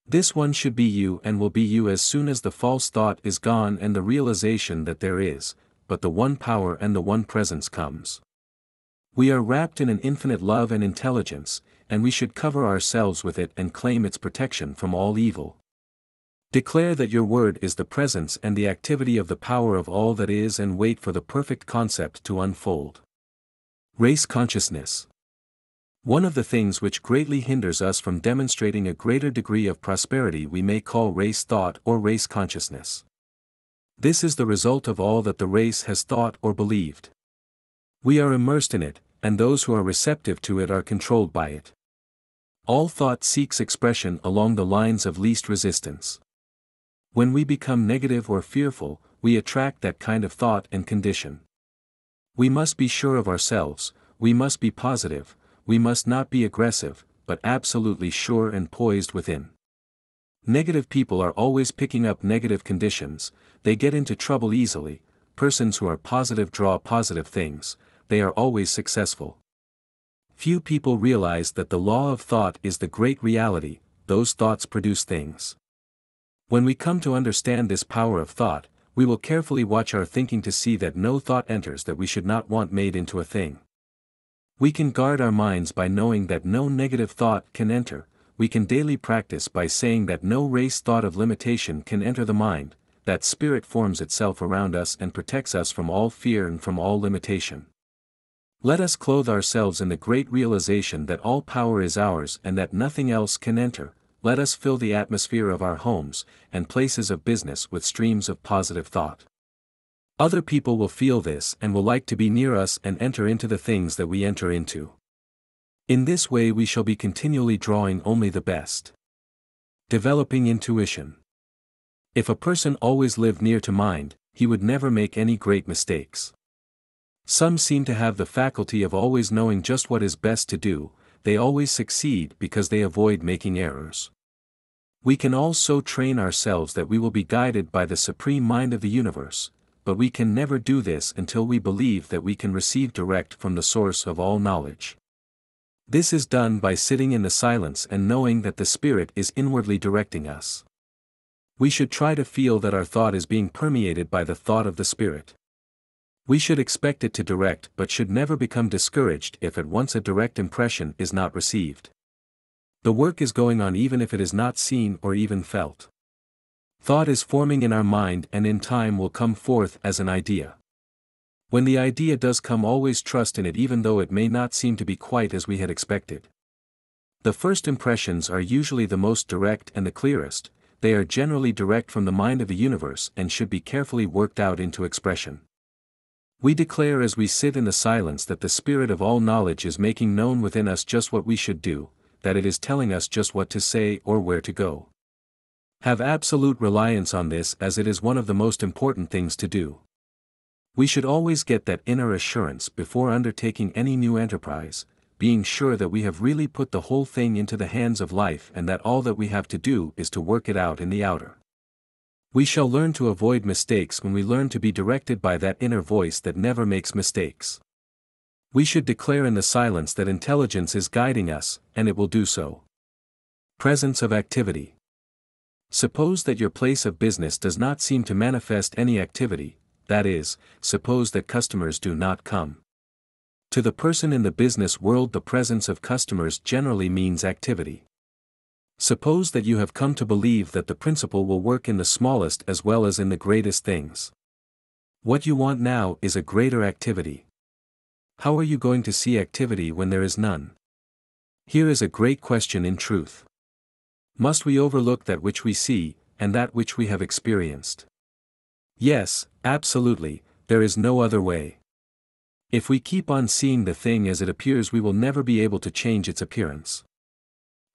This one should be you and will be you as soon as the false thought is gone and the realization that there is, but the one power and the one presence comes. We are wrapped in an infinite love and intelligence, and we should cover ourselves with it and claim its protection from all evil. Declare that your word is the presence and the activity of the power of all that is and wait for the perfect concept to unfold. Race consciousness. One of the things which greatly hinders us from demonstrating a greater degree of prosperity we may call race thought or race consciousness. This is the result of all that the race has thought or believed. We are immersed in it, and those who are receptive to it are controlled by it. All thought seeks expression along the lines of least resistance. When we become negative or fearful, we attract that kind of thought and condition. We must be sure of ourselves, we must be positive, we must not be aggressive, but absolutely sure and poised within. Negative people are always picking up negative conditions, they get into trouble easily. Persons who are positive draw positive things, they are always successful. Few people realize that the law of thought is the great reality, those thoughts produce things. When we come to understand this power of thought, we will carefully watch our thinking to see that no thought enters that we should not want made into a thing. We can guard our minds by knowing that no negative thought can enter, we can daily practice by saying that no race thought of limitation can enter the mind, that Spirit forms itself around us and protects us from all fear and from all limitation. Let us clothe ourselves in the great realization that all power is ours and that nothing else can enter. Let us fill the atmosphere of our homes and places of business with streams of positive thought. Other people will feel this and will like to be near us and enter into the things that we enter into. In this way we shall be continually drawing only the best. Developing intuition. If a person always lived near to mind, he would never make any great mistakes. Some seem to have the faculty of always knowing just what is best to do, they always succeed because they avoid making errors. We can all so train ourselves that we will be guided by the supreme mind of the universe, but we can never do this until we believe that we can receive direct from the source of all knowledge. This is done by sitting in the silence and knowing that the Spirit is inwardly directing us. We should try to feel that our thought is being permeated by the thought of the Spirit. We should expect it to direct but should never become discouraged if at once a direct impression is not received. The work is going on even if it is not seen or even felt. Thought is forming in our mind and in time will come forth as an idea. When the idea does come, always trust in it even though it may not seem to be quite as we had expected. The first impressions are usually the most direct and the clearest, they are generally direct from the mind of the universe and should be carefully worked out into expression. We declare as we sit in the silence that the Spirit of all knowledge is making known within us just what we should do, that it is telling us just what to say or where to go. Have absolute reliance on this as it is one of the most important things to do. We should always get that inner assurance before undertaking any new enterprise, being sure that we have really put the whole thing into the hands of life and that all that we have to do is to work it out in the outer. We shall learn to avoid mistakes when we learn to be directed by that inner voice that never makes mistakes. We should declare in the silence that intelligence is guiding us, and it will do so. Presence of activity. Suppose that your place of business does not seem to manifest any activity, that is, suppose that customers do not come. To the person in the business world, the presence of customers generally means activity. Suppose that you have come to believe that the principle will work in the smallest as well as in the greatest things. What you want now is a greater activity. How are you going to see activity when there is none? Here is a great question in truth. Must we overlook that which we see, and that which we have experienced? Yes, absolutely, there is no other way. If we keep on seeing the thing as it appears, we will never be able to change its appearance.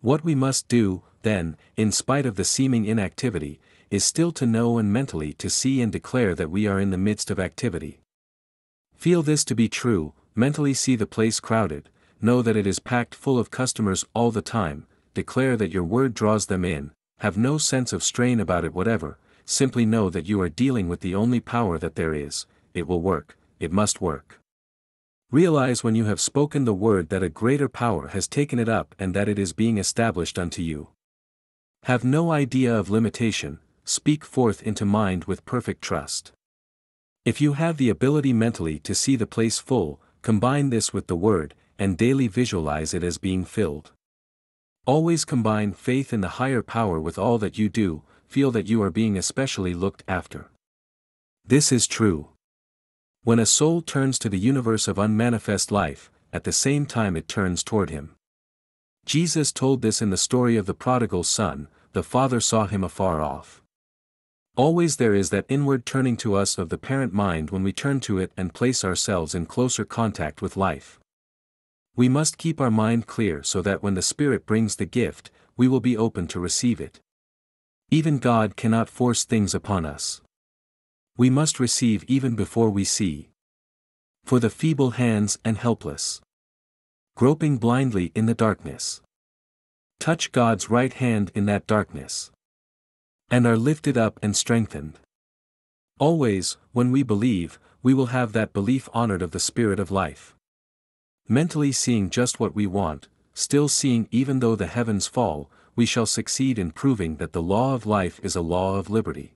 What we must do, then, in spite of the seeming inactivity, is still to know and mentally to see and declare that we are in the midst of activity. Feel this to be true, mentally see the place crowded, know that it is packed full of customers all the time, declare that your word draws them in, have no sense of strain about it whatever, simply know that you are dealing with the only power that there is, it will work, it must work. Realize when you have spoken the word that a greater power has taken it up and that it is being established unto you. Have no idea of limitation, speak forth into mind with perfect trust. If you have the ability mentally to see the place full, combine this with the word, and daily visualize it as being filled. Always combine faith in the higher power with all that you do, feel that you are being especially looked after. This is true. When a soul turns to the universe of unmanifest life, at the same time it turns toward him. Jesus told this in the story of the prodigal son, the father saw him afar off. Always there is that inward turning to us of the parent mind when we turn to it and place ourselves in closer contact with life. We must keep our mind clear so that when the Spirit brings the gift, we will be open to receive it. Even God cannot force things upon us. We must receive even before we see. For the feeble hands and helpless, groping blindly in the darkness, touch God's right hand in that darkness, and are lifted up and strengthened. Always, when we believe, we will have that belief honored of the Spirit of life. Mentally seeing just what we want, still seeing even though the heavens fall, we shall succeed in proving that the law of life is a law of liberty.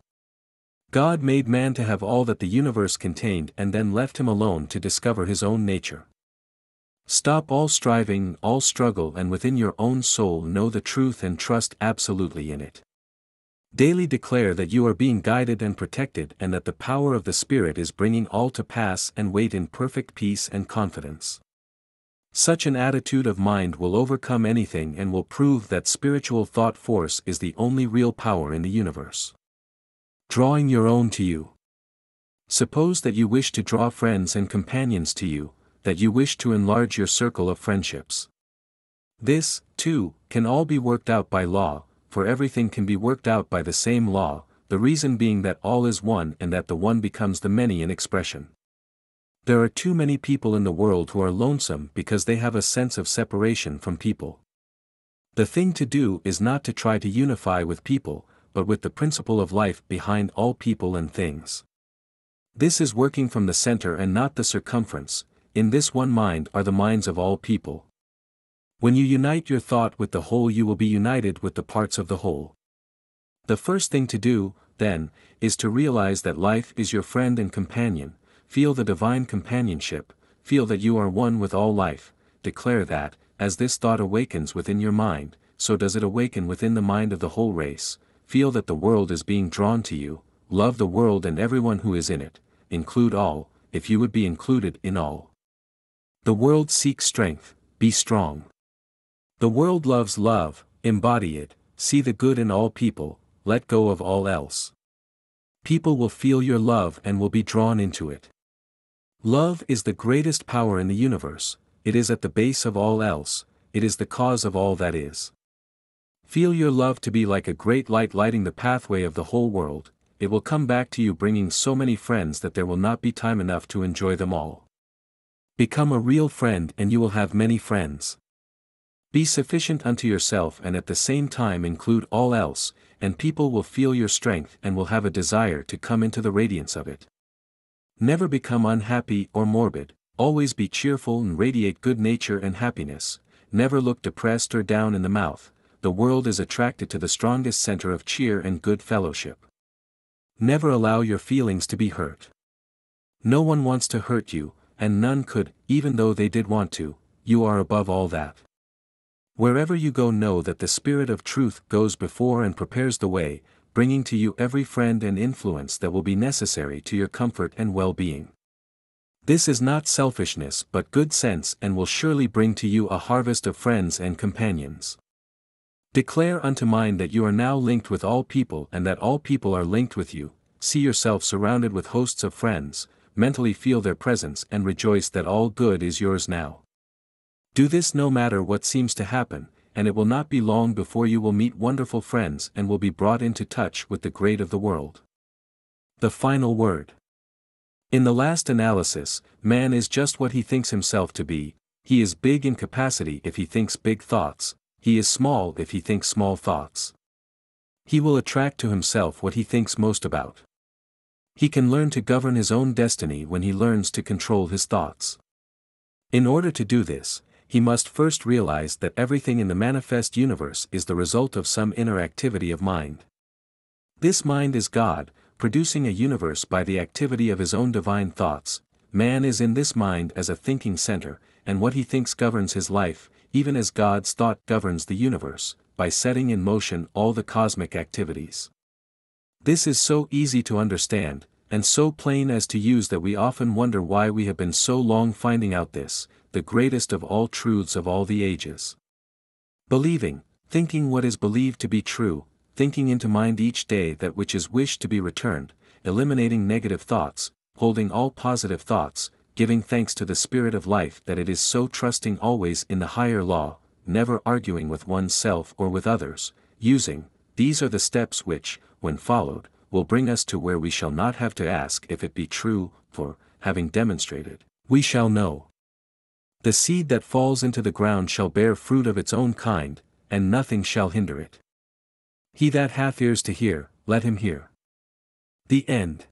God made man to have all that the universe contained and then left him alone to discover his own nature. Stop all striving, all struggle, and within your own soul know the truth and trust absolutely in it. Daily declare that you are being guided and protected and that the power of the Spirit is bringing all to pass, and wait in perfect peace and confidence. Such an attitude of mind will overcome anything and will prove that spiritual thought force is the only real power in the universe. Drawing your own to you. Suppose that you wish to draw friends and companions to you, that you wish to enlarge your circle of friendships. This, too, can all be worked out by law, for everything can be worked out by the same law, the reason being that all is one and that the one becomes the many in expression. There are too many people in the world who are lonesome because they have a sense of separation from people. The thing to do is not to try to unify with people, but with the principle of life behind all people and things. This is working from the center and not the circumference. In this one mind are the minds of all people. When you unite your thought with the whole, you will be united with the parts of the whole. The first thing to do, then, is to realize that life is your friend and companion, feel the divine companionship, feel that you are one with all life, declare that, as this thought awakens within your mind, so does it awaken within the mind of the whole race, feel that the world is being drawn to you, love the world and everyone who is in it, include all, if you would be included in all. The world seeks strength, be strong. The world loves love, embody it, see the good in all people, let go of all else. People will feel your love and will be drawn into it. Love is the greatest power in the universe, it is at the base of all else, it is the cause of all that is. Feel your love to be like a great light lighting the pathway of the whole world, it will come back to you bringing so many friends that there will not be time enough to enjoy them all. Become a real friend and you will have many friends. Be sufficient unto yourself and at the same time include all else, and people will feel your strength and will have a desire to come into the radiance of it. Never become unhappy or morbid, always be cheerful and radiate good nature and happiness, never look depressed or down in the mouth, the world is attracted to the strongest center of cheer and good fellowship. Never allow your feelings to be hurt. No one wants to hurt you, and none could, even though they did want to, you are above all that. Wherever you go, know that the Spirit of truth goes before and prepares the way, bringing to you every friend and influence that will be necessary to your comfort and well-being. This is not selfishness but good sense and will surely bring to you a harvest of friends and companions. Declare unto mind that you are now linked with all people and that all people are linked with you, see yourself surrounded with hosts of friends, mentally feel their presence and rejoice that all good is yours now. Do this no matter what seems to happen, and it will not be long before you will meet wonderful friends and will be brought into touch with the great of the world. The final word. In the last analysis, man is just what he thinks himself to be. He is big in capacity if he thinks big thoughts, he is small if he thinks small thoughts. He will attract to himself what he thinks most about. He can learn to govern his own destiny when he learns to control his thoughts. In order to do this, he must first realize that everything in the manifest universe is the result of some inner activity of mind. This mind is God, producing a universe by the activity of his own divine thoughts. Man is in this mind as a thinking center, and what he thinks governs his life, even as God's thought governs the universe, by setting in motion all the cosmic activities. This is so easy to understand, and so plain as to use that we often wonder why we have been so long finding out this, the greatest of all truths of all the ages. Believing, thinking what is believed to be true, thinking into mind each day that which is wished to be returned, eliminating negative thoughts, holding all positive thoughts, giving thanks to the Spirit of life that it is so, trusting always in the higher law, never arguing with oneself or with others, using, these are the steps which, when followed, will bring us to where we shall not have to ask if it be true, for, having demonstrated, we shall know. The seed that falls into the ground shall bear fruit of its own kind, and nothing shall hinder it. He that hath ears to hear, let him hear. The end.